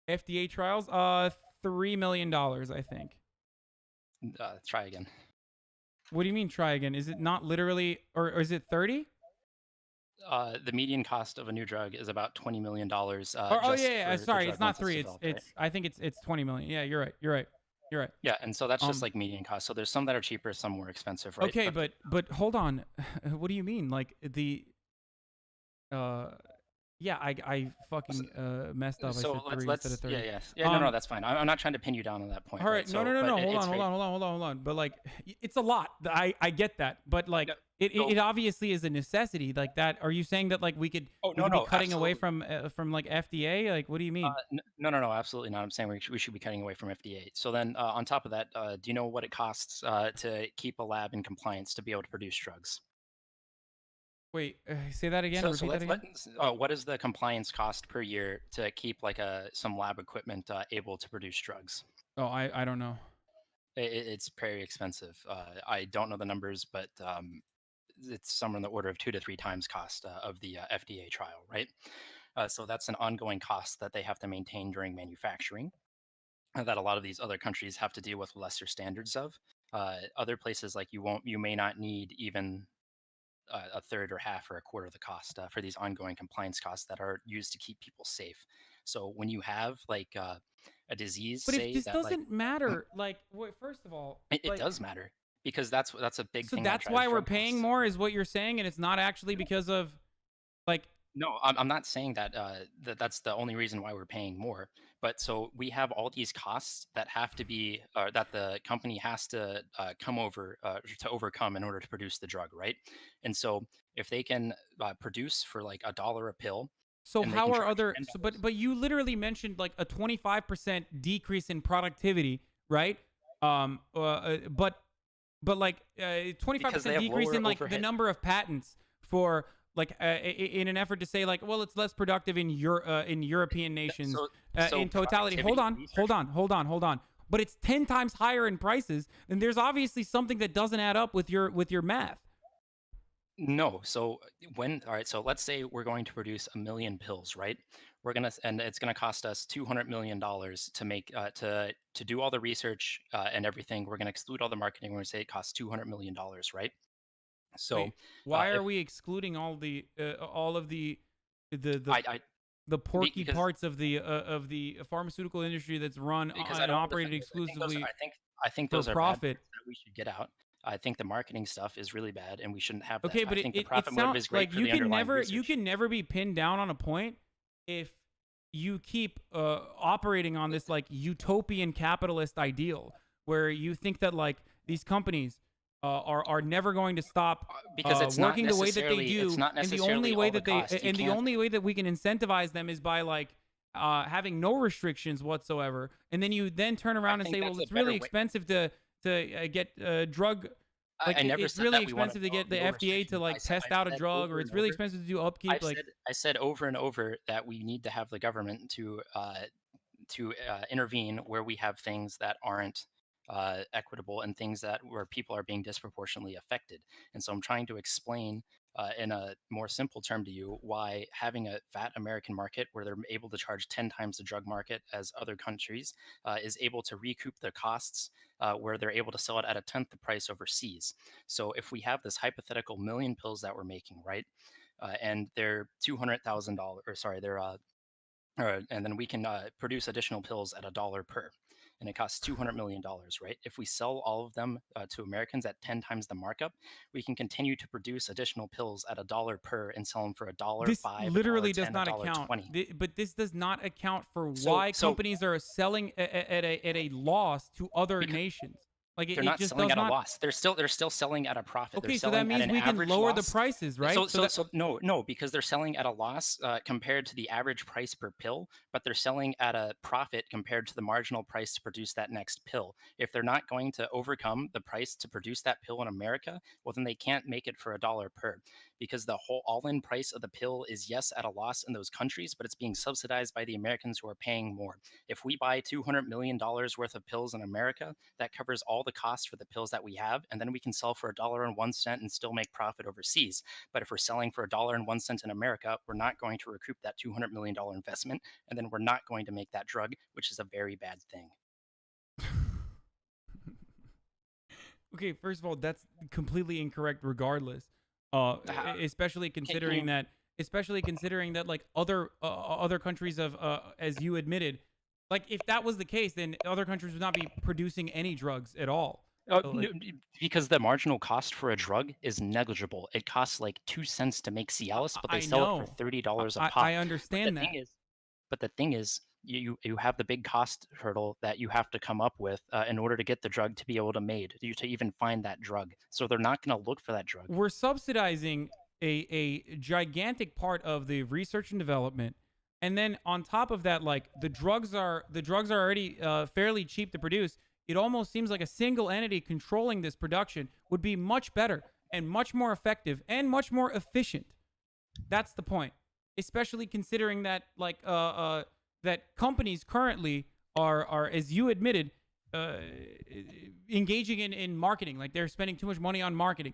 S1: FDA trials? $3 million, I think.
S5: Try again.
S1: What do you mean try again? Is it not literally, or is it 30?
S5: The median cost of a new drug is about $20 million.
S1: Sorry, it's not 3. It's I think it's 20 million. Yeah, you're right.
S5: Yeah, and so that's just like median cost. So there's some that are cheaper, some more expensive, right?
S1: Okay, but hold on. What do you mean? Like the yeah, I fucking messed up.
S5: So
S1: I said 3 instead of 30.
S5: Yeah. No, that's fine. I'm not trying to pin you down on that point.
S1: All right,
S5: so,
S1: no. Hold on. But like, it's a lot. I get that, but like, it obviously is a necessity. Like that. Are you saying that like we could be cutting away from like FDA? Like, what do you mean?
S5: No, absolutely not. I'm saying we should be cutting away from FDA. So then, on top of that, do you know what it costs to keep a lab in compliance to be able to produce drugs?
S1: Wait, say that again.
S5: What is the compliance cost per year to keep like some lab equipment able to produce drugs?
S1: Oh, I don't know.
S5: It's very expensive. I don't know the numbers, but it's somewhere in the order of 2 to 3 times cost of the FDA trial, right? So that's an ongoing cost that they have to maintain during manufacturing that a lot of these other countries have to deal with lesser standards of. Other places like you may not need even a third or half or a quarter of the cost for these ongoing compliance costs that are used to keep people safe. So when you have like a disease,
S1: but if this doesn't matter, like, first of all,
S5: it does matter because that's a big thing.
S1: So that's why we're paying more, is what you're saying, and it's not actually because of like.
S5: No, I'm not saying that that's the only reason why we're paying more. But so we have all these costs that have to be that the company has to come over to overcome in order to produce the drug, right? And so if they can produce for like $1 a pill.
S1: So how are other? So, but you literally mentioned like a 25% decrease in productivity, right? But like 25% decrease in like the number of patents for. Like in an effort to say like, well, it's less productive in European nations in totality. Hold on. But it's 10 times higher in prices, and there's obviously something that doesn't add up with your math.
S5: No. So all right. So let's say we're going to produce 1 million pills, right? And it's gonna cost us $200 million to make to do all the research and everything. We're gonna exclude all the marketing. We're gonna say it costs $200 million, right? So
S1: wait, why are we excluding all of the porky parts of the pharmaceutical industry that's run and operated exclusively?
S5: I think
S1: for
S5: those are
S1: profit
S5: that we should get out. I think the marketing stuff is really bad, and we shouldn't have that.
S1: Okay, but
S5: I think the profit motive is great
S1: like
S5: for the underlying research.
S1: You can never be pinned down on a point if you keep operating on this like utopian capitalist ideal where you think that like these companies are never going to stop
S5: because it's
S1: working
S5: not
S1: the way that they do,
S5: it's not
S1: and the only
S5: necessarily
S1: way
S5: all the
S1: that they
S5: cost. You
S1: and the
S5: can't-
S1: only way that we can incentivize them is by like having no restrictions whatsoever, and then you then turn around and
S5: think
S1: say,
S5: that's
S1: well,
S5: a
S1: it's really
S5: better way.
S1: expensive to get drug. Like
S5: I never
S1: it's
S5: said
S1: really
S5: that we wanted
S1: expensive to get the
S5: no
S1: FDA to
S5: restrictions.
S1: like test out a drug, or it's really expensive to do upkeep.
S5: I said over and over that we need to have the government to intervene where we have things that aren't equitable and things that where people are being disproportionately affected. And so I'm trying to explain in a more simple term to you why having a fat American market where they're able to charge 10 times the drug market as other countries is able to recoup their costs where they're able to sell it at a tenth the price overseas. So if we have this hypothetical million pills that we're making, right? And they're $200,000, or sorry, they're and then we can produce additional pills at $1 per, and it costs $200 million, right? If we sell all of them to Americans at 10 times the markup, we can continue to produce additional pills at $1 per and sell them for $1.05.
S1: this literally does
S5: $1.10,
S1: not account.
S5: $1.20.
S1: But this does not account for
S5: So-
S1: why
S5: so-
S1: companies are selling at a loss to other nations. Like
S5: They're
S1: it
S5: not
S1: just
S5: selling
S1: does
S5: at a
S1: not.
S5: loss. They're still selling at a profit.
S1: Okay,
S5: They're
S1: so that
S5: selling at
S1: means
S5: an
S1: we can
S5: average
S1: lower the
S5: loss.
S1: prices, right?
S5: No, because they're selling at a loss compared to the average price per pill, but they're selling at a profit compared to the marginal price to produce that next pill. If they're not going to overcome the price to produce that pill in America, well, then they can't make it for $1 per, because the whole all-in price of the pill is, yes, at a loss in those countries, but it's being subsidized by the Americans who are paying more. If we buy $200 million worth of pills in America, that covers all the costs for the pills that we have, and then we can sell for $1.01 and still make profit overseas. But if we're selling for $1.01 in America, we're not going to recoup that $200 million investment, and then we're not going to make that drug, which is a very bad thing.
S1: Okay, first of all, that's completely incorrect regardless. Especially considering that like other countries of as you admitted, like if that was the case, then other countries would not be producing any drugs at all.
S5: Because the marginal cost for a drug is negligible. It costs like 2 cents to make Cialis, but they sell it for $30 a pop.
S1: I understand that.
S5: But the thing is, you have the big cost hurdle that you have to come up with in order to get the drug to be able to even find that drug. So they're not going to look for that drug.
S1: We're subsidizing a gigantic part of the research and development, and then on top of that, like the drugs are already fairly cheap to produce. It almost seems like a single entity controlling this production would be much better and much more effective and much more efficient. That's the point. Especially considering that like that companies currently are as you admitted engaging in marketing. Like they're spending too much money on marketing.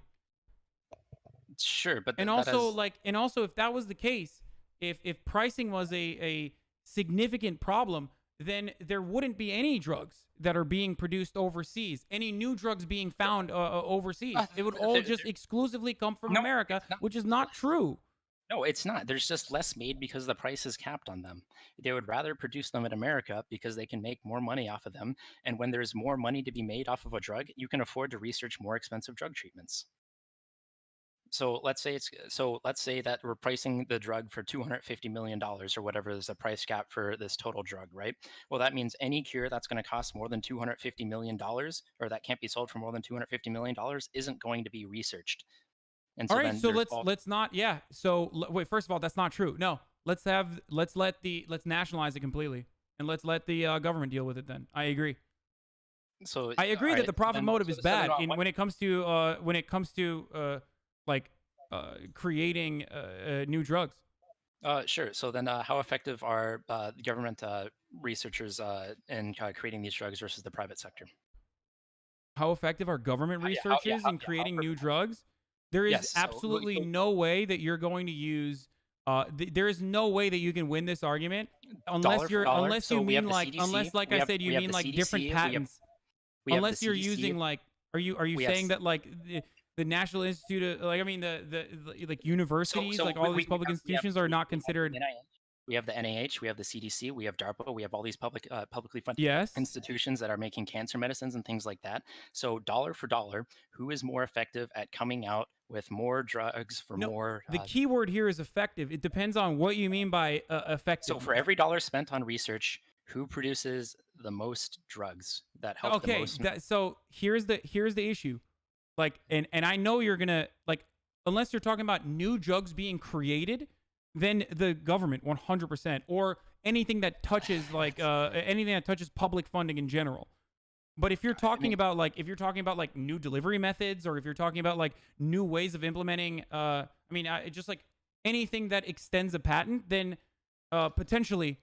S5: Sure, but
S1: and also if that was the case, if pricing was a significant problem, then there wouldn't be any drugs that are being produced overseas, any new drugs being found overseas. It would all just exclusively come from America, which is not true.
S5: No, it's not. There's just less made because the price is capped on them. They would rather produce them in America because they can make more money off of them. And when there's more money to be made off of a drug, you can afford to research more expensive drug treatments. So let's say that we're pricing the drug for $250 million or whatever is the price cap for this total drug, right? Well, that means any cure that's going to cost more than $250 million, or that can't be sold for more than $250 million, isn't going to be researched. And so
S1: all right, so let's not. Yeah. So wait, first of all, that's not true. No, let's nationalize it completely, and let's let the government deal with it. Then I agree.
S5: So
S1: I agree that the profit motive is bad when it comes to creating new drugs.
S5: Sure. So then, how effective are government researchers in creating these drugs versus the private sector?
S1: How effective are government researchers in creating new drugs? There is absolutely no way that you're going to use. There is no way that you can win this argument unless you mean different patents. Unless you're using like, are you saying that like the National Institute of, like, I mean the like universities, like all these public institutions are not considered.
S5: We have the NIH, we have the CDC, we have DARPA, we have all these publicly funded
S1: Yes.
S5: institutions that are making cancer medicines and things like that. So dollar for dollar, who is more effective at coming out with more drugs for more?
S1: The key word here is effective. It depends on what you mean by effective.
S5: So for every dollar spent on research, who produces the most drugs that help the most?
S1: So here's the issue. Like, and I know you're gonna like, unless you're talking about new drugs being created, then the government 100%, or anything that touches like anything that touches public funding in general. But if you're talking about like new delivery methods, or if you're talking about like new ways of implementing, just like anything that extends a patent, then potentially.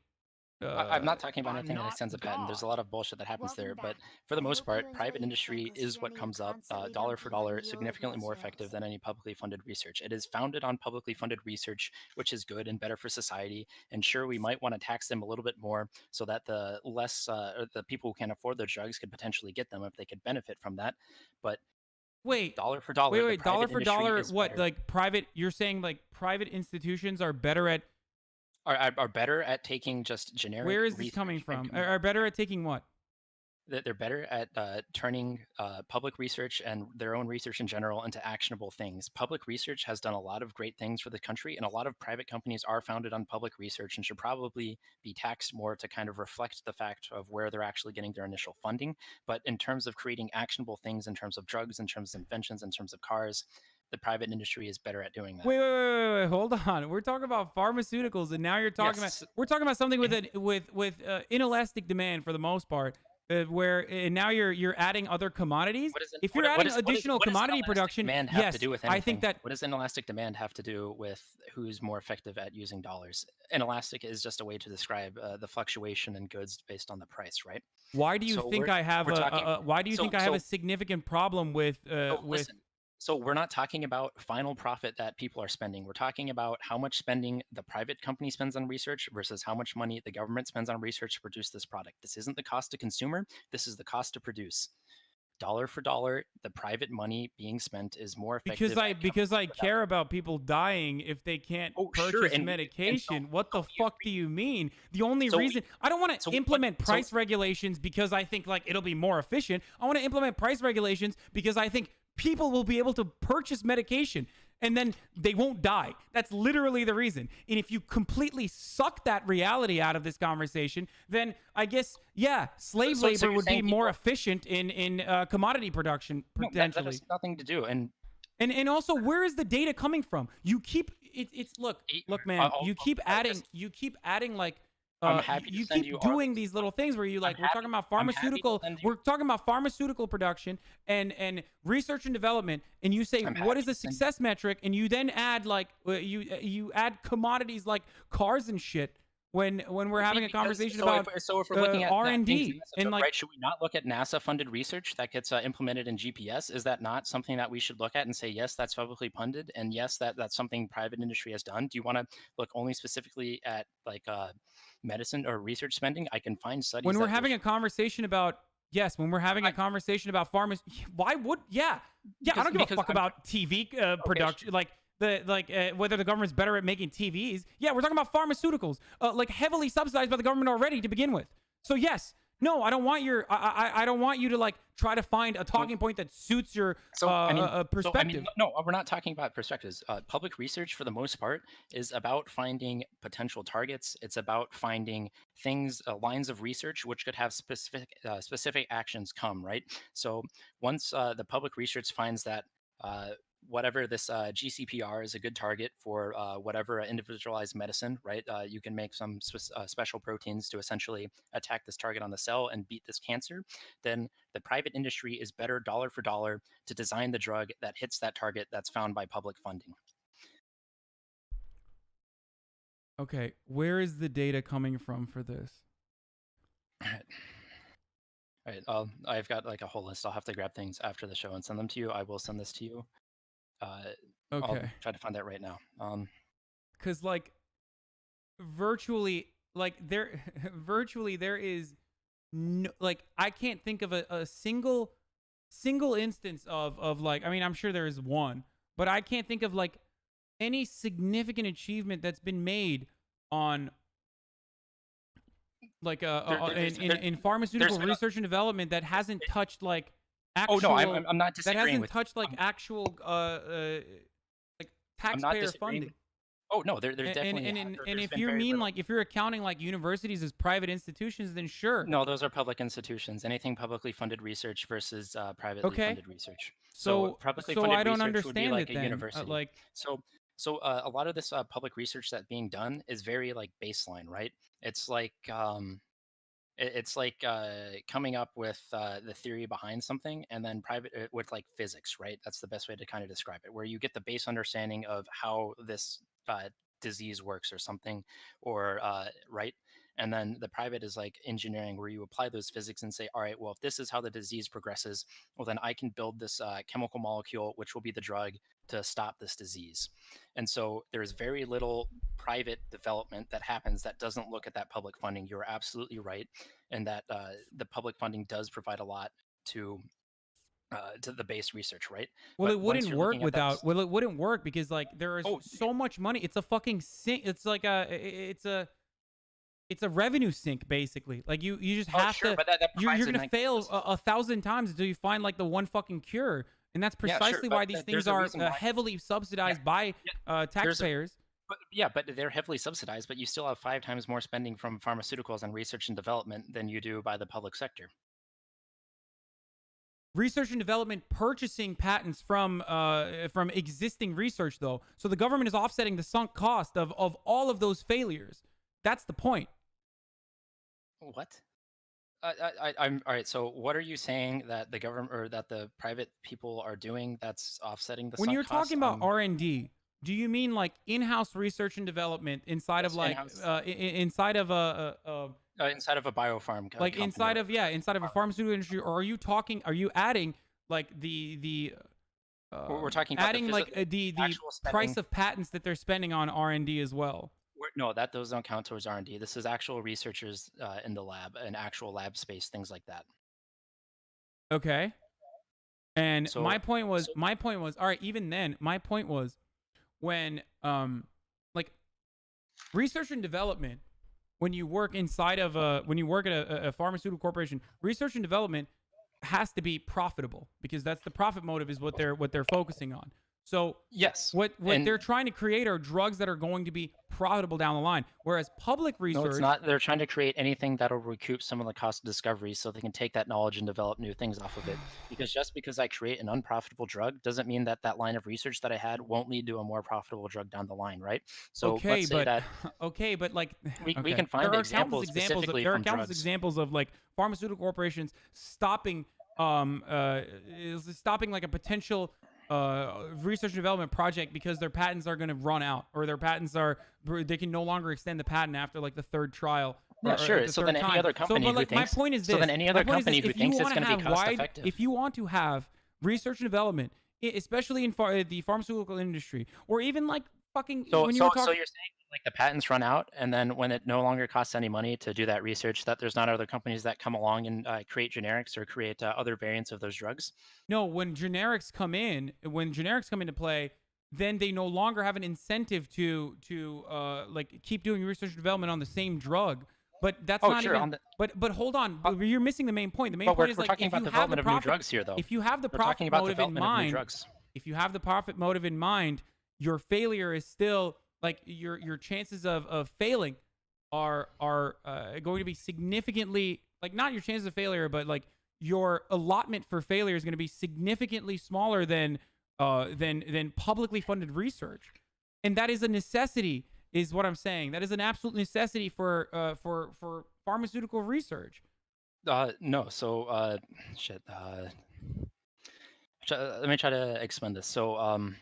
S5: I'm not talking about anything that extends a patent. There's a lot of bullshit that happens there, but for the most part, private industry is what comes up dollar for dollar, significantly more effective than any publicly funded research. It is founded on publicly funded research, which is good and better for society. And sure, we might want to tax them a little bit more so that the people who can't afford those drugs could potentially get them if they could benefit from that. But
S1: wait,
S5: dollar for dollar.
S1: Wait, dollar for dollar. What, like private? You're saying like private institutions are better at.
S5: Are better at taking just generic.
S1: Where is this coming from? Are better at taking what?
S5: They're better at turning public research and their own research in general into actionable things. Public research has done a lot of great things for the country, and a lot of private companies are founded on public research and should probably be taxed more to kind of reflect the fact of where they're actually getting their initial funding. But in terms of creating actionable things, in terms of drugs, in terms of inventions, in terms of cars, the private industry is better at doing that.
S1: Wait, hold on. We're talking about pharmaceuticals, and now you're talking about something with inelastic demand for the most part, where now you're adding other commodities. If you're adding additional commodity production, yes, I think that.
S5: What does inelastic demand have to do with who's more effective at using dollars? Inelastic is just a way to describe the fluctuation in goods based on the price, right?
S1: Why do you think I have a significant problem with
S5: Listen. So we're not talking about final profit that people are spending. We're talking about how much spending the private company spends on research versus how much money the government spends on research to produce this product. This isn't the cost to consumer. This is the cost to produce. Dollar for dollar, the private money being spent is more effective.
S1: Because I care about people dying if they can't purchase medication. What the fuck do you mean? The only reason I don't want to implement price regulations because I think like it'll be more efficient. I want to implement price regulations because I think people will be able to purchase medication and then they won't die. That's literally the reason. And if you completely suck that reality out of this conversation, then I guess, yeah, slave labor would be more efficient in commodity production, potentially.
S5: That has nothing to do. And
S1: also, where is the data coming from? You keep, look, man, you keep adding like, you keep doing these little things where you like we're talking about pharmaceutical production and research and development, and you say what is a success metric, and you then add like you add commodities like cars and shit when we're having a conversation about
S5: if we're looking at
S1: R&D and like,
S5: right, should we not look at NASA funded research that gets implemented in GPS? Is that not something that we should look at and say yes, that's publicly funded, and yes, that's something private industry has done? Do you want to look only specifically at like medicine or research spending? I can find studies.
S1: When we're having a conversation about pharmacy, why would I don't give a fuck about TV production, like whether the government's better at making TVs. Yeah, we're talking about pharmaceuticals, like heavily subsidized by the government already to begin with. So yes. No, I don't want I don't want you to like try to find a talking point that suits your perspective.
S5: No, we're not talking about perspectives. Public research, for the most part, is about finding potential targets. It's about finding things, lines of research, which could have specific actions come, right? So once the public research finds that whatever this GCPR is a good target for whatever individualized medicine, right? You can make some special proteins to essentially attack this target on the cell and beat this cancer. Then the private industry is better dollar for dollar to design the drug that hits that target that's found by public funding.
S1: Okay, where is the data coming from for this?
S5: All right, I've got like a whole list. I'll have to grab things after the show and send them to you. I will send this to you.
S1: Okay.
S5: I'll try to find that right now.
S1: Because like virtually there is no, like I can't think of a single instance of like, I mean, I'm sure there is one, but I can't think of like any significant achievement that's been made on like in
S5: there's
S1: pharmaceutical
S5: been
S1: research and development that hasn't touched like
S5: oh
S1: actual
S5: no, I'm not
S1: that
S5: disagreeing
S1: hasn't
S5: with
S1: touched like
S5: I'm,
S1: actual like
S5: I'm not
S1: taxpayer
S5: disagreeing
S1: funding.
S5: oh no, there's definitely
S1: And
S5: there's
S1: if
S5: been
S1: you
S5: very
S1: mean
S5: little.
S1: like if you're accounting like universities as private institutions, then sure.
S5: No, those are public institutions. Anything publicly funded research versus privately
S1: Okay.
S5: funded research. So
S1: So
S5: publicly
S1: so
S5: funded
S1: I don't
S5: research would be
S1: understand
S5: like
S1: it
S5: a
S1: then.
S5: university.
S1: Like
S5: So a lot of this public research that's being done is very like baseline, right? It's like it's like coming up with the theory behind something, and then private with like physics, right? That's the best way to kind of describe it, where you get the base understanding of how this disease works or something, or right. And then the private is like engineering, where you apply those physics and say, all right, well, if this is how the disease progresses, well, then I can build this chemical molecule, which will be the drug to stop this disease. And so there's very little private development that happens that doesn't look at that public funding. You're absolutely right, and that the public funding does provide a lot to the base research, right?
S1: well,
S5: But
S1: it
S5: once
S1: wouldn't
S5: you're
S1: work
S5: looking at that,
S1: without. Well, it wouldn't work because like there is
S5: oh,
S1: so much money. It's a fucking sink. It's like it's a revenue sink basically. Like you just
S5: oh,
S1: have
S5: sure,
S1: to.
S5: but that
S1: You're
S5: provides
S1: gonna
S5: an
S1: fail
S5: example.
S1: 1,000 times until you find like the one fucking cure, and that's
S5: Yeah, sure,
S1: precisely
S5: but
S1: why these
S5: there's
S1: things
S5: a
S1: are
S5: reason why.
S1: heavily subsidized by
S5: There's a
S1: taxpayers.
S5: but yeah, but they're heavily subsidized, but you still have 5 times more spending from pharmaceuticals and research and development than you do by the public sector.
S1: Research and development purchasing patents from existing research though, so the government is offsetting the sunk cost of all of those failures. That's the point.
S5: What? I'm all right. So, what are you saying that the government or that the private people are doing that's offsetting the
S1: When
S5: sunk
S1: you're
S5: costs?
S1: talking about R&D, do you mean like in-house research and development inside
S5: Yes,
S1: of like
S5: in-house.
S1: inside of
S5: Inside of a biofarm
S1: like
S5: company,
S1: inside
S5: right?
S1: of inside of a pharmaceutical industry, or are you adding like the
S5: We're talking about
S1: adding like the
S5: actual
S1: price
S5: spending.
S1: of patents that they're spending on R&D as well?
S5: No, that those don't count towards R&D. This is actual researchers in the lab, an actual lab space, things like that.
S1: Okay. And
S5: So,
S1: my point was
S5: so
S1: all right, even then my point was when like research and development, when you work inside of when you work at a pharmaceutical corporation, research and development has to be profitable because that's the profit motive is what they're focusing on. So
S5: yes,
S1: what
S5: and
S1: they're trying to create are drugs that are going to be profitable down the line. Whereas public
S5: no,
S1: research,
S5: it's not. They're trying to create anything that'll recoup some of the cost of discovery, so they can take that knowledge and develop new things off of it. Because just because I create an unprofitable drug doesn't mean that that line of research that I had won't lead to a more profitable drug down the line, right? So
S1: okay,
S5: let's say
S1: but
S5: that
S1: okay, but like
S5: we
S1: okay.
S5: can find
S1: there are
S5: examples
S1: countless
S5: specifically
S1: there are
S5: from
S1: countless
S5: drugs.
S1: examples of like pharmaceutical corporations stopping stopping like a potential research and development project because their patents are going to run out, or their patents are they can no longer extend the patent after like the third trial.
S5: Yeah,
S1: or
S5: sure.
S1: the
S5: So
S1: third
S5: then any
S1: time.
S5: other company
S1: but
S5: who
S1: like my
S5: thinks
S1: point is
S5: so
S1: this.
S5: then any other
S1: My point is
S5: company
S1: this,
S5: who
S1: if you
S5: thinks it's
S1: wanna
S5: going to be
S1: have
S5: cost
S1: wide-
S5: effective.
S1: If you want to have research and development, especially in the pharmaceutical industry, or even like fucking
S5: So
S1: when you
S5: so
S1: were
S5: so
S1: talking.
S5: you're saying like the patents run out, and then when it no longer costs any money to do that research, that there's not other companies that come along and create generics or create other variants of those drugs?
S1: No, when generics come into play, then they no longer have an incentive to like keep doing research and development on the same drug. But that's
S5: Oh,
S1: not
S5: sure.
S1: even.
S5: On the,
S1: But hold on, you're missing the main point. The main
S5: but
S1: point is
S5: we're
S1: like
S5: talking
S1: if
S5: about
S1: you have
S5: development
S1: the
S5: of new
S1: profit,
S5: drugs here, though.
S1: if you have the
S5: We're talking
S1: profit
S5: about
S1: motive in
S5: development of new
S1: mind,
S5: drugs.
S1: if you have the profit motive in mind, your failure is still like your chances of failing are going to be significantly like not your chances of failure, but like your allotment for failure is going to be significantly smaller than publicly funded research, and that is a necessity. Is what I'm saying. That is an absolute necessity for pharmaceutical research.
S5: No. So shit. Let me try to explain this. So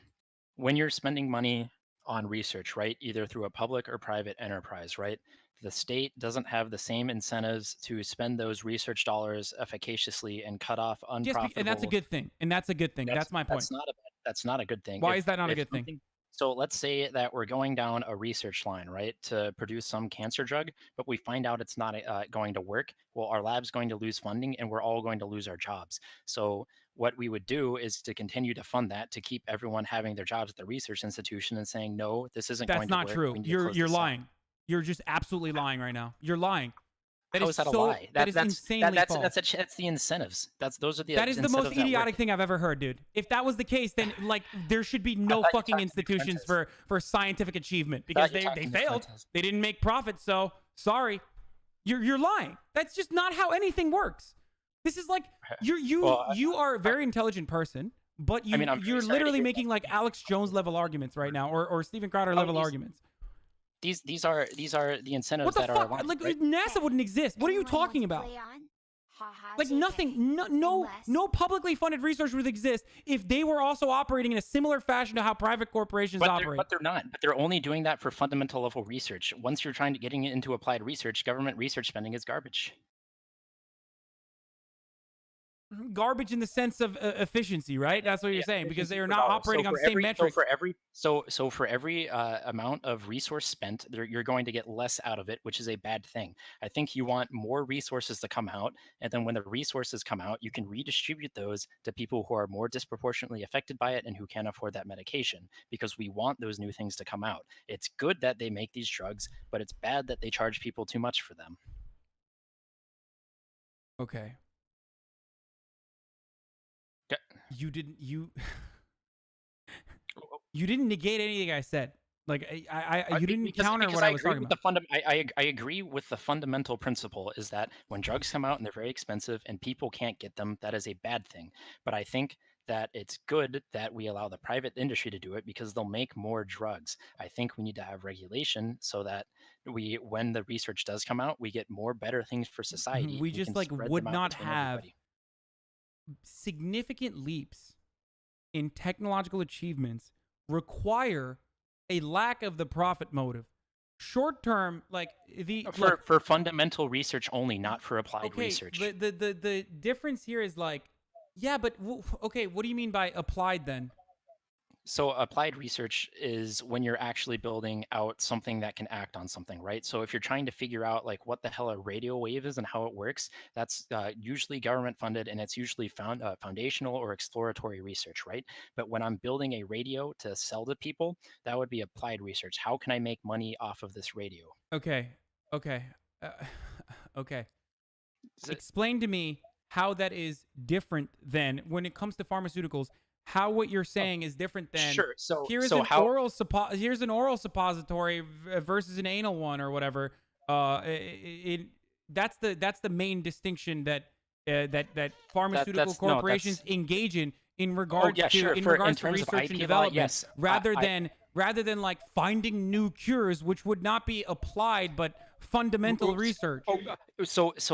S5: when you're spending money on research, right, either through a public or private enterprise, right, the state doesn't have the same incentives to spend those research dollars efficaciously and cut off unprofitable.
S1: And that's a good thing. And that's a good thing. That's my point.
S5: That's not a good thing.
S1: Why is that not a good thing?
S5: So let's say that we're going down a research line, right, to produce some cancer drug, but we find out it's not going to work. Well, our lab's going to lose funding, and we're all going to lose our jobs. So what we would do is to continue to fund that to keep everyone having their jobs at the research institution and saying, no, this isn't going to work.
S1: That's not true. You're lying. You're just absolutely lying right now. You're lying. That
S5: How is that a
S1: so,
S5: lie?
S1: that is insanely false.
S5: That's the incentives. Those are the
S1: That is the
S5: incentives
S1: most
S5: that work.
S1: idiotic thing I've ever heard, dude. If that was the case, then like there should be no
S5: thought you
S1: fucking
S5: talked to the
S1: institutions
S5: apprentice.
S1: for scientific achievement
S5: I thought
S1: because
S5: you talked
S1: they
S5: to the
S1: failed.
S5: apprentice.
S1: They didn't make profit, so sorry. You're lying. That's just not how anything works. This is like you are a very intelligent person, but
S5: I mean, I'm
S1: you're
S5: very sorry to
S1: literally
S5: hear
S1: making like Alex Jones level arguments right now, or Steven Crowder level arguments.
S5: These are the incentives
S1: What the
S5: that
S1: fuck?
S5: are aligned,
S1: Like
S5: right?
S1: NASA wouldn't exist. What are you
S4: Anyone want
S1: talking
S4: to
S1: about?
S4: play on? Haha,
S1: Like
S4: JK.
S1: nothing, no publicly funded research would exist if they were also operating in a similar fashion to how private corporations operate.
S5: But they're not. But they're only doing that for fundamental level research. Once you're getting it into applied research, government research spending is garbage.
S1: Garbage in the sense of efficiency, right? That's what you're saying, because they are not
S5: $1
S1: operating on the same metrics.
S5: So for every amount of resource spent, you're going to get less out of it, which is a bad thing. I think you want more resources to come out, and then when the resources come out, you can redistribute those to people who are more disproportionately affected by it and who can't afford that medication, because we want those new things to come out. It's good that they make these drugs, but it's bad that they charge people too much for them.
S1: Okay. You didn't negate anything I said. Like you didn't counter what I was talking about.
S5: I agree with the fundamental principle is that when drugs come out and they're very expensive and people can't get them, that is a bad thing. But I think that it's good that we allow the private industry to do it because they'll make more drugs. I think we need to have regulation so that when the research does come out, we get more better things for society.
S1: We just like would not have significant leaps in technological achievements require a lack of the profit motive. Short term, like
S5: for fundamental research only, not for applied research.
S1: The difference here is like, yeah, but okay, what do you mean by applied then?
S5: So applied research is when you're actually building out something that can act on something, right? So if you're trying to figure out like what the hell a radio wave is and how it works, that's usually government funded, and it's usually foundational or exploratory research, right? But when I'm building a radio to sell to people, that would be applied research. How can I make money off of this radio?
S1: Okay. Explain to me how that is different than when it comes to pharmaceuticals. How what you're saying is different than here's an oral suppository versus an anal one or whatever. That's the main distinction that pharmaceutical corporations engage in regards to research and development,
S5: yes,
S1: rather than like finding new cures, which would not be applied but fundamental research.
S5: So
S1: it's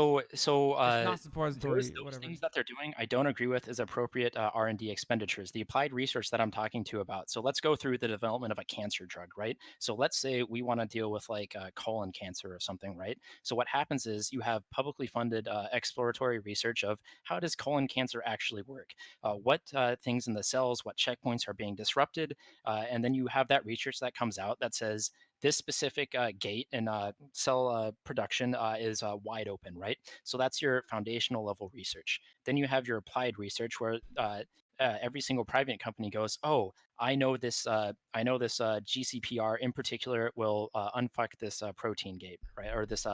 S1: not suppository.
S5: Those things that they're doing, I don't agree with as appropriate R&D expenditures. The applied research that I'm talking to about. So let's go through the development of a cancer drug, right? So let's say we want to deal with like colon cancer or something, right? So what happens is you have publicly funded exploratory research of how does colon cancer actually work? What things in the cells, what checkpoints are being disrupted? And then you have that research that comes out that says, this specific gate in cell production is wide open, right? So that's your foundational level research. Then you have your applied research where every single private company goes, oh, I know this GCPR in particular will unfuck this protein gate, right? Or this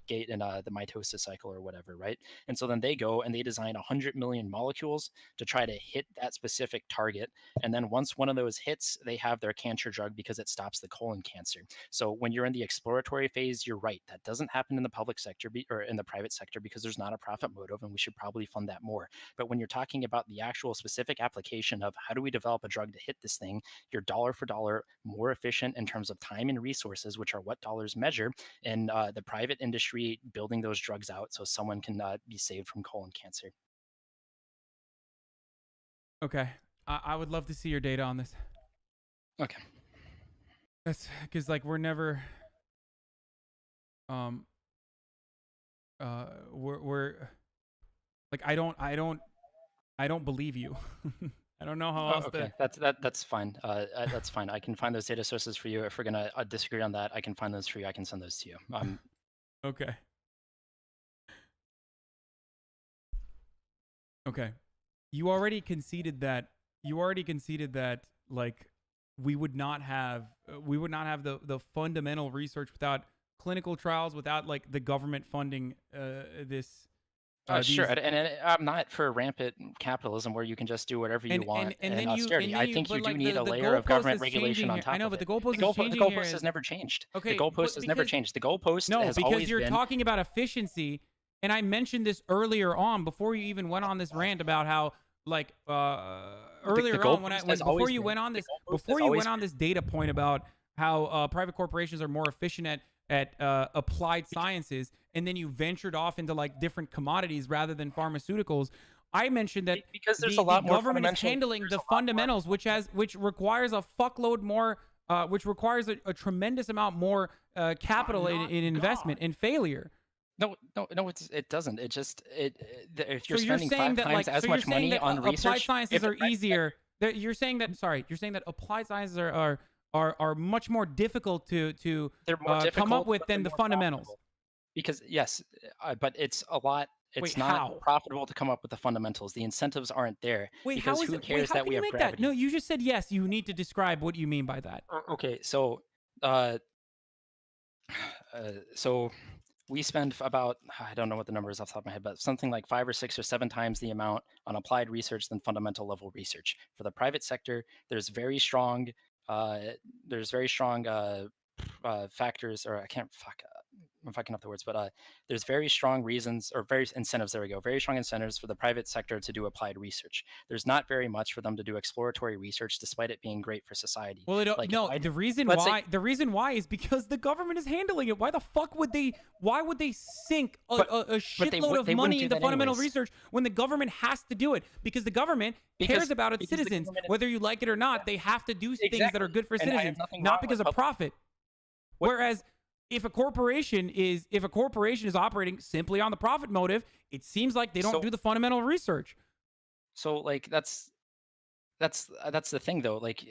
S5: gate in the mitosis cycle or whatever, right? And so then they go and they design 100 million molecules to try to hit that specific target. And then once one of those hits, they have their cancer drug because it stops the colon cancer. So when you're in the exploratory phase, you're right. That doesn't happen in the public sector or in the private sector because there's not a profit motive, and we should probably fund that more. But when you're talking about the actual specific application of how do we develop a drug to hit this thing, you're dollar for dollar more efficient in terms of time and resources, which are what dollars measure, in the private industry building those drugs out so someone can be saved from colon cancer.
S1: Okay. I would love to see your data on this.
S5: Okay.
S1: That's because like we're never we're like I don't believe you. I don't know how else
S5: okay. That's fine. That's fine. I can find those data sources for you. If we're gonna disagree on that, I can find those for you. I can send those to you.
S1: Okay. Okay. You already conceded that like we would not have the fundamental research without clinical trials without like the government funding this.
S5: Sure, and I'm not for rampant capitalism where you can just do whatever you want and austerity. I think you do need a layer of government regulation on top of it.
S1: I know, but the goalpost is changing.
S5: The goalpost has never changed.
S1: Okay,
S5: the goalpost has never changed. The goalpost has always been...
S1: No, because you're talking about efficiency, and I mentioned this earlier on before you even went on this rant about how like earlier on before you went on this data point about how private corporations are more efficient at applied sciences, and then you ventured off into like different commodities rather than pharmaceuticals. I mentioned that
S5: because there's a lot more
S1: government is handling the fundamentals, which requires a fuckload more, which requires a tremendous amount more capital in investment and failure.
S5: No, it doesn't. It just if you're spending 5 times as much money on research,
S1: applied sciences are easier. You're saying that applied sciences are much more difficult to come up with than the fundamentals.
S5: Profitable. Because yes, but it's a lot. It's not
S1: how?
S5: profitable to come up with the fundamentals. The incentives aren't there. Because who cares that we have gravity?
S1: No, you just said yes. You need to describe what you mean by that.
S5: Okay, so we spend about, I don't know what the number is off the top of my head, but something like 5 or 6 or 7 times the amount on applied research than fundamental level research. For the private sector, there's very strong factors, or I'm fucking up the words, but there's very strong reasons or very incentives. There we go. Very strong incentives for the private sector to do applied research. There's not very much for them to do exploratory research, despite it being great for society.
S1: Well, the reason why is because the government is handling it. Why the fuck would they? Why would they sink a shitload of money into fundamental research when the government has to do it? Because the government cares about its citizens, whether you like it or not. They have to do things that are good for citizens, not because of profit. Whereas if a corporation is operating simply on the profit motive, it seems like they don't do the fundamental research.
S5: So like that's the thing though. Like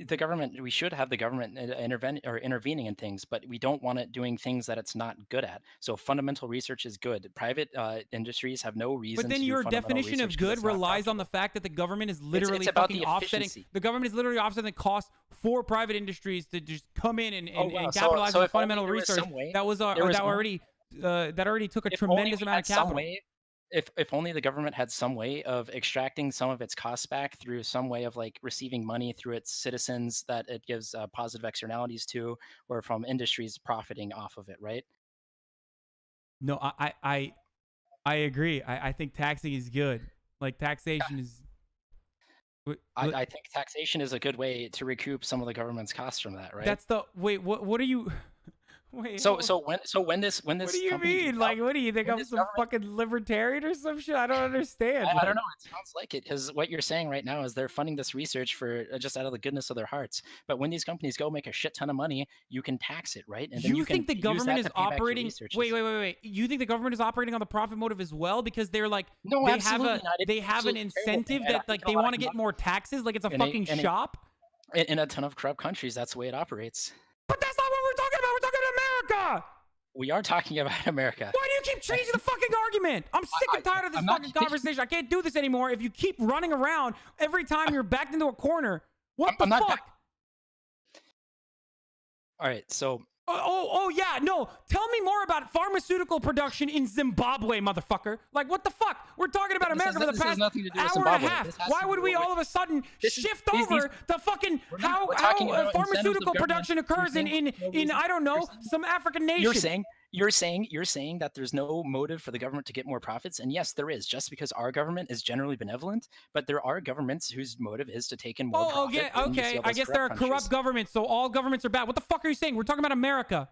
S5: the government, we should have the government intervening in things, but we don't want it doing things that it's not good at. So fundamental research is good. Private industries have no reason.
S1: But then
S5: to
S1: your definition of good relies on the fact that the government is literally fucking offsetting. The government is literally offsetting the cost for private industries to just come in and capitalize on fundamental research that already took a tremendous amount of capital.
S5: If only the government had some way of extracting some of its costs back through some way of like receiving money through its citizens that it gives positive externalities to, or from industries profiting off of it, right?
S1: No, I agree. I think taxing is good. Like taxation is.
S5: I think taxation is a good way to recoup some of the government's costs from that, right?
S1: That's the wait. What are you? Wait.
S5: So when this
S1: what do you mean? Like, what do you think I'm some fucking libertarian or some shit? I don't understand.
S5: I don't know. It sounds like it, because what you're saying right now is they're funding this research for just out of the goodness of their hearts. But when these companies go make a shit ton of money, you can tax it, right? And then you think the government is operating?
S1: Wait. You think the government is operating on the profit motive as well? Because they're like,
S5: no,
S1: they have an incentive that like they want to get more taxes. Like it's a fucking shop.
S5: In a ton of corrupt countries, that's the way it operates.
S1: But that's not what we're talking about. We're talking about America.
S5: We are talking about America.
S1: Why do you keep changing the fucking argument? I'm sick and tired of this fucking conversation. I can't do this anymore if you keep running around every time you're backed into a corner. What the fuck?
S5: All right, so...
S1: Oh, yeah, no. Tell me more about pharmaceutical production in Zimbabwe, motherfucker. Like, what the fuck? We're talking about America for the past hour and a half. Why would we all of a sudden shift over to fucking how pharmaceutical production occurs in I don't know, some African nation?
S5: You're saying that there's no motive for the government to get more profits, and yes, there is. Just because our government is generally benevolent, but there are governments whose motive is to take in more profit.
S1: Okay. I guess there are corrupt governments, so all governments are bad. What the fuck are you saying? We're talking about America.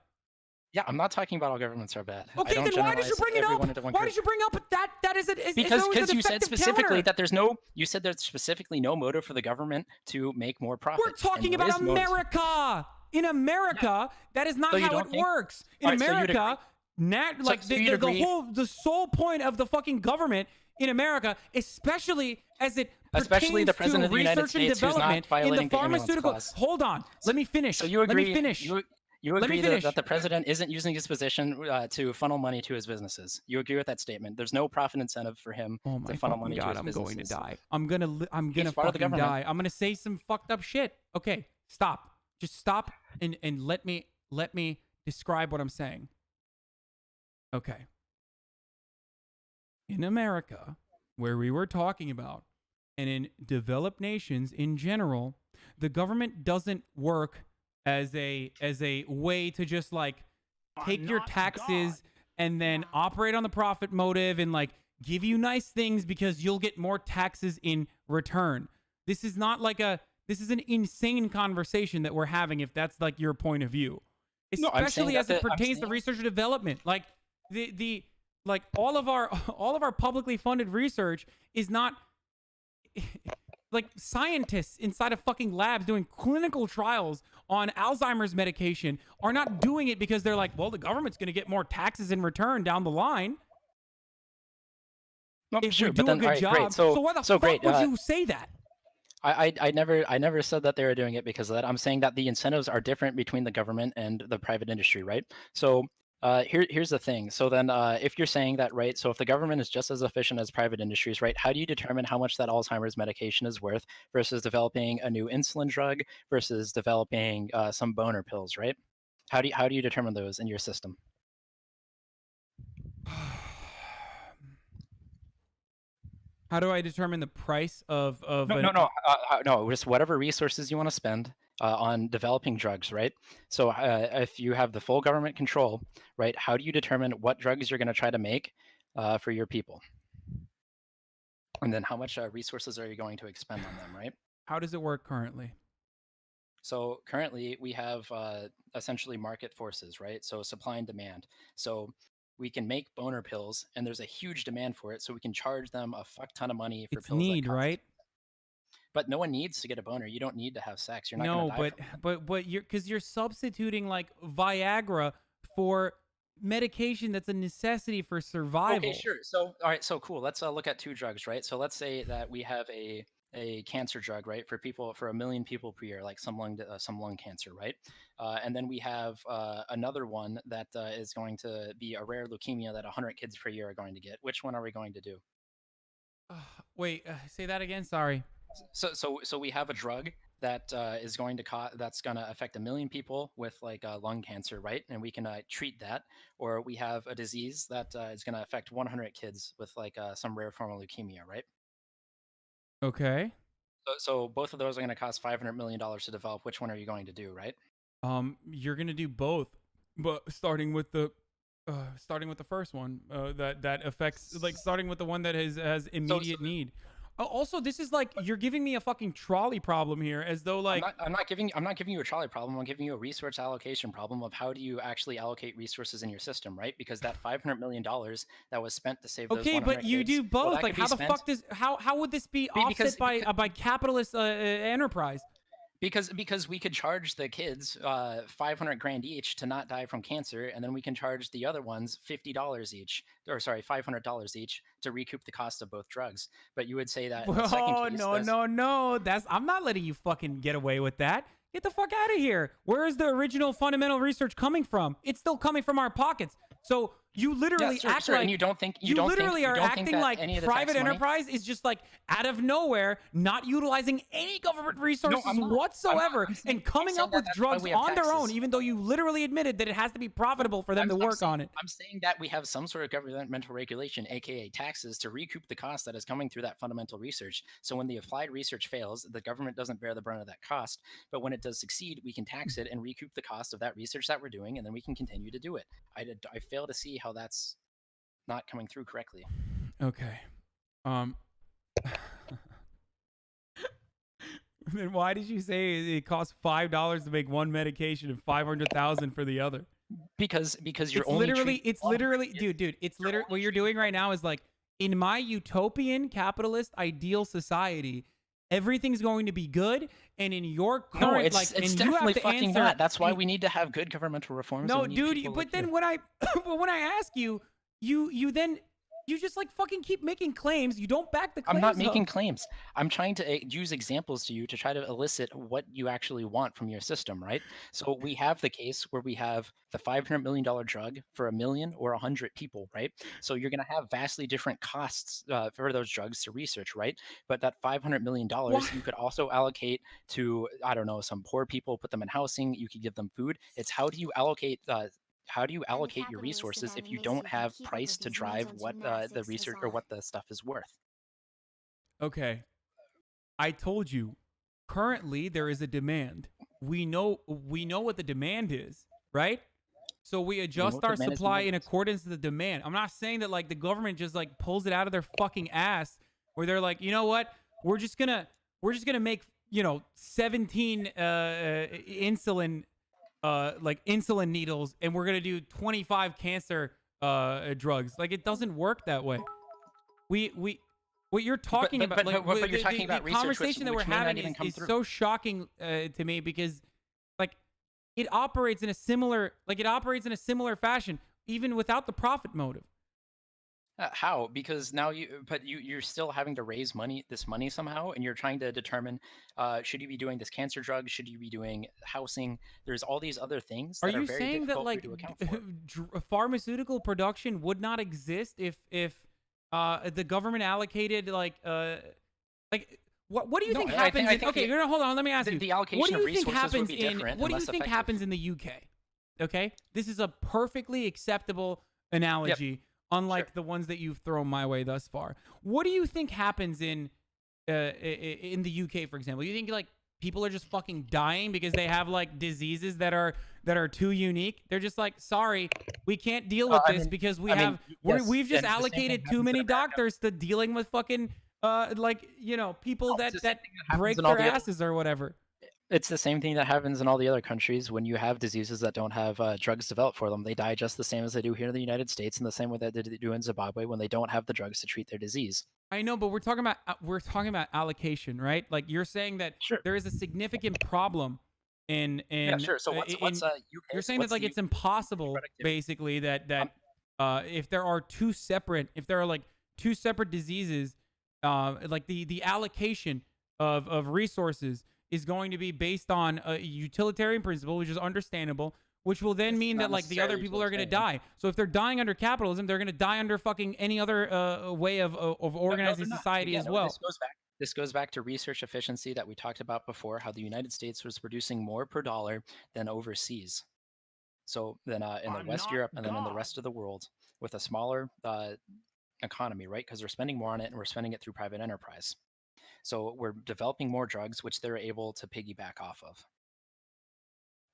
S5: Yeah, I'm not talking about all governments are bad.
S1: Okay, then why did you bring it up? Why did you bring up that is it?
S5: Because you said specifically that there's no. You said there's specifically no motive for the government to make more profit.
S1: We're talking about America. In America, that is not how it works. In America, the sole point of the fucking government in America, especially as it pertains
S5: the president of the United States, who's not violating the pharmaceutical clause.
S1: Hold on, let me finish.
S5: So you agree?
S1: Let me finish.
S5: You agree that the president isn't using his position to funnel money to his businesses. You agree with that statement? There's no profit incentive for him to funnel money to his businesses.
S1: I'm going to die. I'm gonna fucking die. I'm gonna say some fucked up shit. Okay, stop. Just stop and let me describe what I'm saying. Okay. In America, where we were talking about, and in developed nations in general, the government doesn't work as a way to just like take your taxes and then operate on the profit motive and like give you nice things because you'll get more taxes in return. This is not like this is an insane conversation that we're having if that's like your point of view. Especially as it pertains to research and development. Like like all of our publicly funded research is not like scientists inside of fucking labs doing clinical trials on Alzheimer's medication are not doing it because they're like, well, the government's going to get more taxes in return down the line.
S5: No,
S1: if
S5: sure,
S1: we do
S5: but then,
S1: a good job.
S5: great.
S1: So why the fuck would you say that?
S5: I never said that they were doing it because of that. I'm saying that the incentives are different between the government and the private industry, right? So here's the thing. So then if you're saying that, right, so if the government is just as efficient as private industries, right, how do you determine how much that Alzheimer's medication is worth versus developing a new insulin drug versus developing some boner pills, right? How do you determine those in your system?
S1: How do I determine the price of
S5: no, just whatever resources you want to spend on developing drugs, right? So if you have the full government control, right, how do you determine what drugs you're going to try to make for your people? And then how much resources are you going to expend on them, right?
S1: How does it work currently?
S5: So currently we have essentially market forces, right? So supply and demand. So we can make boner pills and there's a huge demand for it. So we can charge them a fuck ton of money for pills.
S1: Need, right?
S5: But no one needs to get a boner. You don't need to have sex. You're not going to die
S1: but you're substituting like Viagra for medication that's a necessity for survival.
S5: Okay, sure. So all right, so cool. Let's look at two drugs, right? So let's say that we have a cancer drug, right, for 1 million people per year, like some lung cancer, right? And then we have another one that is going to be a rare leukemia that 100 kids per year are going to get. Which one are we going to do?
S1: Wait, say that again. Sorry.
S5: So we have a drug that is going to that's going to affect 1 million people with like lung cancer, right? And we can treat that. Or we have a disease that is going to affect 100 kids with like some rare form of leukemia, right?
S1: Okay.
S5: So both of those are going to cost $500 million to develop. Which one are you going to do, right?
S1: You're going to do both, but starting with the first one that affects, like starting with the one that has immediate need. Also, this is like you're giving me a fucking trolley problem here, as though like
S5: I'm not giving you a trolley problem. I'm giving you a resource allocation problem of how do you actually allocate resources in your system, right? Because that $500 million that was spent to save those 100
S1: but you
S5: kids,
S1: do both.
S5: Well,
S1: like how the fuck does how would this be offset by capitalist enterprise?
S5: Because we could charge the kids $500,000 each to not die from cancer, and then we can charge the other ones $50 each, or sorry, $500 each to recoup the cost of both drugs. But you would say that.
S1: No. I'm not letting you fucking get away with that. Get the fuck out of here. Where is the original fundamental research coming from? It's still coming from our pockets. So you literally act like
S5: and you don't think
S1: like private enterprise is just like out of nowhere, not utilizing any government resources whatsoever, and coming up with drugs on their own, even though you literally admitted that it has to be profitable for them to work on it.
S5: I'm saying that we have some sort of governmental regulation, aka taxes, to recoup the cost that is coming through that fundamental research. So when the applied research fails, the government doesn't bear the brunt of that cost. But when it does succeed, we can tax it and recoup the cost of that research that we're doing, and then we can continue to do it. I fail to see how that's not coming through correctly.
S1: Okay. Then why did you say it costs $5 to make one medication and $500,000 for the other?
S5: Because you're
S1: it's literally what you're doing right now is like, in my utopian capitalist ideal society, everything's going to be good, and in your current
S5: it's definitely fucking not. That's why we need to have good governmental reforms.
S1: No, dude, but then when I ask you, you just like fucking keep making claims. You don't back the claims.
S5: I'm not making claims. I'm trying to use examples to you to try to elicit what you actually want from your system, right? So we have the case where we have the $500 million drug for 1 million or 100 people, right? So you're going to have vastly different costs for those drugs to research, right? But that $500 million you could also allocate to, I don't know, some poor people, put them in housing. You could give them food. It's how do you allocate how do you
S4: I'm a
S5: allocate your
S4: capitalist and
S5: resources
S4: I'm
S5: if you
S4: amazed
S5: don't
S4: you can
S5: have
S4: keep up
S5: price
S4: with
S5: to
S4: these
S5: drive
S4: mental
S5: what the
S4: gymnastics,
S5: research or
S4: Hasan.
S5: what the stuff is worth?
S1: Okay. I told you. Currently, there is a demand. We know what the demand is, right? So we
S5: We know
S1: adjust
S5: what the
S1: our
S5: demand is
S1: supply in
S5: nowadays.
S1: accordance to the demand. I'm not saying that like the government just like pulls it out of their fucking ass where they're like, you know what? We're just gonna make 17 insulin like insulin needles, and we're gonna do 25 cancer drugs. Like it doesn't work that way. We what you're talking about, like
S5: but you're
S1: the,
S5: talking
S1: the
S5: about research
S1: conversation that we're
S5: which may not
S1: having
S5: even come
S1: is
S5: through.
S1: so shocking to me because like it operates in a similar fashion even without the profit motive.
S5: How? Because now you're still having to raise this money somehow, and you're trying to determine, should you be doing this cancer drug? Should you be doing housing? There's all these other things
S1: Are
S5: that are
S1: you
S5: very
S1: saying that
S5: difficult for you
S1: like
S5: to account for.
S1: pharmaceutical production would not exist if the government allocated like what do you
S5: No,
S1: think
S5: I
S1: happens
S5: think
S1: okay, you're gonna hold on, let me ask you.
S5: the
S1: What
S5: allocation
S1: do
S5: of
S1: you think
S5: resources would
S1: happens
S5: be
S1: in
S5: different
S1: what
S5: and
S1: do you
S5: less
S1: think
S5: effective.
S1: happens in the UK? Okay? This is a perfectly acceptable analogy, unlike the ones that you've thrown my way thus far. What do you think happens in the UK, for example? You think like people are just fucking dying because they have like diseases that are too unique? They're just like, sorry, we can't deal with this because we've just allocated too many doctors to dealing with fucking people that break their asses or whatever.
S5: It's the same thing that happens in all the other countries when you have diseases that don't have drugs developed for them. They die just the same as they do here in the United States, and the same way that they do in Zimbabwe when they don't have the drugs to treat their disease.
S1: I know, but we're talking about allocation, right? Like you're saying that there is a significant problem in
S5: sure. So what's UK?
S1: You're saying that like it's impossible basically that if there are two separate diseases, like the allocation of resources is going to be based on a utilitarian principle, which is understandable, which will then mean that like the other people are going to die. So if they're dying under capitalism, they're going to die under fucking any other way of organizing society as well.
S5: This goes back to research efficiency that we talked about before, how the United States was producing more per dollar than overseas. So then in the West Europe and then in the rest of the world with a smaller economy, right? Because we're spending more on it and we're spending it through private enterprise. So we're developing more drugs, which they're able to piggyback off of.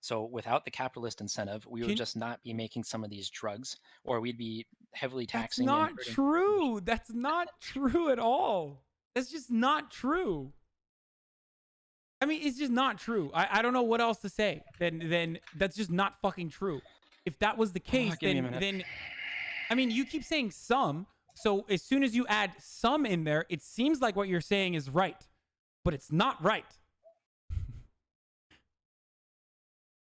S5: So without the capitalist incentive, we would just not be making some of these drugs, or we'd be heavily taxing.
S1: That's not true. That's not true at all. That's just not true. I mean, it's just not true. I don't know what else to say. Then that's just not fucking true. If that was the case, then I mean, you keep saying some. So as soon as you add some in there, it seems like what you're saying is right, but it's not right.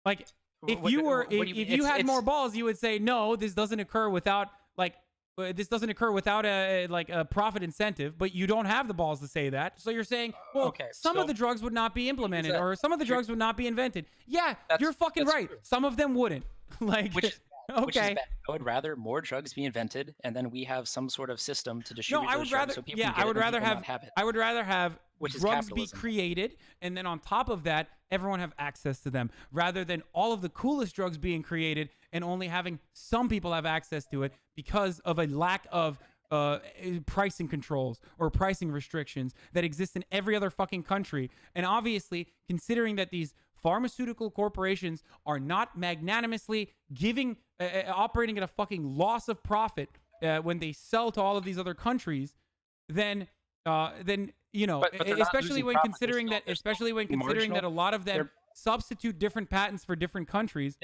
S1: Like if you had more balls, you would say no. This doesn't occur without a profit incentive. But you don't have the balls to say that, so you're saying, well, some of the drugs would not be implemented, or some of the drugs would not be invented. Yeah, you're fucking right. True. Some of them wouldn't. Like.
S5: Which is bad. I would rather more drugs be invented, and then we have some sort of system to distribute those drugs so people can get it.
S1: I would rather have drugs be created, and then on top of that, everyone have access to them, rather than all of the coolest drugs being created and only having some people have access to it because of a lack of pricing controls or pricing restrictions that exist in every other fucking country. And obviously, considering that these pharmaceutical corporations are not magnanimously operating at a fucking loss of profit when they sell to all of these other countries, then especially when considering that a lot of them substitute different patents for different countries.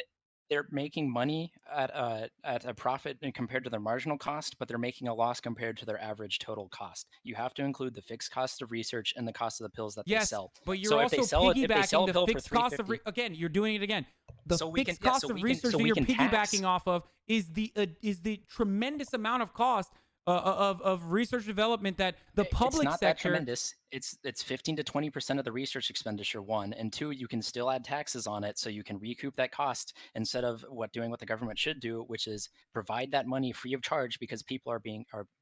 S5: They're making money at a profit compared to their marginal cost, but they're making a loss compared to their average total cost. You have to include the fixed cost of research and the cost of the pills that they sell.
S1: But you're also piggybacking the fixed cost of again. You're doing it again. The fixed cost of research that you're piggybacking off of is the tremendous amount of cost of research development that the public
S5: sector. It's not
S1: sector.
S5: that tremendous. It's 15 to 20% of the research expenditure. One and two, you can still add taxes on it, so you can recoup that cost instead of doing what the government should do, which is provide that money free of charge because people are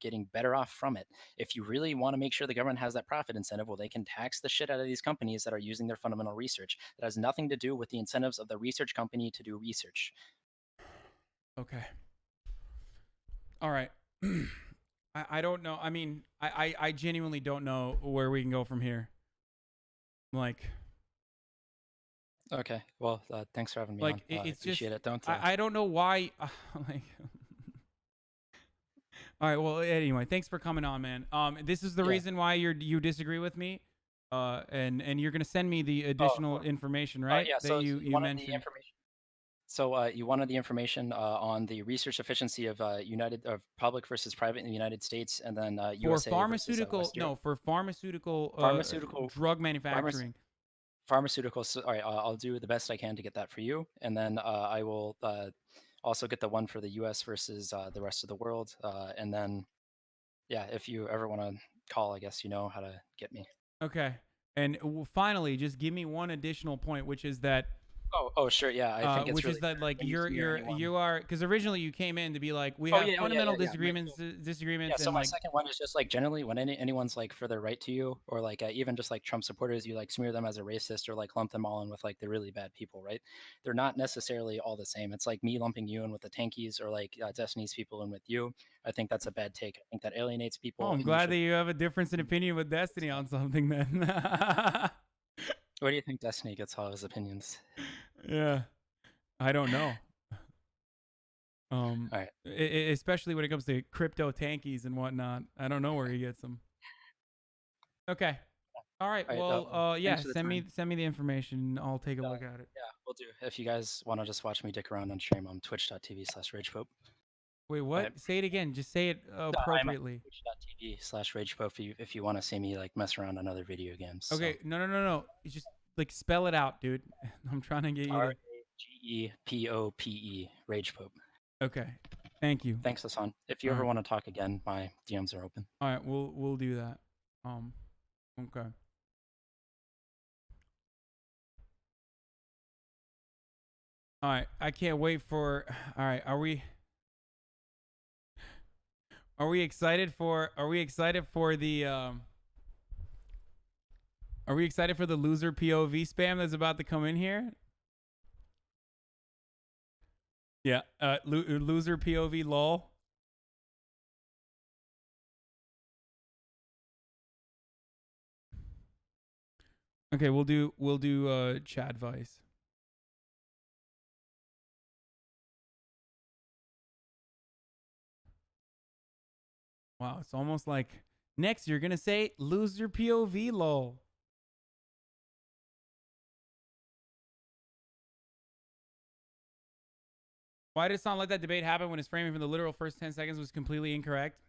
S5: getting better off from it. If you really want to make sure the government has that profit incentive, well, they can tax the shit out of these companies that are using their fundamental research. That has nothing to do with the incentives of the research company to do research.
S1: Okay. All right. I don't know. I mean, I genuinely don't know where we can go from here. Like.
S5: Okay. Well, thanks for having me
S1: Like
S5: on.
S1: it's
S5: Appreciate
S1: just.
S5: it. Don't.
S1: I don't know why. Like. All right. Well, anyway, thanks for coming on, man. This is the reason why you disagree with me. And you're gonna send me the additional information, right?
S5: Yeah.
S1: That
S5: So
S1: you
S5: wanted the
S1: mentioned.
S5: information. So you wanted the information on the research efficiency of public versus private in the United States, and then
S1: For
S5: USA
S1: pharmaceutical,
S5: versus Western.
S1: for pharmaceutical,
S5: Pharmaceutical
S1: drug manufacturing.
S5: Pharmaceuticals. So, all right, I'll do the best I can to get that for you, and then I will also get the one for the U.S. versus the rest of the world, and then yeah, if you ever want to call, I guess you know how to get me.
S1: Okay. And finally, just give me one additional point, which is that.
S5: Oh, sure, yeah. I think it's
S1: which
S5: really
S1: is that like
S5: when
S1: you are, because originally you came in to be like, we have fundamental disagreements.
S5: Yeah, so
S1: and
S5: my
S1: like,
S5: second one is just like generally when anyone's like for their right to you, or like even just like Trump supporters, you like smear them as a racist or like lump them all in with like the really bad people, right? They're not necessarily all the same. It's like me lumping you in with the tankies or like Destiny's people in with you. I think that's a bad take. I think that alienates people.
S1: oh, I'm glad that you have a difference in opinion with Destiny on something then.
S5: Where do you think Destiny gets all his opinions?
S1: Yeah. I don't know.
S5: All right.
S1: Especially when it comes to crypto tankies and whatnot. I don't know where he gets them. Okay. All right. Well, yeah. Send me the information. I'll take a look at it.
S5: Yeah, we'll do. If you guys want to just watch me dick around on stream, on twitch.tv/ragepope.
S1: Wait, what?
S5: Right.
S1: Say it again. Just say it appropriately.
S5: Twitch.tv/ragepope if you want to see me like mess around on other video games.
S1: Okay.
S5: So.
S1: No. You just like spell it out, dude. I'm trying to get you.
S5: RAGEPOPE, Ragepope.
S1: Okay. Thank you.
S5: Thanks, Hasan. If you ever want to talk again, my DMs are open.
S1: All right, we'll do that. Okay. All right, I can't wait for. All right, are we excited for? Are we excited for the? Are we excited for the loser POV spam that's about to come in here? Yeah, loser POV lol. Okay, we'll do Chad Vice. Wow, it's almost like next you're gonna say loser POV lol. Why did it sound like that debate happened when his framing from the literal first 10 seconds was completely incorrect?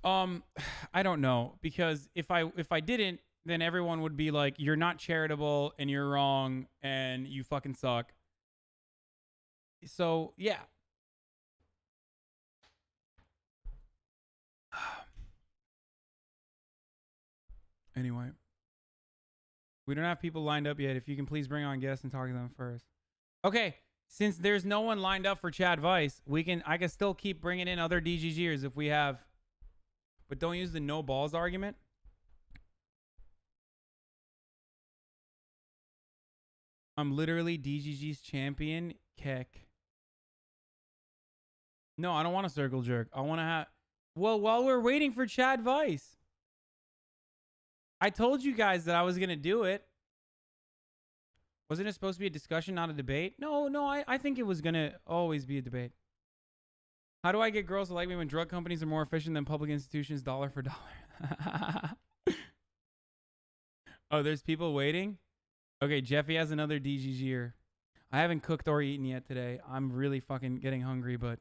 S1: I don't know, because if I didn't, then everyone would be like, you're not charitable and you're wrong and you fucking suck. So, yeah. Anyway. We don't have people lined up yet. If you can please bring on guests and talk to them first. Okay, since there's no one lined up for Chad Vice, I can still keep bringing in other DGGers if we have, but don't use the no balls argument. I'm literally DGG's champion, Keck. No, I don't want a circle jerk. I want to have. Well, while we're waiting for Chad Vice, I told you guys that I was gonna do it. Wasn't it supposed to be a discussion, not a debate? No, I think it was going to always be a debate. How do I get girls to like me when drug companies are more efficient than public institutions dollar for dollar? Oh, there's people waiting? Okay, Jeffy has another DGGer. I haven't cooked or eaten yet today. I'm really fucking getting hungry, but...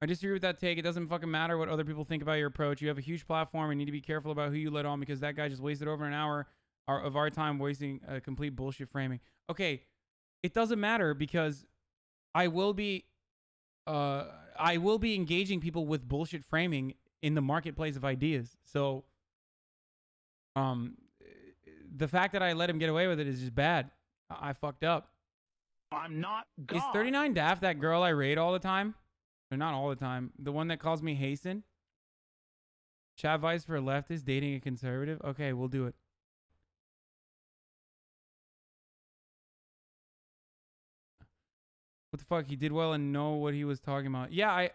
S1: I disagree with that take. It doesn't fucking matter what other people think about your approach. You have a huge platform and need to be careful about who you let on, because that guy just wasted over an hour of our time wasting complete bullshit framing. Okay, it doesn't matter, because I will be engaging people with bullshit framing in the marketplace of ideas. So the fact that I let him get away with it is just bad. I fucked up.
S3: I'm not God.
S1: Is 39 Daft that girl I raid all the time? Or not all the time. The one that calls me Hasan. Chat advice for a leftist dating a conservative. Okay, we'll do it. What the fuck? He did well and know what he was talking about. Yeah, I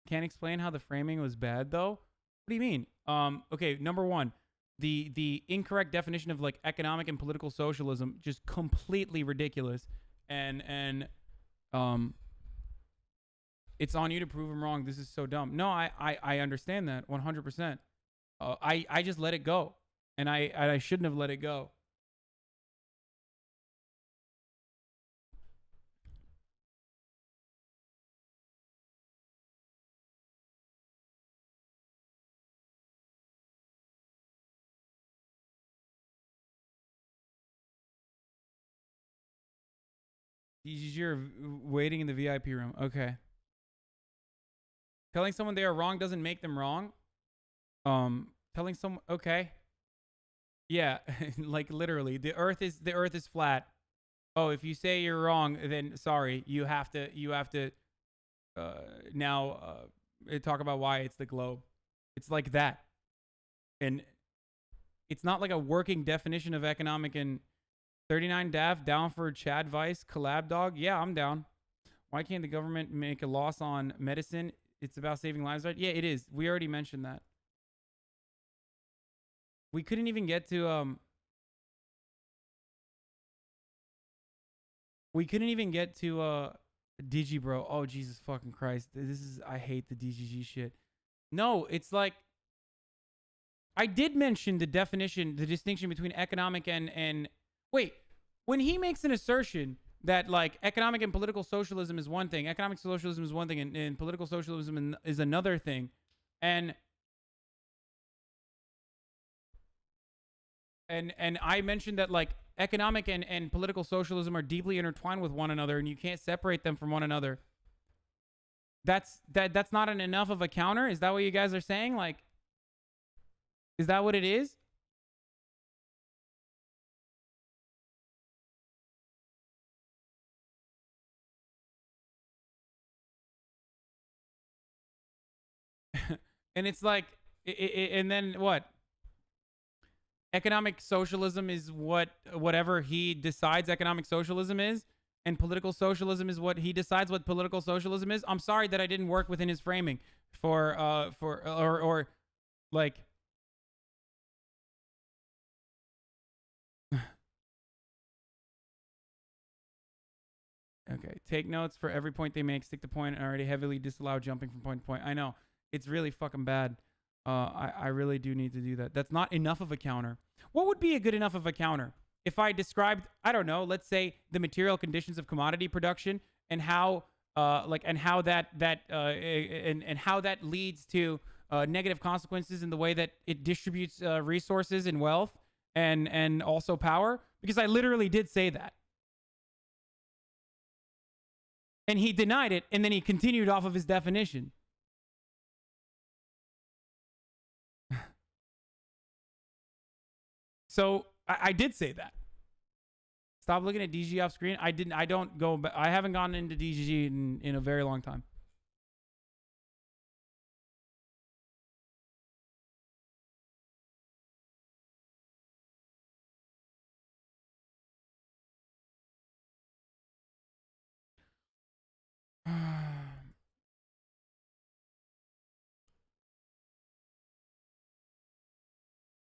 S1: can't explain how the framing was bad though. What do you mean? Okay, number one, the incorrect definition of like economic and political socialism, just completely ridiculous. And it's on you to prove him wrong. This is so dumb. No, I understand that 100%. I just let it go, and I shouldn't have let it go. You're waiting in the VIP room. Okay. Telling someone they are wrong doesn't make them wrong. Telling someone, okay. Yeah, like literally, the earth is flat. Oh, if you say you're wrong, then sorry, you have to now talk about why it's the globe. It's like that. And it's not like a working definition of economic. And 39 Dav down for Chad Vice collab dog. Yeah, I'm down. Why can't the government make a loss on medicine? It's about saving lives, right? Yeah, it is. We already mentioned that. We couldn't even get to Digibro. Oh, Jesus fucking Christ. I hate the DGG shit. No, it's like, I did mention the definition, the distinction between economic and wait, when he makes an assertion that like economic and political socialism is one thing, economic socialism is one thing, and political socialism is another thing, and I mentioned that like economic and political socialism are deeply intertwined with one another, and you can't separate them from one another. That's not enough of a counter? Is that what you guys are saying? Like, is that what it is? And it's like, and then what? Economic socialism is whatever he decides economic socialism is, and political socialism is what he decides what political socialism is. I'm sorry that I didn't work within his framing or like. Okay, take notes for every point they make. Stick to point and already heavily disallow jumping from point to point. I know. It's really fucking bad. I really do need to do that. That's not enough of a counter. What would be a good enough of a counter? If I described, I don't know, let's say the material conditions of commodity production and how how that leads to negative consequences in the way that it distributes resources and wealth and also power, because I literally did say that. And he denied it, and then he continued off of his definition. So I did say that. Stop looking at DG off screen. I haven't gone into DGG in a very long time.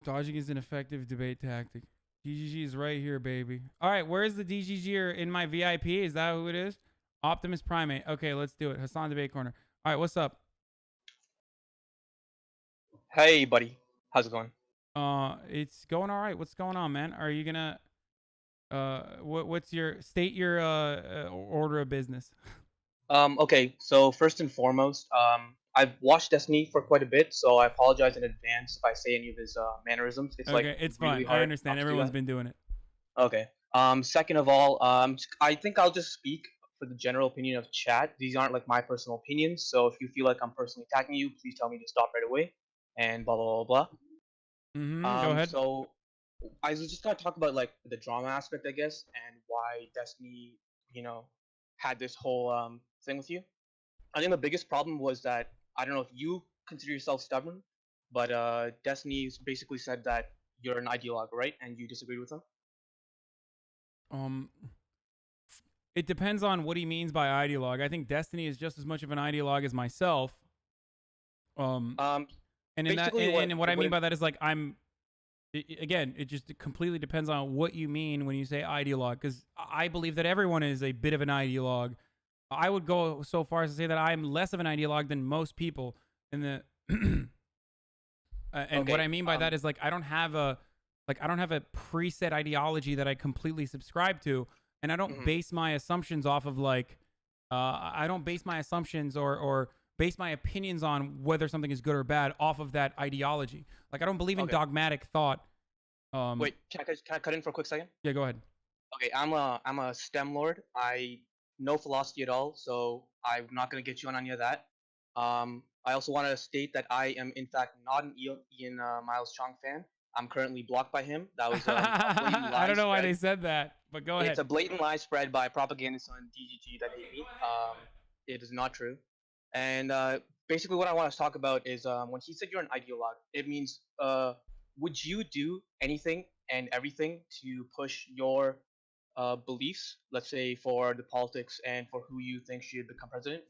S1: Dodging is an effective debate tactic. DGG is right here, baby. All right, where's the DGG in my VIP? Is that who it is? Optimus Primate. Okay, let's do it. Hasan Debate Corner. All right, what's up?
S6: Hey, buddy. How's it going?
S1: It's going all right. What's going on, man? Are you gonna what's your order of business?
S6: Okay, so first and foremost, I've watched Destiny for quite a bit, so I apologize in advance if I say any of his mannerisms. It's
S1: okay, it's really fine. I understand. Everyone's been doing it.
S6: Okay. Second of all, I think I'll just speak for the general opinion of chat. These aren't like my personal opinions, so if you feel like I'm personally attacking you, please tell me to stop right away. And blah blah blah blah.
S1: Go ahead.
S6: So I was just gonna talk about like the drama aspect, I guess, and why Destiny, had this whole thing with you. I think the biggest problem was that I don't know if you consider yourself stubborn, but Destiny's basically said that you're an ideologue, right? And you disagreed with him.
S1: It depends on what he means by ideologue. I think Destiny is just as much of an ideologue as myself. And in that, and what I mean by that is like again, it just completely depends on what you mean when you say ideologue, because I believe that everyone is a bit of an ideologue. I would go so far as to say that I'm less of an ideologue than most people in the and what I mean by that is like I don't have a preset ideology that I completely subscribe to, and I don't base my assumptions off of like I don't base my assumptions or base my opinions on whether something is good or bad off of that ideology. Like I don't believe in dogmatic thought.
S6: Wait, can I cut in for a quick second?
S1: Yeah, go ahead.
S6: Okay, I'm a STEM lord. I know philosophy at all, so I'm not gonna get you on any of that. I also want to state that I am in fact not an Ian Miles Chong fan. I'm currently blocked by him. That was a blatant lie
S1: I don't know why
S6: spread.
S1: they said that, but go ahead.
S6: It's a blatant lie spread by propagandists on DGG that hate me. It is not true. And basically what I want to talk about is when he said you're an ideologue, it means would you do anything and everything to push your beliefs, let's say for the politics and for who you think should become president?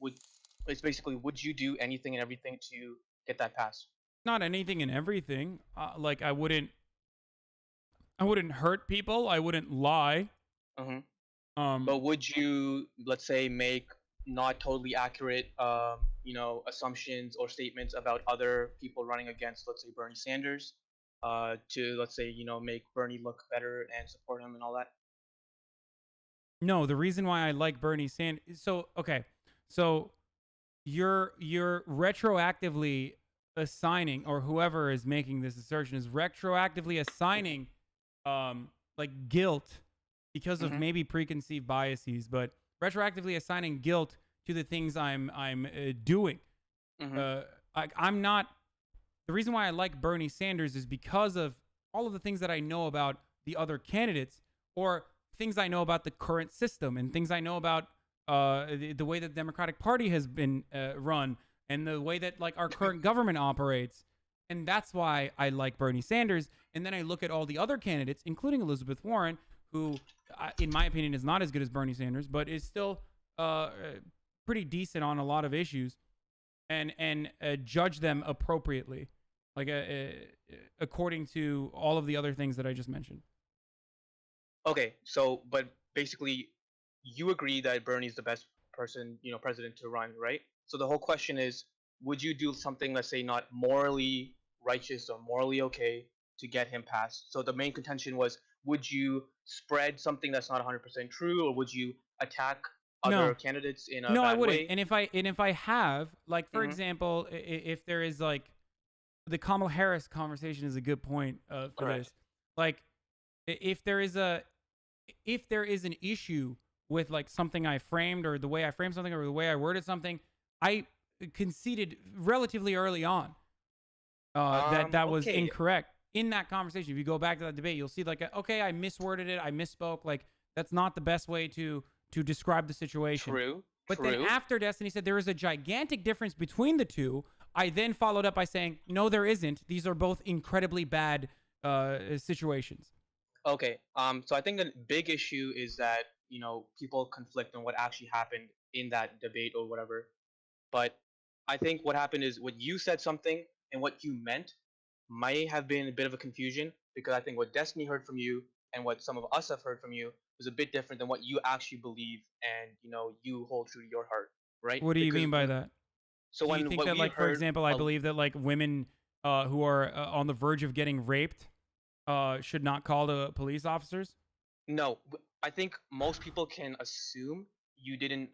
S6: It's basically, would you do anything and everything to get that passed?
S1: Not anything and everything. Like I wouldn't hurt people. I wouldn't lie.
S6: But would you, let's say, make not totally accurate, assumptions or statements about other people running against, let's say, Bernie Sanders, to, let's say, make Bernie look better and support him and all that?
S1: No, the reason why I like Bernie Sanders. So you're retroactively assigning, or whoever is making this assertion is retroactively assigning like guilt because of maybe preconceived biases, but retroactively assigning guilt to the things I'm doing. I'm not. The reason why I like Bernie Sanders is because of all of the things that I know about the other candidates, or things I know about the current system, and things I know about the way that the Democratic Party has been run, and the way that like our current government operates. And that's why I like Bernie Sanders. And then I look at all the other candidates, including Elizabeth Warren, who, in my opinion, is not as good as Bernie Sanders, but is still pretty decent on a lot of issues, and judge them appropriately, like according to all of the other things that I just mentioned.
S6: Okay, so, but basically, you agree that Bernie's the best person, president to run, right? So the whole question is, would you do something, let's say, not morally righteous or morally okay to get him passed? So the main contention was, would you spread something that's not 100% true, or would you attack other candidates in a bad way?
S1: No, I wouldn't. And if I have, like, for example, if there is like the Kamala Harris conversation is a good point for this. Like, if there is an issue with like something I framed, or the way I framed something, or the way I worded something, I conceded relatively early on that was incorrect in that conversation. If you go back to that debate, you'll see like, okay, I misworded it, I misspoke. Like, that's not the best way to describe the situation.
S6: True.
S1: But then after Destiny said there is a gigantic difference between the two, I then followed up by saying, no, there isn't. These are both incredibly bad situations.
S6: Okay. So I think the big issue is that, people conflict on what actually happened in that debate or whatever. But I think what happened is what you said something and what you meant might have been a bit of a confusion, because I think what Destiny heard from you and what some of us have heard from you was a bit different than what you actually believe and, you hold true to your heart, right?
S1: What do you mean by that?
S6: So
S1: do you think that, like, for example, I believe that like women who are on the verge of getting raped should not call the police officers?
S6: No, I think most people can assume you didn't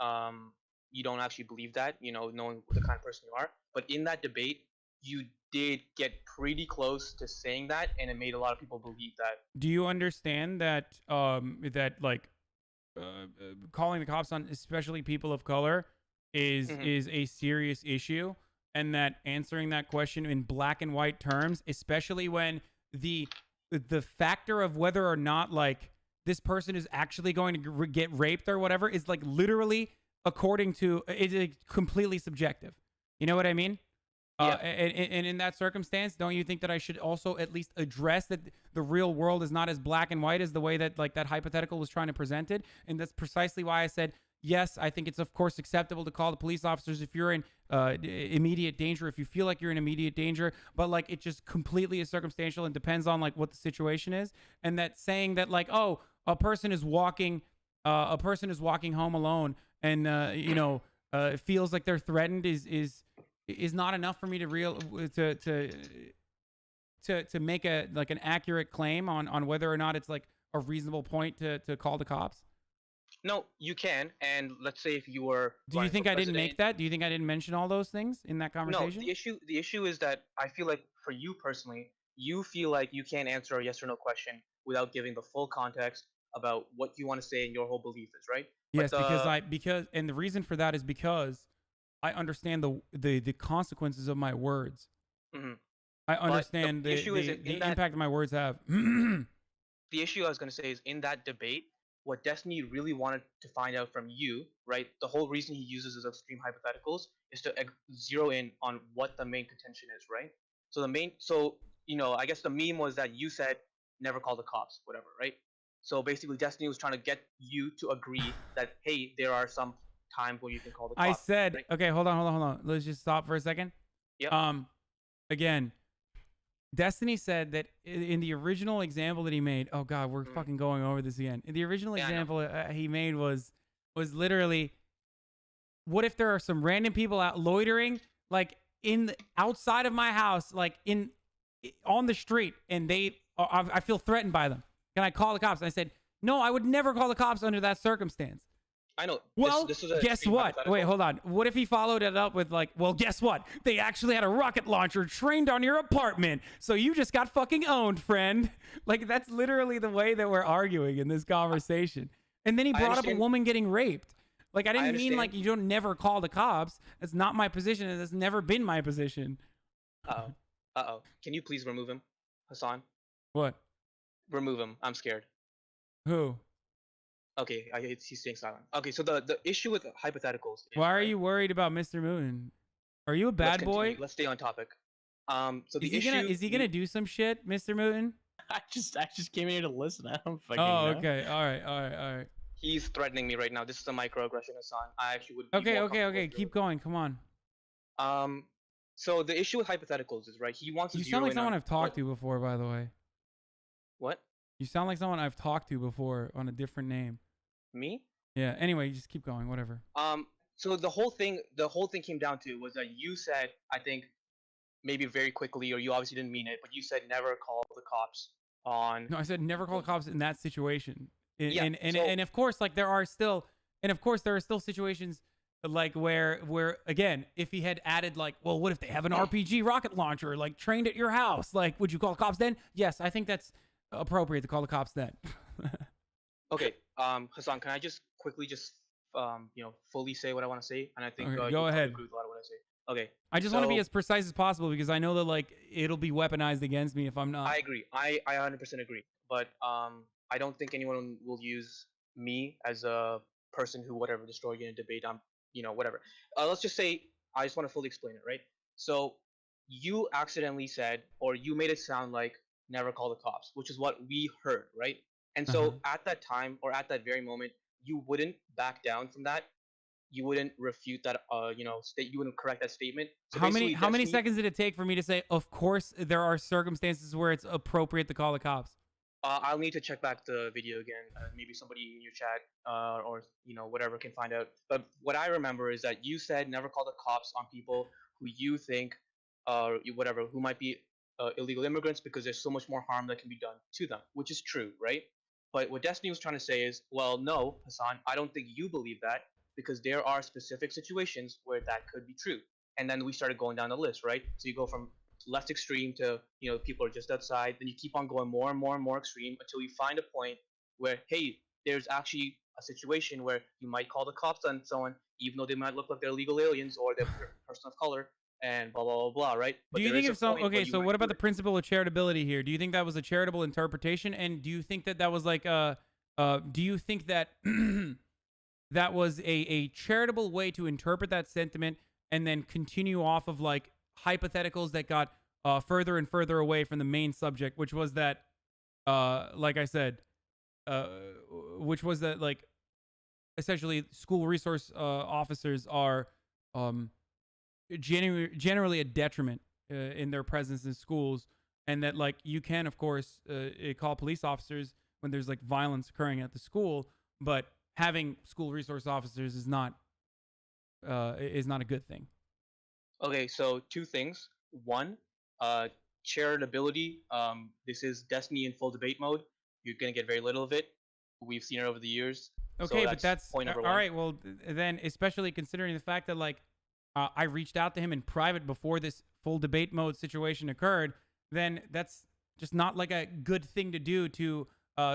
S6: you don't actually believe that, knowing the kind of person you are. But in that debate, you did get pretty close to saying that, and it made a lot of people believe that.
S1: Do you understand that that like calling the cops on especially people of color is a serious issue, and that answering that question in black and white terms, especially when the factor of whether or not like this person is actually going to get raped or whatever is like literally according to, it's completely subjective. You know what I mean? And in that circumstance, don't you think that I should also at least address that the real world is not as black and white as the way that like that hypothetical was trying to present it? And that's precisely why I said, yes, I think it's of course acceptable to call the police officers if you're in immediate danger, if you feel like you're in immediate danger, but like it just completely is circumstantial and depends on like what the situation is. And that saying that like, oh, a person is walking home alone and feels like they're threatened is not enough for me to make an accurate claim on whether or not it's like a reasonable point to call the cops.
S6: No, you can. And let's say if you were.
S1: Do you think I didn't make that? Do you think I didn't mention all those things in that conversation?
S6: No, the issue is that I feel like for you personally, you feel like you can't answer a yes or no question without giving the full context about what you want to say and your whole belief is, right?
S1: Yes, because the reason for that is because I understand the consequences of my words.
S6: Mm-hmm.
S1: I understand the impact my words have.
S6: The issue I was going to say is in that debate, what Destiny really wanted to find out from you, right? The whole reason he uses his extreme hypotheticals is to zero in on what the main contention is, right? So I guess the meme was that you said never call the cops, whatever, right? So basically, Destiny was trying to get you to agree that hey, there are some times where you can call the cops.
S1: I said,
S6: right?
S1: okay, hold on. Let's just stop for a second.
S6: Yep.
S1: Again, Destiny said that in the original example that he made, oh God, we're fucking going over this again. In the original example he made was literally, what if there are some random people out loitering, like outside of my house, like on the street, and I feel threatened by them. Can I call the cops? And I said, no, I would never call the cops under that circumstance.
S6: I know.
S1: Well,
S6: this is
S1: guess what? Wait, hold on. What if he followed it up with like, well, guess what? They actually had a rocket launcher trained on your apartment. So you just got fucking owned, friend. Like, that's literally the way that we're arguing in this conversation. And then he brought up a woman getting raped. Like, I didn't mean like you don't never call the cops. That's not my position, and that's never been my position.
S6: Uh-oh. Can you please remove him, Hasan?
S1: What?
S6: Remove him. I'm scared.
S1: Who?
S6: Okay, he's staying silent. Okay, so the issue with hypotheticals is,
S1: why are you worried about Mr. Moon? Are you a bad boy?
S6: Let's stay on topic. So
S1: is he gonna do some shit, Mr. Moon?
S7: I just came here to listen. I don't fucking
S1: know.
S7: know.
S1: Okay. All right.
S6: He's threatening me right now. This is a microaggression, Hasan. I actually would.
S1: Okay. Keep going. Come on.
S6: So the issue with hypotheticals is, right, he wants to.
S1: You sound like someone I've talked to before, by the way.
S6: What?
S1: You sound like someone I've talked to before on a different name.
S6: Me?
S1: Yeah. Anyway, you just keep going. Whatever.
S6: So the whole thing came down to was that you said, I think, maybe very quickly, or you obviously didn't mean it, but you said never call the cops on.
S1: No, I said never call the cops in that situation. And of course, like there are still situations like where again, if he had added like, well, what if they have an RPG rocket launcher like trained at your house? Like, would you call the cops then? Yes, I think that's appropriate to call the cops then.
S6: Okay, Hasan, can I just quickly fully say what I want to say? And I think
S1: go ahead.
S6: Agree with a lot of what I say. Okay.
S1: I just want to be as precise as possible because I know that like it'll be weaponized against me if I'm not.
S6: I agree. I 100% agree. But I don't think anyone will use me as a person who destroyed you in a debate. Whatever. Let's just say I just want to fully explain it, right? So you accidentally said, or you made it sound like never call the cops, which is what we heard, right? And so at that time, or at that very moment, you wouldn't back down from that. You wouldn't refute that, you wouldn't correct that statement. So
S1: how many seconds did it take for me to say, of course, there are circumstances where it's appropriate to call the cops?
S6: I'll need to check back the video again. Maybe somebody in your chat or whatever can find out. But what I remember is that you said never call the cops on people who you think, who might be illegal immigrants because there's so much more harm that can be done to them, which is true, right? But what Destiny was trying to say is, well, no, Hasan, I don't think you believe that because there are specific situations where that could be true. And then we started going down the list, right? So you go from less extreme to, people are just outside. Then you keep on going more and more and more extreme until you find a point where, hey, there's actually a situation where you might call the cops on someone, even though they might look like they're illegal aliens or they're a person of color and blah, blah, blah, blah, right? But
S1: do you think if so, okay, so what about the principle of charitability here? Do you think that was a charitable interpretation? And do you think that was like do you think that that was a charitable way to interpret that sentiment and then continue off of like hypotheticals that got further and further away from the main subject, which was that, like I said, which was that like essentially school resource officers are generally a detriment in their presence in schools, and that like you can of course call police officers when there's like violence occurring at the school, but having school resource officers is not a good thing.
S6: Okay, so two things. One, charitability. This is Destiny in full debate mode. You're gonna get very little of it. We've seen it over the years.
S1: Okay,
S6: so
S1: but that's
S6: point number
S1: all
S6: one.
S1: right. Well, then, especially considering the fact that like I reached out to him in private before this full debate mode situation occurred, then that's just not like a good thing to do to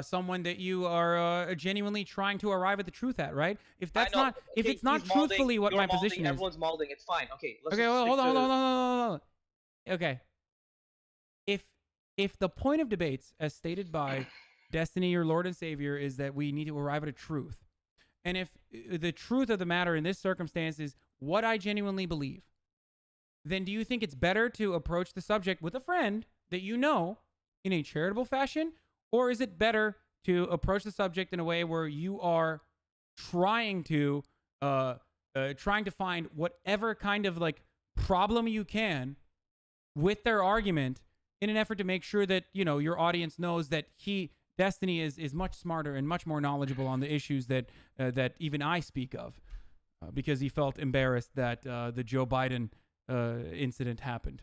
S1: someone that you are genuinely trying to arrive at the truth at, right? If that's not, if it's not truthfully what my position is,
S6: everyone's molding. It's fine. Okay. Let's
S1: okay, well, hold on. Okay, if the point of debates, as stated by Destiny, your Lord and Savior, is that we need to arrive at a truth, and if the truth of the matter in this circumstance is what I genuinely believe, then do you think it's better to approach the subject with a friend that you know in a charitable fashion? Or is it better to approach the subject in a way where you are trying to find whatever kind of like problem you can with their argument in an effort to make sure that, you know, your audience knows that Destiny is much smarter and much more knowledgeable on the issues that even I speak of, because he felt embarrassed that the Joe Biden incident happened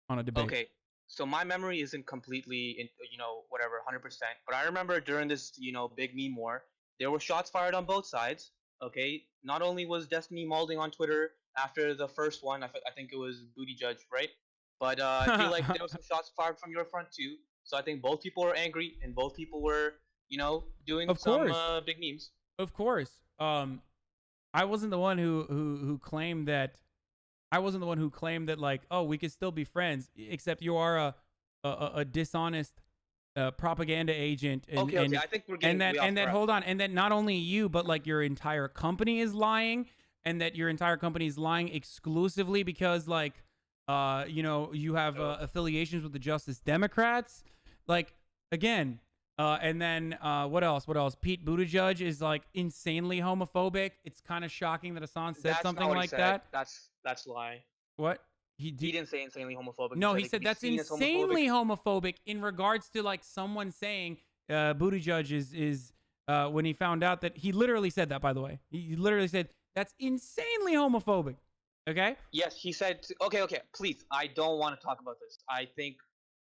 S1: on a debate.
S6: Okay. So my memory isn't completely, 100%. But I remember during this, big meme war, there were shots fired on both sides. Okay. Not only was Destiny molding on Twitter after the first one, I think it was Booty Judge, right? But I feel like there were some shots fired from your front too. So I think both people were angry and both people were, doing some big memes.
S1: Of course. I wasn't the one who claimed that. I wasn't the one who claimed that, like, oh, we could still be friends, except you are a dishonest propaganda agent. And,
S6: okay, I think we're getting
S1: hold on, and that not only you, but like your entire company is lying, and that your entire company is lying exclusively because, like, you have affiliations with the Justice Democrats. Like, again, and then what else? Pete Buttigieg is like insanely homophobic. It's kind of shocking that Hasan said something like that.
S6: That's lie.
S1: What?
S6: He didn't say insanely homophobic.
S1: No, he said that's insanely homophobic in regards to like someone saying Buttigieg is when he found out that he literally said that, by the way. He literally said that's insanely homophobic. Okay?
S6: Yes, he said okay, please. I don't want to talk about this. I think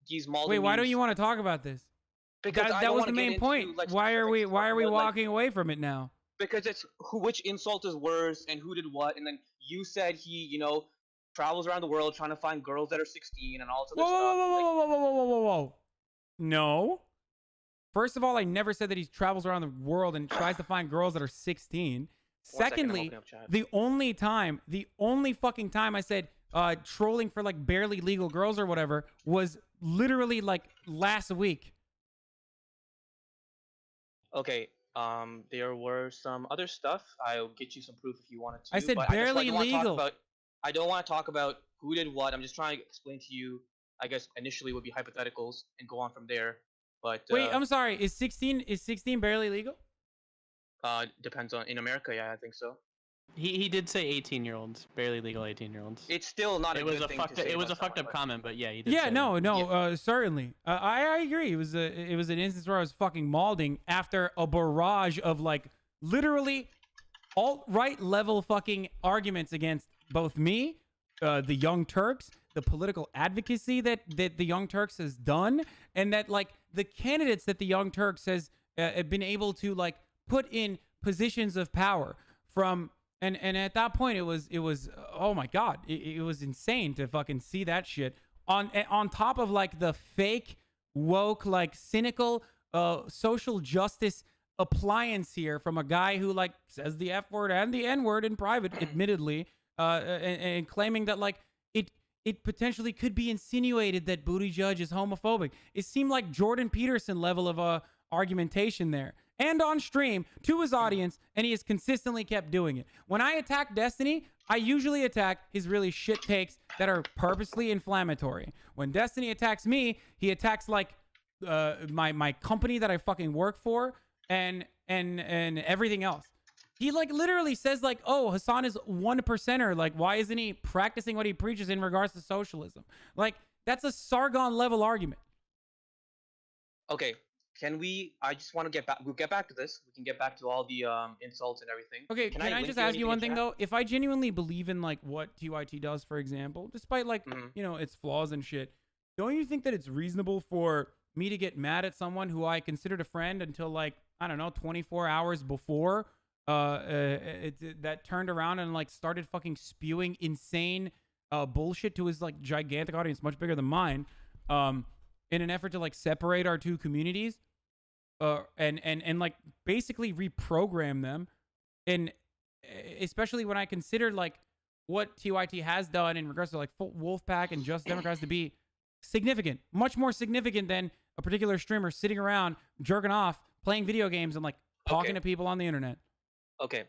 S6: he's molding.
S1: Wait, why don't you want to talk about this?
S6: Because
S1: that was the main point. Like, why are we walking away from it now?
S6: Because it's which insult is worse and who did what, and then you said he, travels around the world trying to find girls that are 16 and all this stuff.
S1: Whoa. No. First of all, I never said that he travels around the world and tries to find girls that are 16. Secondly, the only fucking time I said trolling for like barely legal girls or whatever was literally like last week.
S6: Okay. There were some other stuff. I'll get you some proof if you wanted to.
S1: I said barely legal.
S6: I don't want to talk about who did what. I'm just trying to explain to you. I guess initially would be hypotheticals and go on from there. But
S1: wait, I'm sorry. Is 16 barely legal?
S6: Depends on in America. Yeah, I think so.
S7: He did say 18-year-olds, barely legal 18-year-olds.
S6: It's still not a good thing to say.
S7: It was a fucked up comment, but yeah, he did.
S1: Yeah,
S7: say
S1: certainly. I agree. It was an instance where I was fucking malding after a barrage of like literally alt-right level fucking arguments against both me, the Young Turks, the political advocacy that the Young Turks has done, and that like the candidates that the Young Turks has been able to like put in positions of power from. And at that point, it was oh my god, it was insane to fucking see that shit on top of like the fake woke like cynical social justice appliance here from a guy who like says the F word and the N word in private, admittedly, and claiming that like it potentially could be insinuated that Buttigieg is homophobic. It seemed like Jordan Peterson level of argumentation there. and on stream to his audience, and he has consistently kept doing it. When I attack Destiny, I usually attack his really shit takes that are purposely inflammatory. When Destiny attacks me, he attacks like my company that I fucking work for and everything else. He like literally says like, oh, Hasan is 1%er. Like, why isn't he practicing what he preaches in regards to socialism? Like, that's a Sargon level argument.
S6: Okay, can we? I just want to get back. We'll get back to this. We can get back to all the insults and everything.
S1: Okay, can I just ask you one thing though? If I genuinely believe in like what TYT does, for example, despite like you know its flaws and shit, don't you think that it's reasonable for me to get mad at someone who I considered a friend until like I don't know 24 hours before that turned around and like started fucking spewing insane bullshit to his like gigantic audience, much bigger than mine, in an effort to like separate our two communities, and like basically reprogram them, and especially when I considered like what TYT has done in regards to like Wolfpack and Just Democrats to be significant, much more significant than a particular streamer sitting around jerking off, playing video games, and like talking to people on the internet.
S6: Okay.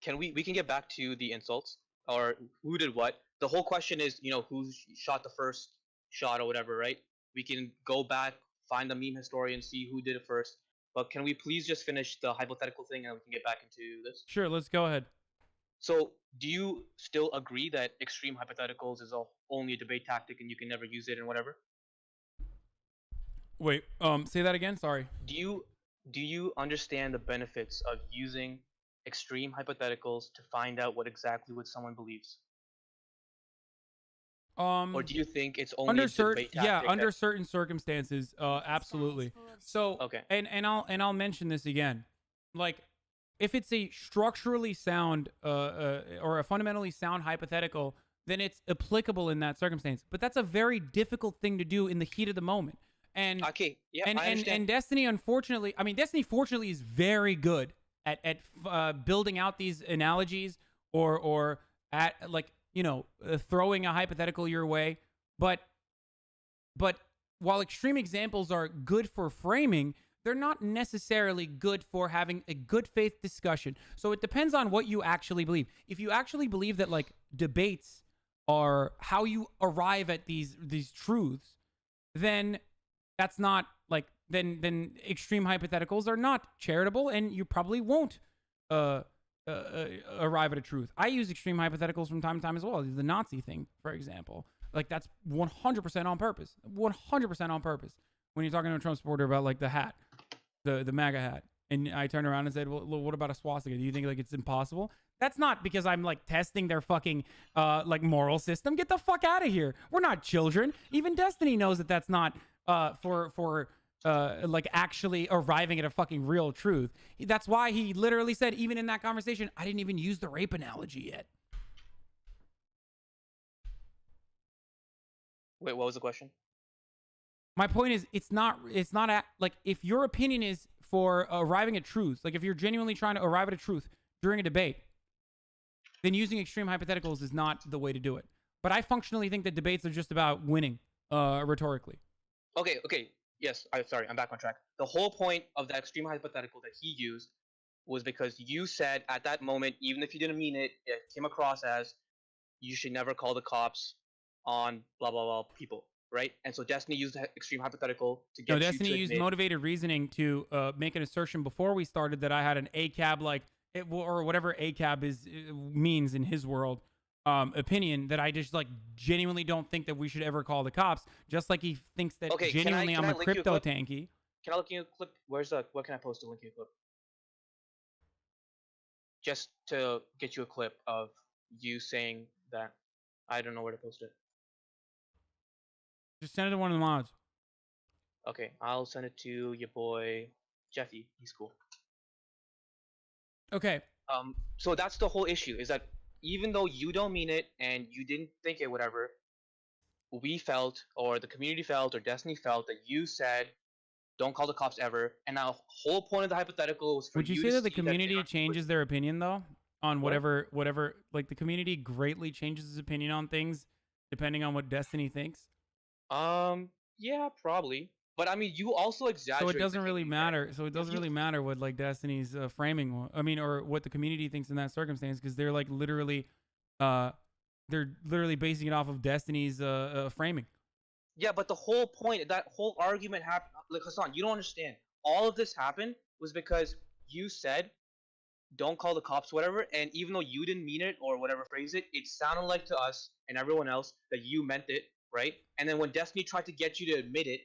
S6: Can we can get back to the insults or who did what? The whole question is, you know, who shot the first shot or whatever, right? We can go back, find the meme historian, see who did it first. But can we please just finish the hypothetical thing and we can get back into this?
S1: Sure, let's go ahead.
S6: So, do you still agree that extreme hypotheticals is only a debate tactic and you can never use it and whatever?
S1: Wait, say that again. Sorry.
S6: Do you understand the benefits of using extreme hypotheticals to find out what someone believes? Or do you think it's only
S1: under
S6: a debate tactic?
S1: under certain circumstances, absolutely. So,
S6: okay,
S1: and I'll mention this again, like if it's a structurally sound or a fundamentally sound hypothetical, then it's applicable in that circumstance. But that's a very difficult thing to do in the heat of the moment. And
S6: okay, yeah,
S1: and Destiny, unfortunately, I mean, Destiny fortunately is very good at building out these analogies or at like, you know, throwing a hypothetical your way. But while extreme examples are good for framing, they're not necessarily good for having a good faith discussion. So it depends on what you actually believe. If you actually believe that like debates are how you arrive at these truths, then that's not like then extreme hypotheticals are not charitable, and you probably won't arrive at a truth. I use extreme hypotheticals from time to time as well. The Nazi thing, for example, like that's 100% on purpose. 100% on purpose. When you're talking to a Trump supporter about like the hat, the MAGA hat, and I turned around and said, well, what about a swastika? Do you think like it's impossible? That's not because I'm like testing their fucking like moral system. Get the fuck out of here. We're not children. Even Destiny knows that that's not for like actually arriving at a fucking real truth. That's why he literally said, even in that conversation, I didn't even use the rape analogy yet.
S6: Wait, what was the question?
S1: My point is, it's not like if your opinion is for arriving at truth, like if you're genuinely trying to arrive at a truth during a debate, then using extreme hypotheticals is not the way to do it. But I functionally think that debates are just about winning rhetorically.
S6: Okay. Yes, sorry, I'm back on track. The whole point of that extreme hypothetical that he used was because you said at that moment, even if you didn't mean it, it came across as you should never call the cops on blah, blah, blah people, right? And so Destiny used that extreme hypothetical to get
S1: Destiny used motivated reasoning to make an assertion before we started that I had an ACAB, like, or whatever ACAB means in his world, opinion that I just like genuinely don't think that we should ever call the cops, just like he thinks that genuinely I'm a crypto tanky.
S6: Can I link you a clip? Where can I post a link you a clip? Just to get you a clip of you saying that. I don't know where to post it.
S1: Just send it to one of the mods.
S6: Okay, I'll send it to your boy Jeffy. He's cool.
S1: Okay.
S6: So that's the whole issue, is that even though you don't mean it and you didn't think it, whatever, we felt, or the community felt, or Destiny felt that you said, don't call the cops ever. And now, whole point of the hypothetical was for
S1: you. Would you say that the community changes their opinion though on whatever? Like the community greatly changes its opinion on things depending on what Destiny thinks?
S6: Yeah, probably. But I mean, you also exaggerate.
S1: So it doesn't
S6: the
S1: really
S6: thing, right?
S1: matter. So it doesn't really matter what like Destiny's framing. I mean, or what the community thinks in that circumstance, because they're like literally, they're literally basing it off of Destiny's framing.
S6: Yeah, but the whole point, that whole argument happened. Like Hasan, you don't understand. All of this happened was because you said, "Don't call the cops," whatever. And even though you didn't mean it or whatever phrase it sounded like to us and everyone else that you meant it, right? And then when Destiny tried to get you to admit it,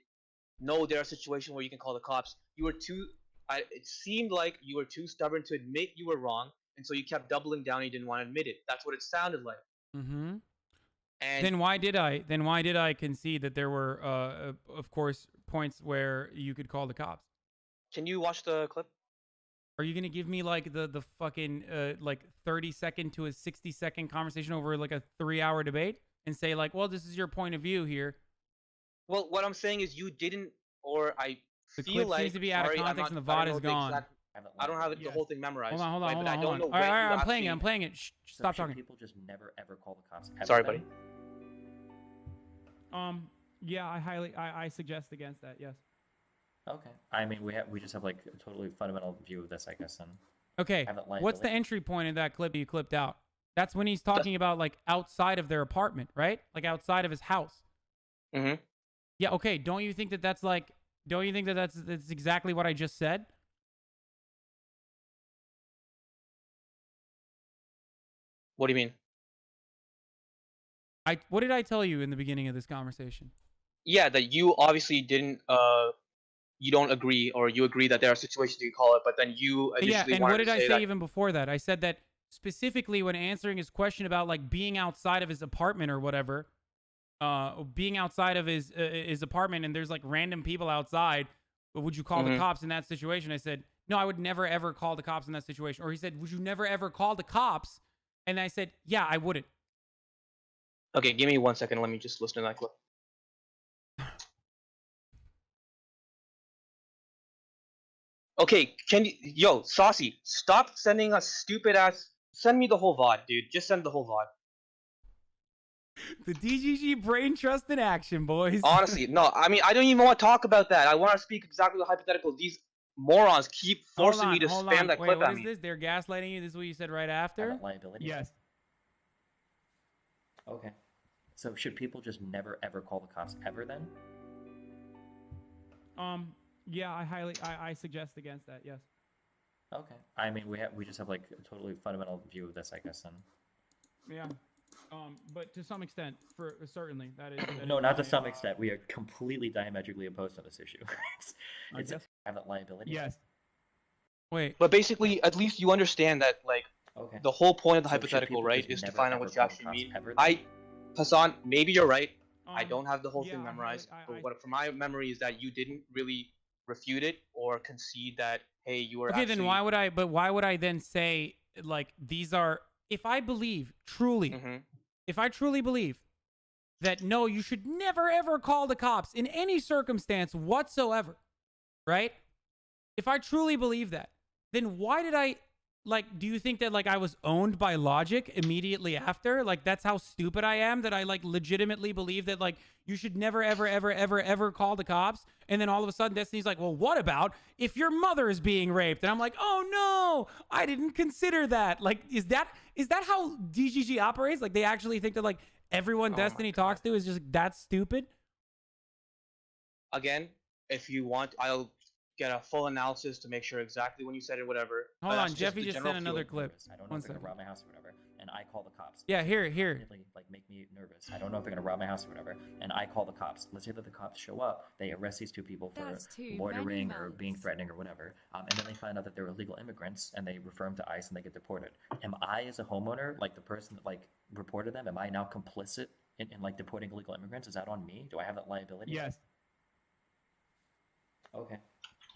S6: no, there are situations where you can call the cops. You were too. It seemed like you were too stubborn to admit you were wrong, and so you kept doubling down. And you didn't want to admit it. That's what it sounded like.
S1: Mm-hmm.
S6: And
S1: Then why did I? Then why did I concede that there were, of course, points where you could call the cops?
S6: can you watch the clip?
S1: Are you gonna give me like the fucking like 30-second to a 60-second conversation over like a 3-hour debate and say like, well, this is your point of view here?
S6: Well, what I'm saying is you didn't, or I
S1: The
S6: feel
S1: clip
S6: like
S1: seems to be out of
S6: sorry, I'm
S1: context
S6: not-
S1: and the
S6: I
S1: VOD
S6: don't
S1: is
S6: know the
S1: gone.
S6: exact- I don't have it, the whole thing memorized.
S1: Hold on,
S6: right?
S1: hold
S6: But
S1: on,
S6: I
S1: hold
S6: don't
S1: on.
S6: know
S1: All right,
S6: when
S1: all right,
S6: you
S1: I'm playing it.
S6: actually-
S1: I'm playing it. Shh,
S8: So
S1: stop
S8: should
S1: talking.
S8: people just never ever call the cops ever?
S6: Sorry,
S8: then?
S6: buddy.
S1: Yeah, I suggest against that. Yes.
S8: Okay. I mean, we just have like a totally fundamental view of this, I guess. And
S1: Okay.
S8: have that
S1: What's the
S8: liability.
S1: entry point of that clip you clipped out? That's when he's talking about like outside of their apartment, right? Like outside of his house.
S6: Mm-hmm.
S1: Yeah. Okay. Don't you think that that's like? Don't you think that that's exactly what I just said?
S6: What do you mean?
S1: What did I tell you in the beginning of this conversation?
S6: Yeah, that you obviously didn't. You don't agree, or you agree that there are situations you call it, but then you initially
S1: Yeah, and
S6: wanted
S1: what did
S6: to
S1: I
S6: say
S1: say
S6: that.
S1: even before that? I said that specifically when answering his question about like being outside of his apartment or whatever, being outside of his apartment and there's like random people outside, would you call the cops in that situation? I said, no, I would never ever call the cops in that situation. Or he said, would you never ever call the cops? And I said, yeah, I wouldn't.
S6: Okay, give me 1 second. Let me just listen to that clip. Okay, yo, Saucy, stop sending us stupid ass. Send me the whole VOD, dude. Just send the whole VOD.
S1: The DGG brain trust in action, boys.
S6: Honestly, no. I mean, I don't even want to talk about that. I want to speak exactly the hypothetical. These morons keep forcing me to spam that
S1: Wait,
S6: clip
S1: what
S6: at
S1: is
S6: me.
S1: this? They're gaslighting you? This is what you said right
S8: Have
S1: after?
S8: that liability.
S1: Yes.
S8: Okay. So should people just never ever call the cops ever then?
S1: Yeah, I suggest against that. Yes.
S8: Okay. I mean, we just have like a totally fundamental view of this, I guess. And
S1: Yeah. But to some extent, certainly that is.
S8: no, not to some extent. We are completely diametrically opposed on this issue.
S1: I
S8: it's
S1: guess.
S8: have that liability.
S1: Yes. Wait.
S6: But basically, at least you understand that, like,
S8: Okay.
S6: the whole point of the
S8: So should
S6: hypothetical,
S8: people
S6: right,
S8: just
S6: is to
S8: never,
S6: find out
S8: ever
S6: what you
S8: call the
S6: actually
S8: cops
S6: mean.
S8: ever then?
S6: Hasan, maybe you're right. I don't have the whole
S1: yeah,
S6: thing
S1: I
S6: memorized.
S1: highly-
S6: But what from my memory is that you didn't really refute it or concede that, hey, you were
S1: Okay,
S6: actually...
S1: then why would I? But why would I then say like these are? If I believe truly,
S6: Mhm.
S1: if I truly believe that no, you should never ever call the cops in any circumstance whatsoever, right? If I truly believe that, then why did I? Like, do you think that like I was owned by logic immediately after? Like that's how stupid I am that I like legitimately believe that like you should never ever ever ever ever call the cops, and then all of a sudden Destiny's like, well, what about if your mother is being raped? And I'm like, oh no, I didn't consider that. Like, is that how DGG operates? Like they actually think that like everyone
S6: Oh my
S1: Destiny
S6: God.
S1: talks to is just that stupid?
S6: Again, if you want, I'll get a full analysis to make sure exactly when you said it, whatever.
S1: Hold
S6: But
S1: on,
S6: that's
S1: Jeffy
S6: the
S1: just
S6: general
S1: sent another
S6: feel.
S1: clip.
S8: I don't know
S1: One
S8: if they're
S1: second.
S8: gonna rob my house or whatever, and I call the cops.
S1: Yeah, here.
S8: Really, like make me nervous. I don't know if they're gonna rob my house or whatever, and I call the cops. Let's say that the cops show up, they arrest these two people for
S9: That's too
S8: loitering
S9: many
S8: or being
S9: votes.
S8: threatening or whatever, and then they find out that they're illegal immigrants, and they refer them to ICE and they get deported. Am I, as a homeowner, like the person that like reported them, am I now complicit in like deporting illegal immigrants? Is that on me? Do I have that liability?
S1: Yes.
S8: Okay.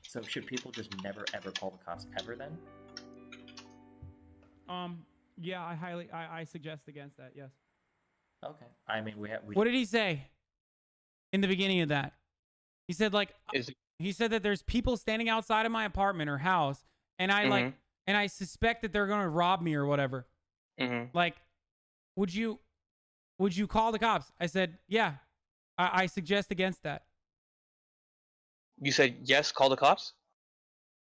S8: So should people just never ever call the cops ever then?
S1: Yeah, I suggest against that. Yes.
S8: Okay. I mean, we
S1: What did he say in the beginning of that? He said like he said that there's people standing outside of my apartment or house, and I like and I suspect that they're gonna rob me or whatever. Like, would you call the cops? I said, yeah, I suggest against that.
S6: You said yes, call the cops?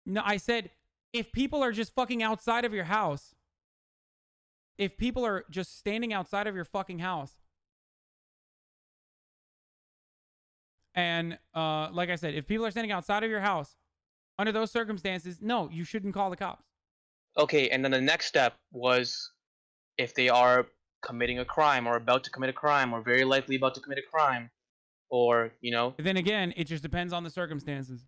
S1: No, I said if people are just fucking outside of your house, if people are just standing outside of your fucking house, and like I said, if people are standing outside of your house under those circumstances, no, you shouldn't call the cops.
S6: Okay, and then the next step was if they are committing a crime or about to commit a crime or very likely about to commit a crime, or, you know.
S1: Then again, it just depends on the circumstances.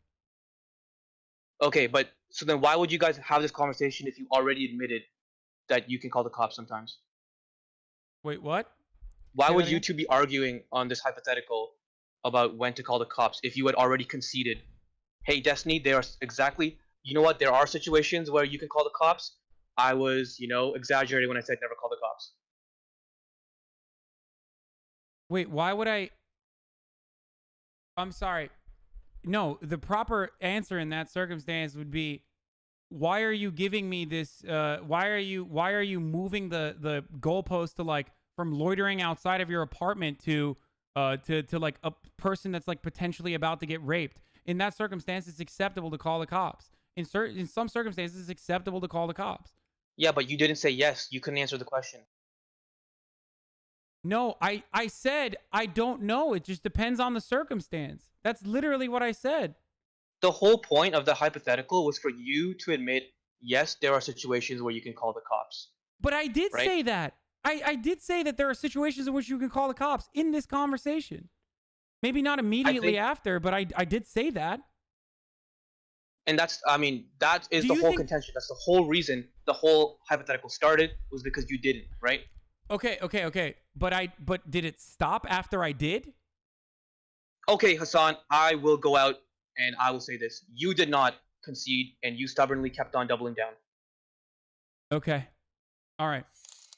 S6: Okay, but so then why would you guys have this conversation if you already admitted that you can call the cops sometimes?
S1: Wait, what?
S6: Why
S1: Say
S6: would
S1: that
S6: you
S1: again?
S6: two be arguing on this hypothetical about when to call the cops if you had already conceded, hey, Destiny, there are exactly, you know what, there are situations where you can call the cops. I was, you know, exaggerating when I said never call the cops.
S1: Wait, why would I? I'm sorry. No, the proper answer in that circumstance would be, why are you giving me this? Why are you moving the goalpost to like from loitering outside of your apartment to like a person that's like potentially about to get raped? In that circumstance, it's acceptable to call the cops. In some circumstances, it's acceptable to call the cops.
S6: Yeah, but you didn't say yes. You couldn't answer the question.
S1: No, I said I don't know. It just depends on the circumstance. That's literally what I said.
S6: The whole point of the hypothetical was for you to admit, yes, there are situations where you can call the cops.
S1: But I did
S6: Right?
S1: say that. I did say that there are situations in which you can call the cops in this conversation. Maybe not immediately after, but I did say that.
S6: And that's, I mean, that is
S1: Do
S6: the
S1: you
S6: whole
S1: think-
S6: contention. That's the whole reason the whole hypothetical started, was because you didn't, right?
S1: Okay. But did it stop after I did?
S6: Okay, Hasan, I will go out and I will say this. You did not concede and you stubbornly kept on doubling down.
S1: Okay. All right.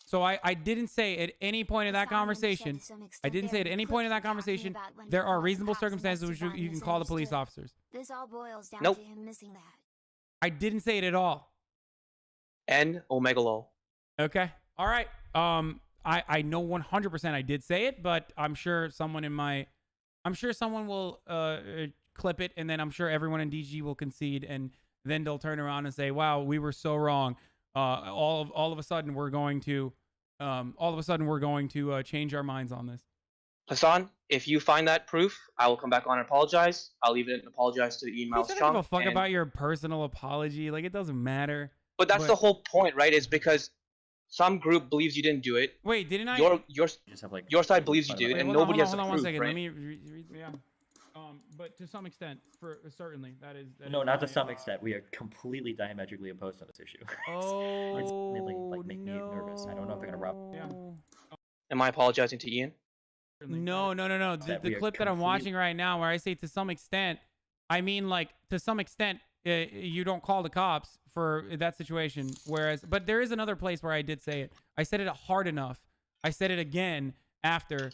S1: So I didn't say at any point in that conversation, I didn't say at any point in that conversation, there are reasonable circumstances in which you can call the police officers.
S4: This all boils down
S6: Nope.
S4: to him missing that.
S1: I didn't say it at all.
S6: N omega lol.
S1: Okay. All right. I know 100% I did say it, but I'm sure someone will clip it, and then I'm sure everyone in DG will concede, and then they'll turn around and say, "Wow, we were so wrong." All of a sudden we're going to change our minds on this.
S6: Hasan, if you find that proof, I will come back on and apologize. I'll even apologize to Ian
S1: I don't give a
S6: Malmstrom.
S1: fuck about your personal apology. Like, it doesn't matter.
S6: But that's the whole point, right? Is because some group believes you didn't do it.
S1: Wait, didn't I?
S6: Your
S8: Just have like
S6: your side believes you did,
S1: Wait,
S6: and
S1: hold on,
S6: nobody
S1: hold
S6: has
S1: on,
S6: the
S1: hold on
S6: proof,
S1: one second.
S6: right?
S1: Let me read. Yeah. But to some extent, certainly that is.
S8: no, not to some extent. We are completely diametrically opposed on this issue.
S1: Oh,
S8: It's really like making me nervous. I don't know if they're gonna rub.
S1: Yeah.
S6: Am I apologizing to Ian?
S1: No.
S8: That
S1: The
S8: we are
S1: clip that I'm watching right now, where I say to some extent, I mean like to some extent, you don't call the cops for that situation. Whereas, but there is another place where I did say it. I said it hard enough. I said it again after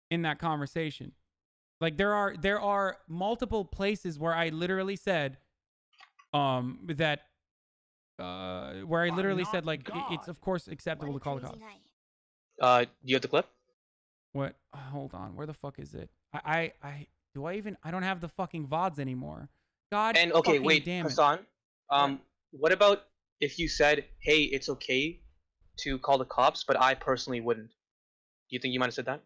S1: in that conversation. Like there are multiple places where I literally said, that, where I literally said like it's of course acceptable to call the cops.
S6: Do you have the clip?
S1: What? Hold on. Where the fuck is it? I don't have the fucking VODs anymore. God.
S6: And okay,
S1: fucking
S6: wait,
S1: damn it.
S6: Hasan. What about if you said, "Hey, it's okay to call the cops, but I personally wouldn't"? Do you think you might have said that?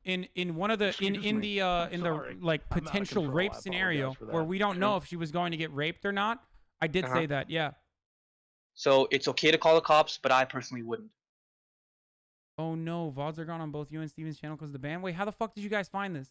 S1: In one of the in the
S3: sorry.
S1: like
S3: I'm out of
S1: potential
S3: control.
S1: rape
S3: I
S1: scenario
S3: apologize for
S1: where
S3: that.
S1: we don't know if she was going to get raped or not, I did say that. Yeah.
S6: So it's okay to call the cops, but I personally wouldn't.
S1: Oh no, VODs are gone on both you and Steven's channel because of the ban. Wait, how the fuck did you guys find this?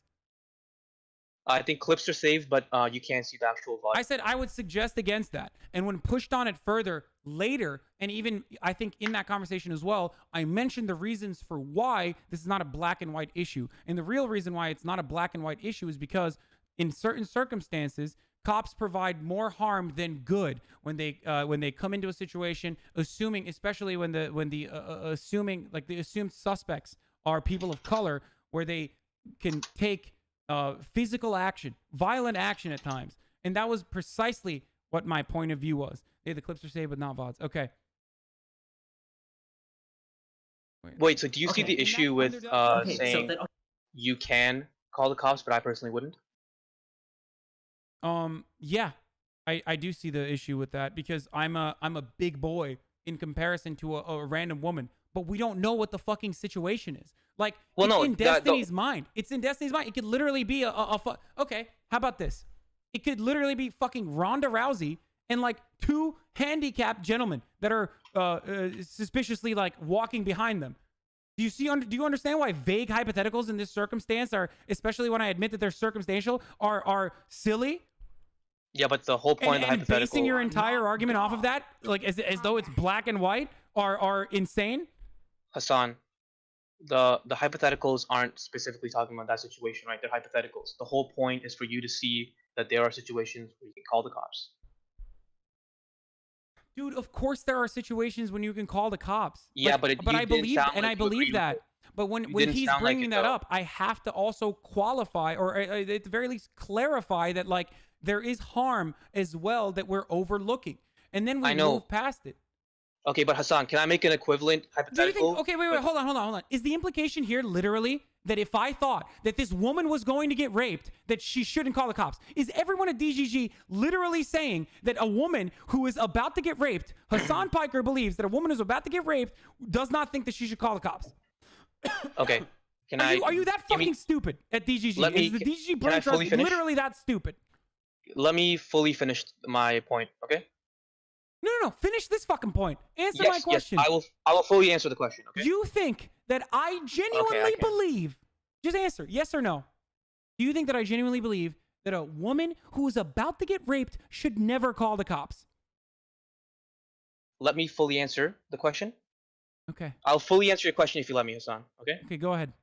S6: I think clips are saved, but you can't see the actual VOD.
S1: I said I would suggest against that. And when pushed on it further later, and even I think in that conversation as well, I mentioned the reasons for why this is not a black and white issue. And the real reason why it's not a black and white issue is because in certain circumstances, cops provide more harm than good when they come into a situation, assuming, especially when the assumed suspects are people of color, where they can take physical action, violent action at times. And that was precisely what my point of view was. Hey, the clips are saved, but not VODs. Okay.
S6: Wait, so do you see
S8: Okay.
S6: the issue with
S8: Okay, so
S6: saying
S8: then,
S6: you can call the cops, but I personally wouldn't.
S1: Yeah, I do see the issue with that because I'm a big boy in comparison to a random woman, but we don't know what the fucking situation is. Like,
S6: Well,
S1: it's
S6: no,
S1: in
S6: that-
S1: Destiny's mind. It's in Destiny's mind. It could literally be okay, how about this? It could literally be fucking Ronda Rousey and like two handicapped gentlemen that are suspiciously like walking behind them. Do you understand why vague hypotheticals in this circumstance are, especially when I admit that they're circumstantial, are silly?
S6: Yeah, but the whole point of the
S1: And
S6: hypothetical.
S1: basing your entire argument off of that, like as though it's black and white, are insane.
S6: Hasan, the hypotheticals aren't specifically talking about that situation, right? They're hypotheticals. The whole point is for you to see that there are situations where you can call the cops.
S1: Dude, of course there are situations when you can call the cops.
S6: Yeah,
S1: Like,
S6: but
S1: I believe I believe that. But when
S6: didn't
S1: he's
S6: sound like
S1: bringing
S6: it,
S1: that
S6: though.
S1: up, I have to also qualify, or at the very least clarify that like there is harm as well that we're overlooking, and then we
S6: I know.
S1: move past it.
S6: Okay, but Hasan, can I make an equivalent
S1: Do you
S6: hypothetical?
S1: think? Okay, wait, hold on. Is the implication here literally that if I thought that this woman was going to get raped, that she shouldn't call the cops? Is everyone at DGG literally saying that a woman who is about to get raped, Hasan Piker believes that a woman who's about to get raped does not think that she should call the cops?
S6: Okay,
S1: Are you that
S6: give me-
S1: fucking stupid at DGG?
S6: Let me-
S1: Is the DGG
S6: can I
S1: brain
S6: fully
S1: trust
S6: finish?
S1: literally that stupid?
S6: Let me fully finish my point, okay?
S1: No. Finish this fucking point. Answer
S6: Yes,
S1: my question.
S6: Yes, I will fully answer the question, okay?
S1: You think that I genuinely
S6: can.
S1: believe, just answer, yes or no. Do you think that I genuinely believe that a woman who is about to get raped should never call the cops?
S6: Let me fully answer the question.
S1: Okay.
S6: I'll fully answer your question if you let me, Hasan, okay?
S1: Okay, go ahead.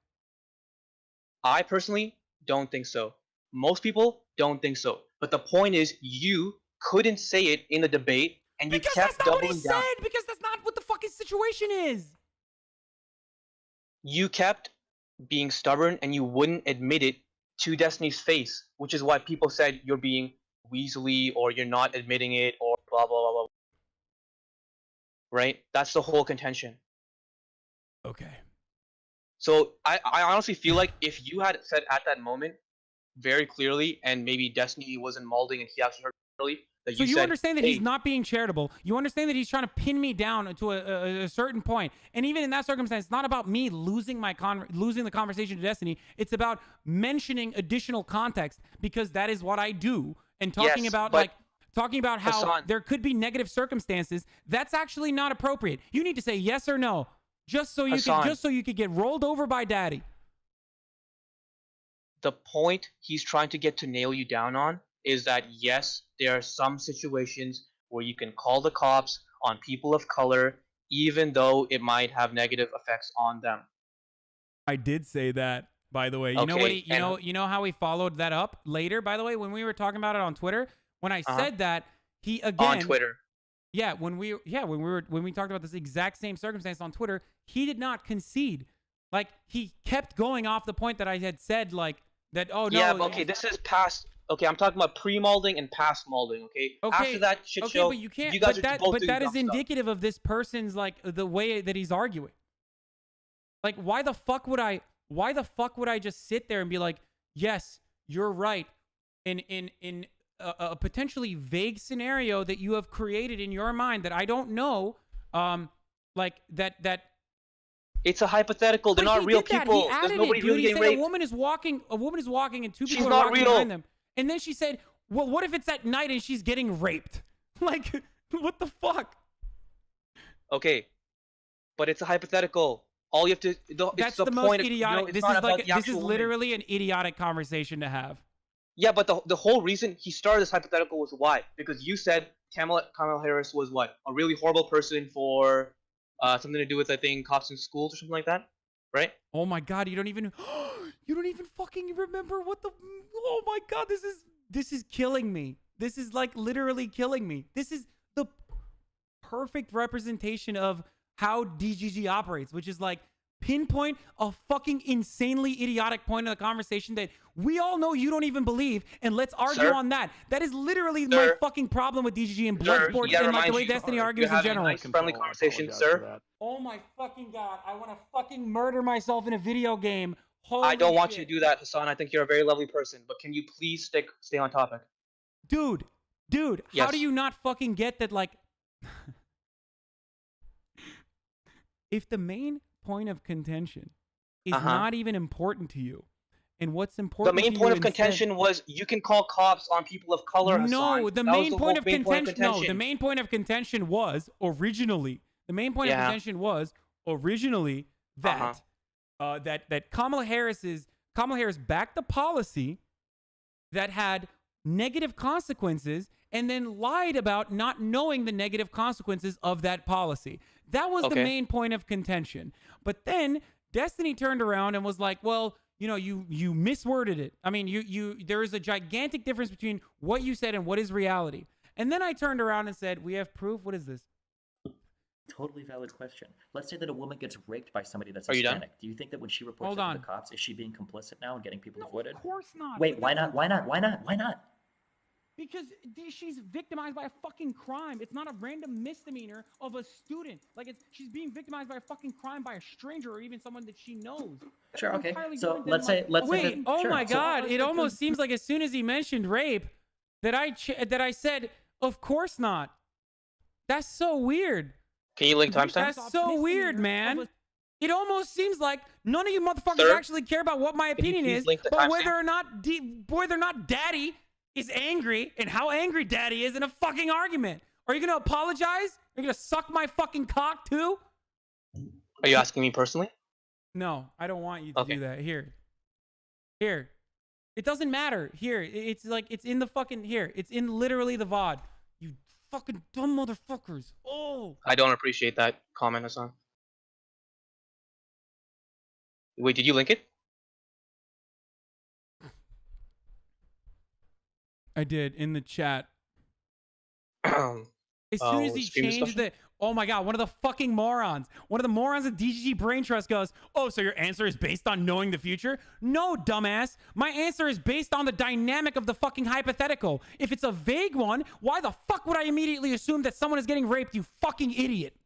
S6: I personally don't think so. Most people don't think so. But the point is, you couldn't say it in the debate, and you
S1: Because
S6: kept
S1: that's not what he
S6: doubling down.
S1: said, because that's not what the fucking situation is.
S6: You kept being stubborn, and you wouldn't admit it to Destiny's face, which is why people said you're being weaselly, or you're not admitting it, or blah, blah, blah, blah. Right? That's the whole contention.
S1: Okay.
S6: So I honestly feel like if you had said at that moment very clearly, and maybe Destiny wasn't molding and he actually heard clearly, that
S1: So you
S6: said,
S1: understand that
S6: hey,
S1: he's not being charitable. You understand that he's trying to pin me down to a certain point. And even in that circumstance, it's not about me losing losing the conversation to Destiny. It's about mentioning additional context, because that is what I do. And talking
S6: Yes,
S1: about
S6: but
S1: talking about how
S6: Hasan,
S1: there could be negative circumstances, that's actually not appropriate. You need to say yes or no, just so you could get rolled over by daddy.
S6: the point he's trying to get to nail you down on is that yes, there are some situations where you can call the cops on people of color, even though it might have negative effects on them.
S1: I did say that, by the way. You know what?
S6: Okay,
S1: You know how he followed that up later. By the way, when we were talking about it on Twitter, when I said that, he again
S6: on Twitter.
S1: Yeah, when we talked about this exact same circumstance on Twitter, he did not concede. Like, he kept going off the point that I had said, like that. Oh no.
S6: Yeah, but okay, this is past. Okay, I'm talking about pre-molding and past molding. Okay. After that shit show,
S1: but you can't.
S6: You guys
S1: But
S6: are
S1: that,
S6: both
S1: but
S6: doing
S1: that is
S6: dumb stuff.
S1: indicative of this person's like the way that he's arguing. Like, why the fuck would I? Why the fuck would I just sit there and be like, yes, you're right, in a potentially vague scenario that you have created in your mind that I don't know, like that.
S6: It's a hypothetical. They're
S1: But
S6: not
S1: he
S6: real
S1: did that.
S6: people.
S1: He
S6: There's
S1: added
S6: nobody
S1: it, dude.
S6: really
S1: He
S6: getting
S1: said
S6: raped.
S1: a woman is walking, and two
S6: She's
S1: people are
S6: not
S1: walking
S6: real.
S1: behind them. And then she said, well, what if it's at night and she's getting raped? Like, what the fuck?
S6: Okay, but it's a hypothetical. All you have to.
S1: That's
S6: the
S1: the
S6: point
S1: most
S6: of,
S1: idiotic.
S6: it's
S1: This
S6: not
S1: is
S6: about
S1: like
S6: the
S1: this is
S6: actual woman.
S1: literally an idiotic conversation to have.
S6: Yeah, but the whole reason he started this hypothetical was why? Because you said Kamala Harris was what? A really horrible person for something to do with, I think, cops in schools or something like that, right?
S1: Oh my god, you don't even fucking remember what the. Oh my god, this is killing me. This is like literally killing me. This is the perfect representation of how DGG operates, which is like pinpoint a fucking insanely idiotic point in the conversation that we all know you don't even believe, and let's argue
S6: Sir?
S1: on that. That is literally my
S6: Sir?
S1: fucking problem with DGG and
S6: Sir,
S1: Bloodsport
S6: yeah,
S1: and like the
S6: remind
S1: way
S6: you,
S1: Destiny
S6: you're
S1: argues in
S6: having a
S1: general.
S6: nice, friendly conversation, sir.
S1: Oh my fucking god, I want to fucking murder myself in a video game
S6: I don't want you
S1: shit.
S6: to do that, Hasan. I think you're a very lovely person, but can you please stay on topic?
S1: Dude, how
S6: Yes.
S1: do you not fucking get that, like, if the main point of contention is not even important to you, and what's
S6: The
S1: important
S6: main
S1: to
S6: point
S1: you
S6: of contention was you can call cops on people of color, Hasan.
S1: No, the
S6: That was
S1: main point of
S6: whole main
S1: contention. No, the main point of contention was originally. The main point of contention was originally that that Kamala Harris backed the policy that had negative consequences and then lied about not knowing the negative consequences of that policy. That was the main point of contention. But then Destiny turned around and was like, well, you know, you misworded it. I mean, there is a gigantic difference between what you said and what is reality. And then I turned around and said, we have proof. What is this?
S8: Totally valid question. Let's say that a woman gets raped by somebody that's
S6: Are you done?
S8: Hispanic. Do you think that when she reports
S1: Hold
S8: it
S1: on.
S8: to the cops, is she being complicit now and getting people deported?
S1: Of course not.
S8: Wait, why not? Why not? Why not? Why not?
S1: Because she's victimized by a fucking crime. It's not a random misdemeanor of a student. Like, she's being victimized by a fucking crime by a stranger or even someone that she knows.
S8: Sure, okay.
S1: Entirely
S8: So
S1: different than,
S8: let's say,
S1: like,
S8: let's say
S1: wait,
S8: that,
S1: oh
S8: sure.
S1: my
S8: So-
S1: God. It almost seems like as soon as he mentioned rape that I said, of course not. That's so weird.
S6: Can you link timestamp?
S1: That's so weird, man. It almost seems like none of you motherfuckers actually care about what my opinion
S6: please
S1: is,
S6: link the
S1: but
S6: timestamp?
S1: whether or not Daddy is angry and how angry Daddy is in a fucking argument. Are you gonna apologize? Are you gonna suck my fucking cock too?
S6: Are you asking me personally?
S1: No, I don't want you to do that. Here. It doesn't matter. Here, it's like it's in the fucking It's in literally the VOD. You fucking dumb motherfuckers. Oh.
S6: I don't appreciate that comment, Hasan. Wait, did you link it?
S1: I did in the chat. As soon as he
S6: stream
S1: changed
S6: discussion?
S1: oh my God, one of the fucking morons. One of the morons at DGG Brain Trust goes, oh, so your answer is based on knowing the future? No, dumbass. My answer is based on the dynamic of the fucking hypothetical. If it's a vague one, why the fuck would I immediately assume that someone is getting raped, you fucking idiot?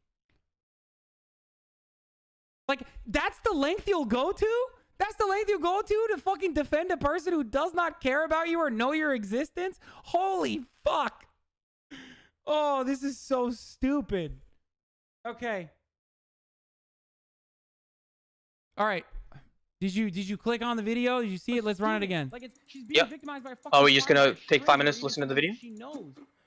S1: Like, that's the length you'll go to? That's the length you go to fucking defend a person who does not care about you or know your existence? Holy fuck. Oh, this is so stupid. Okay. All right. Did you click on the video? Did you see it? Let's run it again.
S6: Like yep. Oh, we're just gonna take 5 minutes to listen to the video?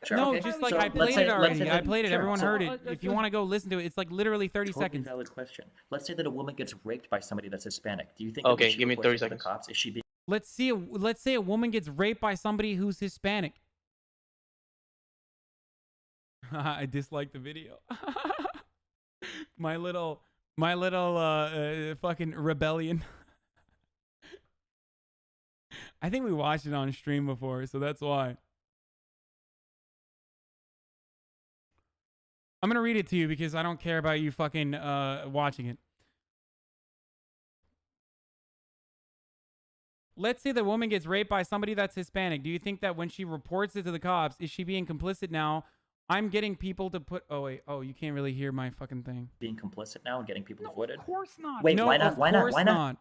S8: Sure,
S1: no,
S8: okay.
S1: just like
S8: So
S1: I
S8: let's
S1: played
S8: say-
S1: it
S8: let's
S1: already.
S8: say
S1: I
S8: that-
S1: played it.
S8: sure.
S1: Everyone
S8: So-
S1: heard it. If you want to go listen to it, it's like literally 30
S8: Totally
S1: seconds.
S8: valid question. Let's say that a woman gets raped by somebody that's Hispanic. Do you think?
S6: Okay,
S8: that when she
S6: give me
S8: reports
S6: 30
S8: it to
S6: seconds.
S8: The cops, is she being?
S1: Let's say a woman gets raped by somebody who's Hispanic. I dislike the video. my little fucking rebellion. I think we watched it on stream before, so that's why. I'm gonna read it to you because I don't care about you fucking watching it. Let's say the woman gets raped by somebody that's Hispanic. Do you think that when she reports it to the cops, is she being complicit now? I'm getting people to put. Oh wait. Oh, you can't really hear my fucking thing.
S8: Being complicit now and getting people deported?
S1: Of course not.
S8: Wait,
S1: no,
S8: why not?
S1: Of
S8: Why not?
S1: course
S8: Why not?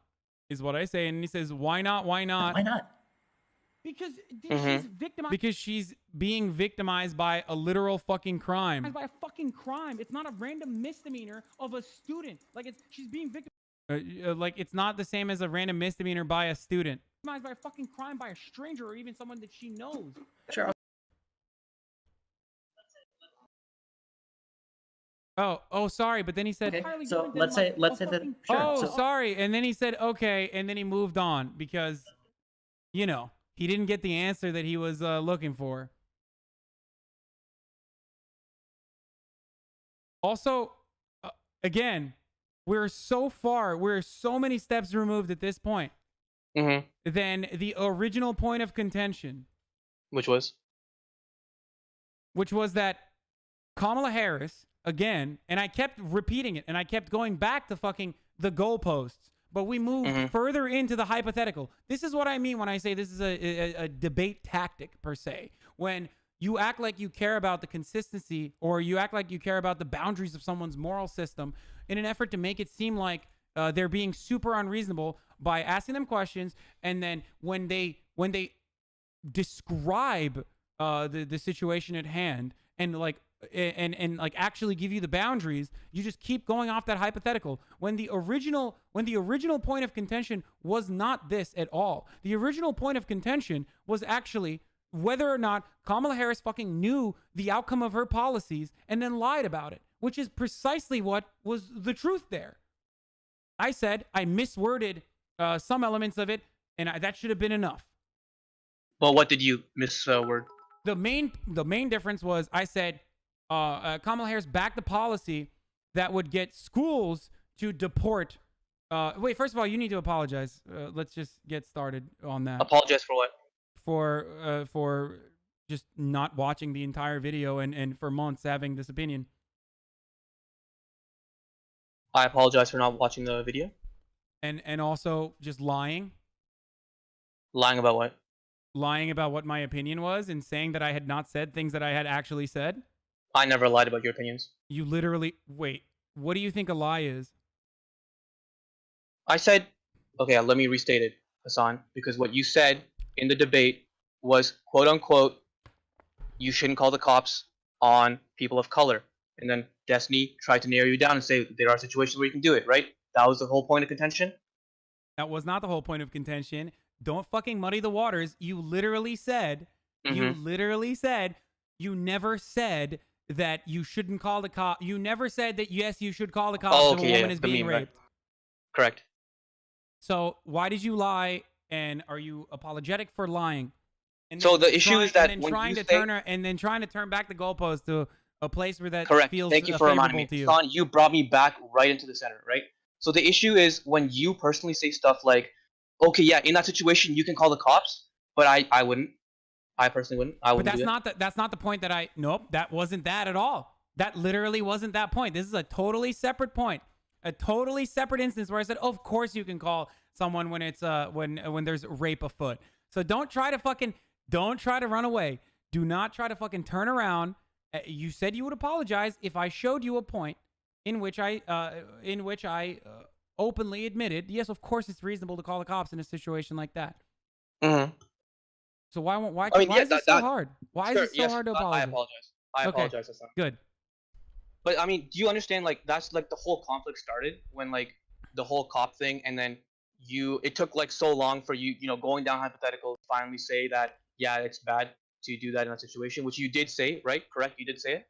S1: Is what I say, and he says, "Why not? Why not?
S8: Why not?
S1: Because she's victimized. Because she's being victimized by a literal fucking crime. By a fucking crime. It's not a random misdemeanor of a student. Like she's being victimized. Like it's not the same as a random misdemeanor by a student. Victimized by a fucking crime by a stranger or even someone that she knows.
S8: Sure.
S1: Oh, sorry. But then he said,
S8: Okay. So let's say that. Sure.
S1: oh,
S8: so,
S1: sorry. And then he said, okay. And then he moved on because, you know, he didn't get the answer that he was looking for. Also, again, we're so many steps removed at this point than the original point of contention.
S6: Which was
S1: that Kamala Harris, again, and I kept repeating it, and I kept going back to fucking the goalposts, but we moved further into the hypothetical. This is what I mean when I say this is a debate tactic, per se. When you act like you care about the consistency, or you act like you care about the boundaries of someone's moral system in an effort to make it seem like they're being super unreasonable by asking them questions, and then when they describe the situation at hand and like actually give you the boundaries, you just keep going off that hypothetical when the original point of contention was not this at all. The original point of contention was actually whether or not Kamala Harris fucking knew the outcome of her policies and then lied about it, which is precisely what was the truth there. I said I misworded some elements of it, and that should have been enough.
S6: Well, what did you misword?
S1: The main difference was I said Kamala Harris backed the policy that would get schools to deport. Wait, first of all, you need to apologize. Let's just get started on that.
S6: Apologize for what?
S1: For just not watching the entire video and for months having this opinion.
S6: I apologize for not watching the video.
S1: And also just lying.
S6: Lying about what?
S1: Lying about what my opinion was and saying that I had not said things that I had actually said.
S6: I never lied about your opinions.
S1: You literally... Wait, what do you think a lie is?
S6: I said... Okay, let me restate it, Hasan, because what you said in the debate was, quote-unquote, you shouldn't call the cops on people of color. And then Destiny tried to narrow you down and say there are situations where you can do it, right? That was the whole point of contention?
S1: That was not the whole point of contention. Don't fucking muddy the waters. You literally said... You literally said... You never said... that you shouldn't call the cop. You never said that, yes, you should call the cops if a woman is being raped.
S6: Right. Correct.
S1: So why did you lie, and are you apologetic for lying? And
S6: so the issue is that when
S1: trying
S6: you
S1: to
S6: say...
S1: trying to turn back the goalpost to a place where that
S6: Correct.
S1: feels
S6: Thank you for reminding me.
S1: to you.
S6: Hasan, you brought me back right into the center, right? So the issue is when you personally say stuff like, okay, yeah, in that situation, you can call the cops, but I wouldn't. I personally wouldn't. I wouldn't.
S1: But that's not the point that I... Nope, that wasn't that at all. That literally wasn't that point. This is a totally separate point. A totally separate instance where I said, of course you can call someone when it's when there's rape afoot. So don't try to run away. Do not try to fucking turn around. You said you would apologize if I showed you a point in which I openly admitted, yes, of course it's reasonable to call the cops in a situation like that.
S6: Mm-hmm.
S1: So why is this so hard? Why is it so hard to apologize?
S6: I apologize, Hasan.
S1: Good.
S6: But I mean, do you understand, like, that's like the whole conflict started when, like, the whole cop thing, and then it took like so long for you going down hypothetical to finally say that, yeah, it's bad to do that in that situation, which you did say, right? Correct? You did say it?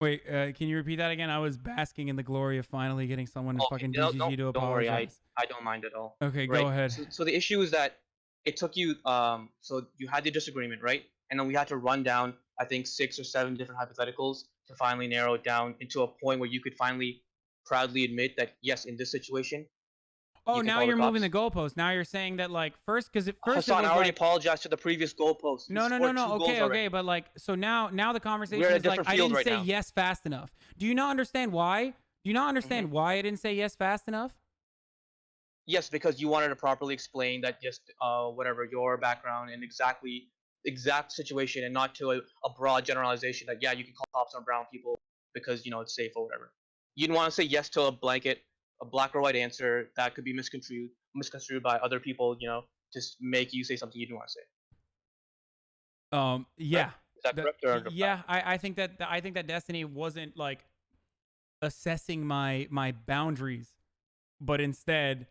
S1: Wait, can you repeat that again? I was basking in the glory of finally getting someone in fucking DGG to apologize.
S6: Don't worry, I don't mind at all.
S1: Okay,
S6: right?
S1: Go ahead.
S6: So the issue is that it took you, so you had the disagreement, right? And then we had to run down, I think, 6 or 7 different hypotheticals to finally narrow it down into a point where you could finally proudly admit that, yes, in this situation.
S1: Oh, now you're moving the goalpost. Now you're saying that, like, first, because
S6: Hasan, I already apologized to the previous goalpost.
S1: No. Okay, but like, so now the conversation is like, I didn't say yes fast enough. Do you not understand why? Do you not understand why I didn't say yes fast enough?
S6: Yes, because you wanted to properly explain that just whatever your background and exact situation, and not to a broad generalization that, yeah, you can call cops on brown people because it's safe or whatever. You didn't want to say yes to a blanket, a black or white answer that could be misconstrued by other people, to make you say something you didn't want to say.
S1: Yeah.
S6: Is that correct? Or
S1: yeah, I think that Destiny wasn't like assessing my boundaries, but instead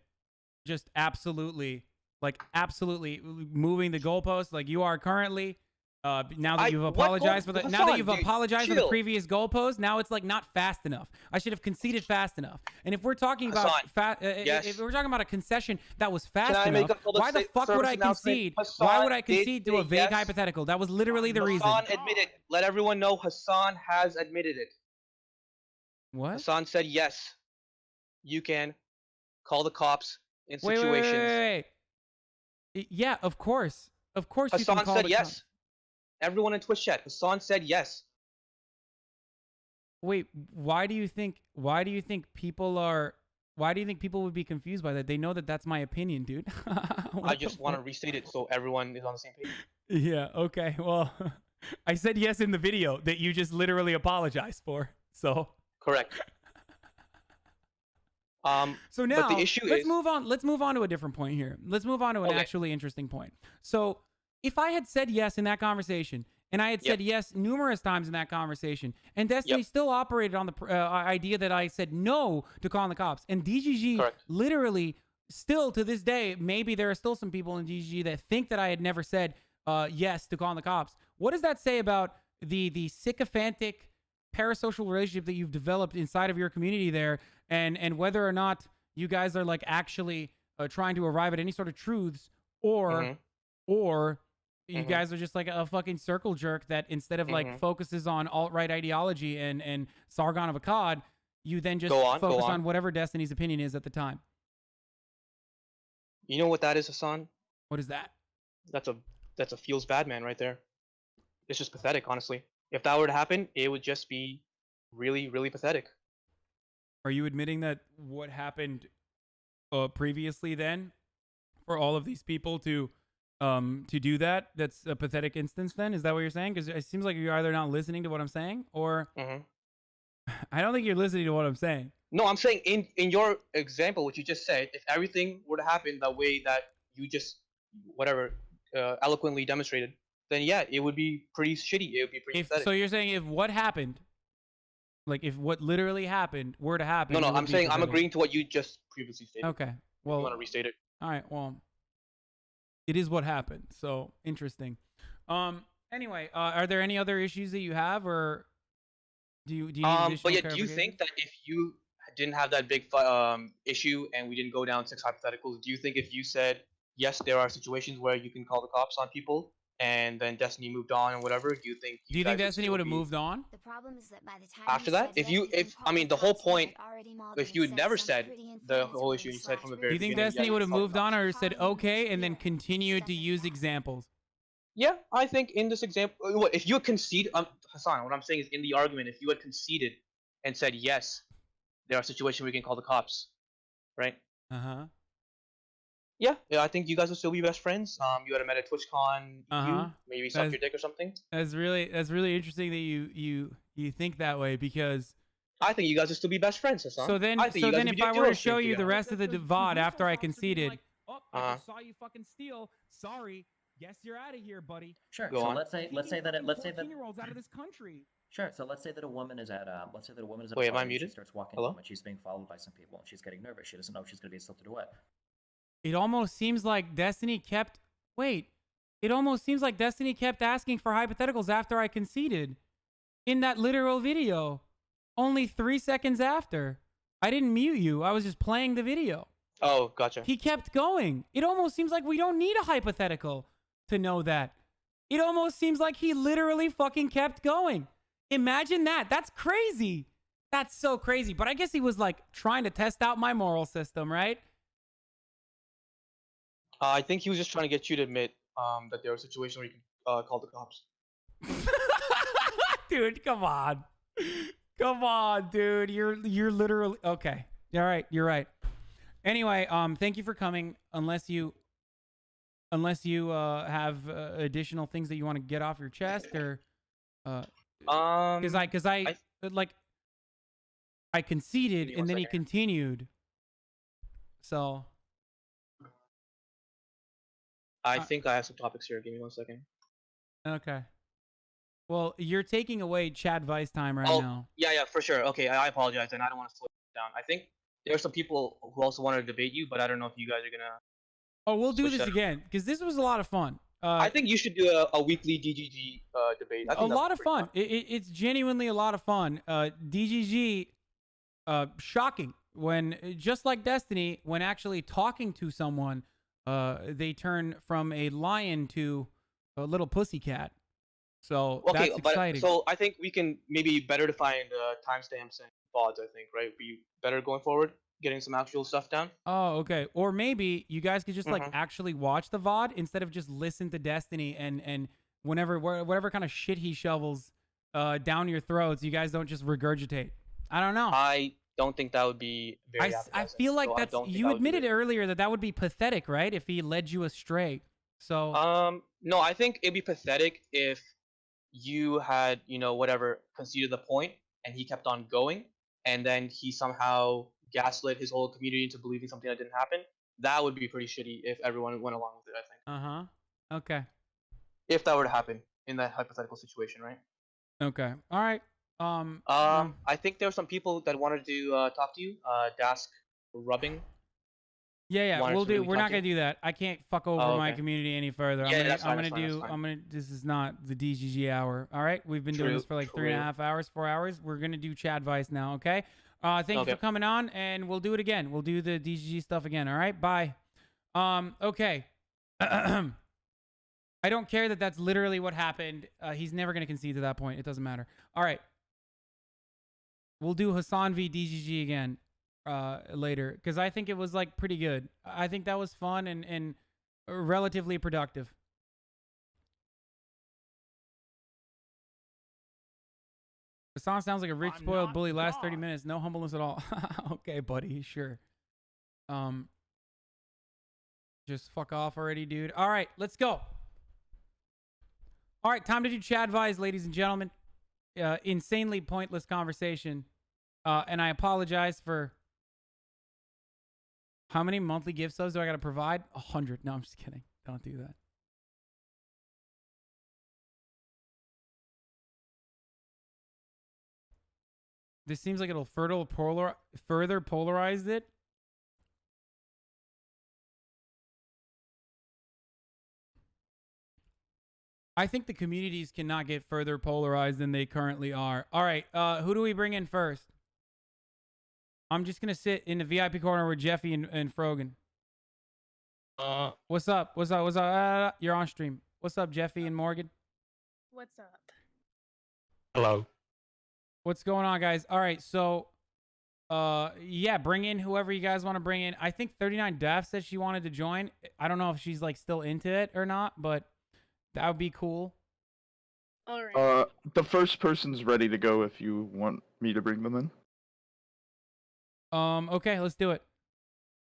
S1: just absolutely moving the goalposts like you are currently. Now that you've apologized for the previous goalpost, now it's like not fast enough. I should have conceded fast enough. And if we're talking about if we're talking about a concession that was fast enough, why the fuck would I concede? Why would I concede to a vague hypothetical? That was literally the reason.
S6: Hasan admitted. Let everyone know Hasan has admitted it.
S1: What?
S6: Hasan said yes. You can call the cops in situations.
S1: Wait. Yeah, of course. Of course you
S6: Hasan
S1: can call
S6: said
S1: the
S6: yes.
S1: cops.
S6: Everyone in Twitch chat, Hasan said yes.
S1: Wait, why do you think people would be confused by that? They know that that's my opinion, dude.
S6: I just want to restate it so everyone is on the same page.
S1: Yeah, okay. Well, I said yes in the video that you just literally apologized for. So
S6: correct.
S1: So now
S6: but the issue
S1: let's
S6: is,
S1: move on. Let's move on to a different point here. Let's move on to an
S6: Okay.
S1: actually interesting point. So if I had said yes in that conversation, and I had said yes numerous times in that conversation, and Destiny still operated on the idea that I said no to calling the cops, and DGG
S6: Correct.
S1: literally still to this day, maybe there are still some people in DGG that think that I had never said yes to calling the cops. What does that say about the sycophantic parasocial relationship that you've developed inside of your community there, and whether or not you guys are like actually trying to arrive at any sort of truths, or you guys are just like a fucking circle jerk that instead of like focuses on alt-right ideology and Sargon of Akkad, you then just focus on whatever Destiny's opinion is at the time.
S6: You know what that is, Hasan?
S1: What is that?
S6: That's a feels bad man right there. It's just pathetic, honestly. If that were to happen, it would just be really, really pathetic.
S1: Are you admitting that what happened previously then for all of these people to do that, that's a pathetic instance then? Is that what you're saying? Because it seems like you're either not listening to what I'm saying, or I don't think you're listening to what I'm saying.
S6: No, I'm saying in your example, what you just said, if everything were to happen the way that you just eloquently demonstrated, then yeah, it would be pretty shitty. It would be pretty pathetic.
S1: So you're saying if what happened, like if what literally happened were to happen?
S6: No, I'm saying I'm agreeing to what you just previously stated.
S1: Okay, well,
S6: you want to restate it?
S1: All right, well, it is what happened. So interesting. Anyway, are there any other issues that you have, or do you need
S6: but yeah, do you think that if you didn't have that big issue and we didn't go down 6 hypotheticals, do you think if you said yes, there are situations where you can call the cops on people, and then Destiny moved on and whatever, do you think
S1: Destiny would have moved on?
S4: The problem is that by the time
S6: after that? The whole point, if you had never said the whole issue, you said from the very beginning.
S1: Do you think Destiny would have moved on, or said okay and then continued to use examples?
S6: Yeah, I think in this example, if you had conceded, Hasan, what I'm saying is in the argument, if you had conceded and said yes, there are situations where you can call the cops, right? Yeah, I think you guys would still be best friends. You had met at TwitchCon, maybe suck your dick or something.
S1: That's really interesting that you think that way, because
S6: I think you guys would still be best friends, Hasan.
S1: So then if I were to show you the rest of the VOD after I conceded, I just saw you fucking steal. Sorry, guess you're out of here, buddy.
S8: Sure. So let's say that
S1: 14-year-olds out of this country.
S8: Sure. So let's say that a woman is at
S6: Wait, am I muted?
S8: She starts walking
S6: Hello?
S8: home and she's being followed by some people and she's getting nervous. She doesn't know if she's going to be assaulted or what.
S1: It almost seems like Destiny kept asking for hypotheticals after I conceded in that literal video. Only 3 seconds after. I didn't mute you. I was just playing the video.
S6: Oh, gotcha.
S1: He kept going. It almost seems like we don't need a hypothetical to know that. It almost seems like he literally fucking kept going. Imagine that. That's crazy. That's so crazy. But I guess he was like trying to test out my moral system, right?
S6: I think he was just trying to get you to admit that there was a situation where you can call the cops.
S1: Dude, come on. Come on, dude. You're literally okay. All right, you're right. Anyway, thank you for coming. Unless you have additional things that you want to get off your chest, or because I conceded and then he continued. So
S6: I think I have some topics here. Give me 1 second.
S1: Okay. Well, you're taking away Chad Vice time now.
S6: Yeah, for sure. Okay, I apologize, and I don't want to slow it down. I think there are some people who also want to debate you, but I don't know if you guys are gonna.
S1: Oh, we'll do this again because this was a lot of fun.
S6: I think you should do a weekly DGG debate. I think
S1: a lot of fun. It's genuinely a lot of fun. DGG, shocking when just like Destiny, when actually talking to someone, they turn from a lion to a little pussycat. So
S6: okay,
S1: that's exciting.
S6: So I think we can maybe better define timestamps and VODs. I think be better going forward, getting some actual stuff down.
S1: Oh, okay. Or maybe you guys could just like actually watch the VOD instead of just listen to Destiny and whatever kind of shit he shovels down your throats. You guys don't just regurgitate. I don't know.
S6: I don't think that would be very.
S1: I feel like that's. You admitted earlier that would be pathetic, right? If he led you astray. So.
S6: No, I think it'd be pathetic if you had, conceded the point and he kept on going, and then he somehow gaslit his whole community into believing something that didn't happen. That would be pretty shitty if everyone went along with it, I think.
S1: Okay.
S6: If that were to happen in that hypothetical situation, right?
S1: Okay. All right.
S6: I think there were some people that wanted to talk to you. Dask Rubbing.
S1: Yeah,
S6: wanted
S1: we'll
S6: to
S1: do.
S6: really
S1: We're
S6: talk
S1: not
S6: to
S1: gonna
S6: you.
S1: do that. I can't fuck over
S6: Oh,
S1: my
S6: okay.
S1: community any further.
S6: Yeah,
S1: I'm
S6: that's
S1: gonna
S6: fine, that's
S1: do.
S6: fine.
S1: I'm gonna. This is not the DGG hour. All right. We've been doing this for like 3.5 hours, 4 hours. We're gonna do Chad Vice now. Okay. Thank you for coming on, and we'll do it again. We'll do the DGG stuff again. All right. Bye. Okay. I don't care that that's literally what happened. He's never gonna concede to that point. It doesn't matter. All right. We'll do Hasan v DGG again later because I think it was like pretty good. I think that was fun and relatively productive. Hasan sounds like a rich, spoiled bully. Last 30 minutes, no humbleness at all. Okay, buddy, sure. Just fuck off already, dude. All right, let's go. All right, time to do Chad Vise, ladies and gentlemen. Insanely pointless conversation. And I apologize for... How many monthly gift subs do I got to provide? 100. No, I'm just kidding. Don't do that. This seems like it'll further polarize it. I think the communities cannot get further polarized than they currently are. All right, who do we bring in first? I'm just going to sit in the VIP corner with Jeffy and Frogan. What's up? What's up? What's up? You're on stream. What's up, Jeffy and Morgan?
S9: What's up?
S10: Hello.
S1: What's going on, guys? All right, so, yeah, bring in whoever you guys want to bring in. I think 39 Def said she wanted to join. I don't know if she's, like, still into it or not, but that would be cool.
S9: All right.
S10: The first person's ready to go if you want me to bring them in.
S1: Okay, let's do it.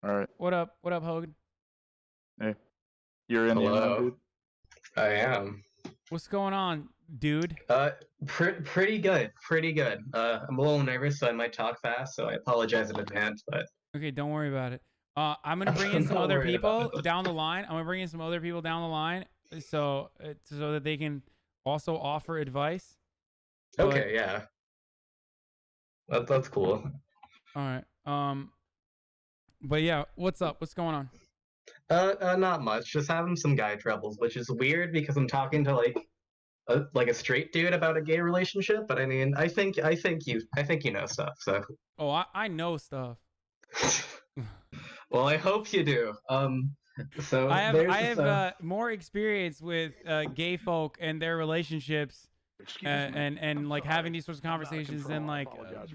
S10: All right.
S1: What up? What up, Hogan?
S10: Hey. You're in
S11: Hello.
S10: dude?
S11: I am.
S1: What's going on, dude?
S11: Pretty good. Pretty good. I'm a little nervous, so I might talk fast, so I apologize in advance, but...
S1: Okay, don't worry about it. I'm going to bring in some other people down the line. I'm going to bring in some other people down the line so that they can also offer advice.
S11: Okay, yeah. That's cool.
S1: All right. But yeah, what's up? What's going on?
S11: Not much. Just having some guy troubles, which is weird because I'm talking to like a straight dude about a gay relationship. But I mean, I think you know stuff. So.
S1: Oh, I know stuff.
S11: Well, I hope you do. So
S1: I have more experience with gay folk and their relationships. And like having these sorts of conversations than like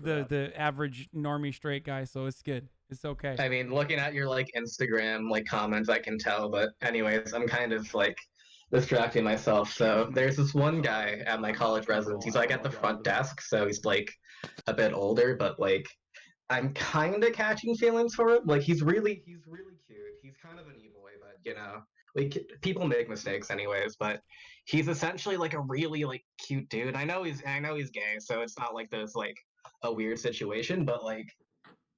S1: the average normie straight guy, so it's good. It's okay.
S11: I mean, looking at your like Instagram like comments, I can tell. But anyways, I'm kind of like distracting myself. So there's this one guy at my college residence. He's like at the front desk, so he's like a bit older, but like I'm kind of catching feelings for him. Like he's really cute. He's kind of an e-boy, but you know, like people make mistakes anyways. But he's essentially like a really like cute dude. I know he's gay, so it's not like there's like a weird situation, but like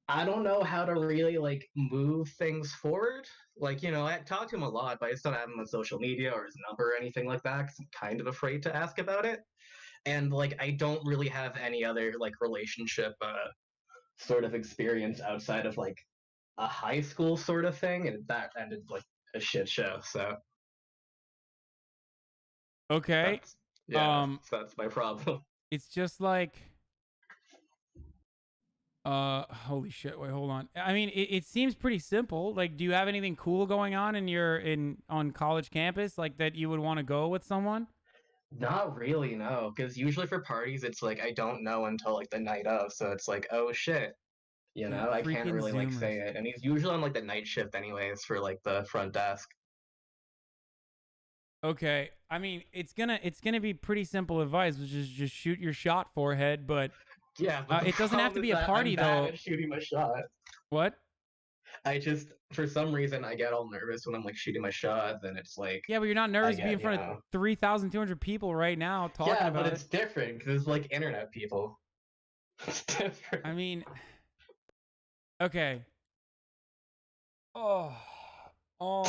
S11: I don't know how to really like move things forward. Like, you know, I talk to him a lot, but I just don't have him on social media or his number or anything like that because I'm kind of afraid to ask about it. And like I don't really have any other like relationship sort of experience outside of like a high school sort of thing, and that ended like a shit show. So
S1: okay.
S11: That's my problem.
S1: It's just like holy shit, wait, hold on. I mean, it seems pretty simple. Like, do you have anything cool going on on college campus like that you would want to go with someone?
S11: Not really, no, because usually for parties it's like I don't know until like the night of, so it's like, oh shit, you know, I can't really like say it. And he's usually on like the night shift anyways for like the front desk.
S1: Okay, I mean, it's gonna be pretty simple advice, which is just shoot your shot, forehead. But
S11: yeah,
S1: it doesn't have to be a party though.
S11: At shooting my shot.
S1: What?
S11: I just, for some reason, I get all nervous when I'm like shooting my shot. Then it's like,
S1: yeah, but you're not nervous to be in front of 3,200 people right now talking about it.
S11: Yeah, but it's different because it's like internet people. It's different.
S1: I mean, Okay. Oh.
S11: I'm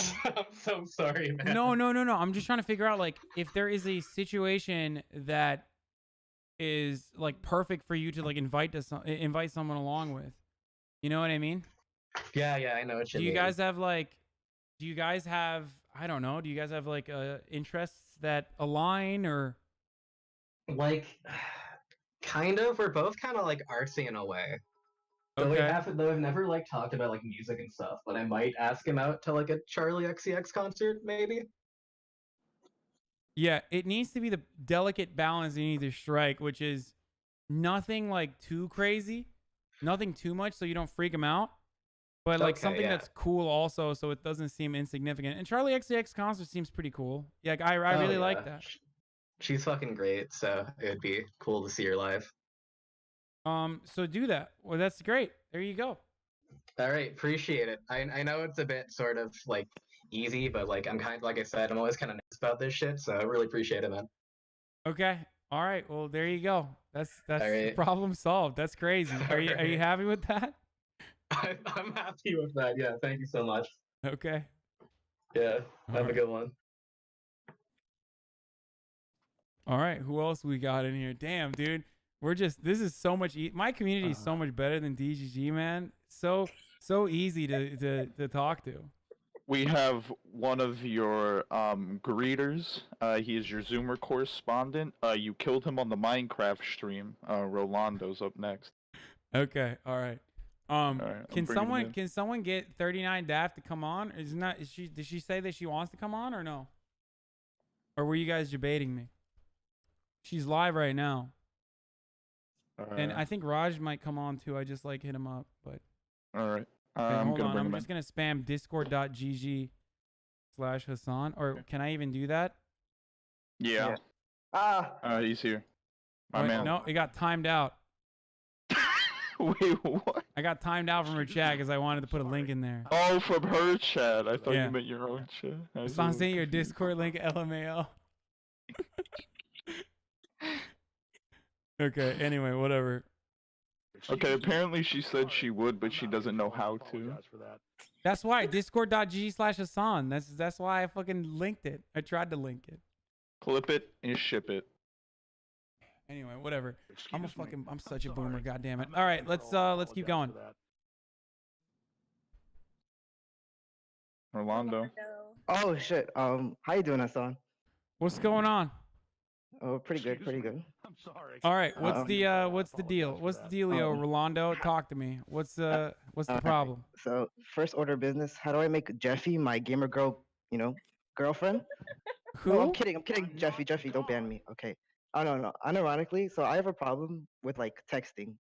S11: so sorry, man.
S1: No. I'm just trying to figure out like if there is a situation that is like perfect for you to like invite someone along with. You know what I mean?
S11: Yeah, I know what you
S1: Do
S11: mean.
S1: you guys have like? Do you guys have? I don't know. Do you guys have like interests that align or?
S11: Like, kind of. We're both kind of like artsy in a way. Though
S1: Okay.
S11: we've never like talked about like music and stuff, but I might ask him out to like a Charlie XCX concert, maybe.
S1: Yeah, it needs to be the delicate balance you need to strike, which is nothing like too crazy, nothing too much, so you don't freak him out, but like
S11: Okay,
S1: something
S11: yeah.
S1: that's cool also, so it doesn't seem insignificant. And Charlie XCX concert seems pretty cool. Yeah, I really like that.
S11: She's fucking great, so it would be cool to see her live.
S1: So do that. Well, that's great. There you go.
S11: All right, appreciate it. I know it's a bit sort of like easy, but like I'm kind of like I said, I'm always kind of nice about this shit, so I really appreciate it, man.
S1: Okay. All right. Well, there you go. That's
S11: right.
S1: problem solved. That's crazy. Are you happy with that?
S11: I'm happy with that. Yeah, thank you so much.
S1: Okay.
S11: Yeah, have a good one.
S1: All right. Who else we got in here? Damn, dude. This is so much. My community is so much better than DGG, man. So easy to talk to.
S10: We have one of your greeters. He is your Zoomer correspondent. You killed him on the Minecraft stream. Rolando's up next.
S1: Okay. All right.
S10: right,
S1: Can someone get 39 Daft to come on? Did she say that she wants to come on or no? Or were you guys debating me? She's live right now. And I think Raj might come on too. I just like hit him up, but.
S10: All right.
S1: Hold on. I'm just gonna spam discord.gg/Hasan. Or can I even do that?
S10: Yeah. He's here. My man.
S1: No, it got timed out.
S10: Wait, what?
S1: I got timed out from her chat because I wanted to put a link in there.
S10: Oh, from her chat. I thought
S1: Yeah.
S10: you meant your own chat.
S1: Hasan, send your Discord link, LMAO. Okay. Anyway, whatever.
S10: Okay, apparently she said she would, but she doesn't know how to.
S1: That's why discord.gg/Hasan. That's why I fucking linked it. I tried to link it.
S10: Clip it and ship it.
S1: Anyway, whatever. I'm such a boomer. God damn it. All right, let's keep going.
S10: Orlando.
S12: Oh shit. How you doing, Hasan?
S1: What's going on?
S12: Oh, pretty good.
S3: I'm sorry.
S1: All right, what's the deal? What's the dealio, Rolando? Talk to me. What's the problem?
S12: So first order of business. How do I make Jeffy my gamer girl, girlfriend?
S1: Who?
S12: No, I'm kidding. Jeffy, don't ban me. Okay. Oh no. Unironically, so I have a problem with like texting.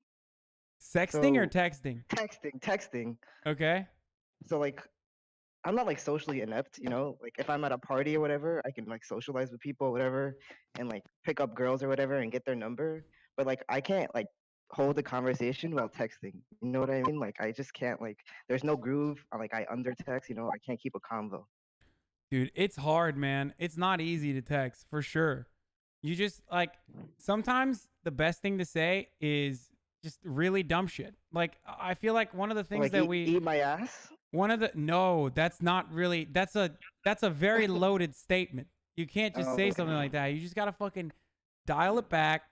S1: Sexting or texting?
S12: Texting.
S1: Okay.
S12: So like, I'm not like socially inept, like if I'm at a party or whatever, I can like socialize with people or whatever and like pick up girls or whatever and get their number. But like I can't like hold a conversation while texting. You know what I mean? Like I just can't like there's no groove. I under text, I can't keep a convo.
S1: Dude, it's hard, man. It's not easy to text for sure. You just like sometimes the best thing to say is just really dumb shit. Like I feel like one of the things
S12: like
S1: that we
S12: eat my ass.
S1: No, that's not really. That's a very loaded statement. You can't just say something like that. You just gotta fucking dial it back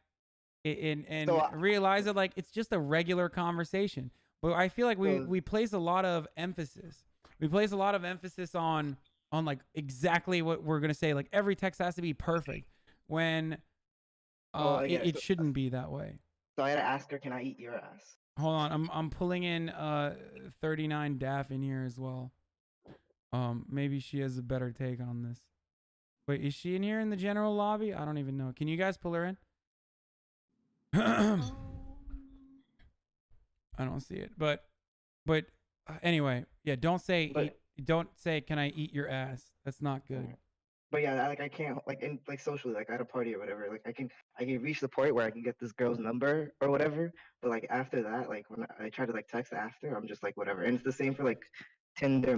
S1: and realize that like it's just a regular conversation. But I feel like we place a lot of emphasis. We place a lot of emphasis on like exactly what we're gonna say. Like every text has to be perfect when it shouldn't be that way.
S12: So I had to ask her, "Can I eat your ass?"
S1: Hold on, I'm pulling in 39 Daff in here as well. Maybe she has a better take on this. Wait, is she in here in the general lobby? I don't even know. Can you guys pull her in? I don't see it, but anyway, yeah. Don't say can I eat your ass? That's not good.
S12: But yeah, like I can't like socially, like at a party or whatever, like I can reach the point where I can get this girl's number or whatever. But like after that, like when I try to like text after, I'm just like whatever. And it's the same for like Tinder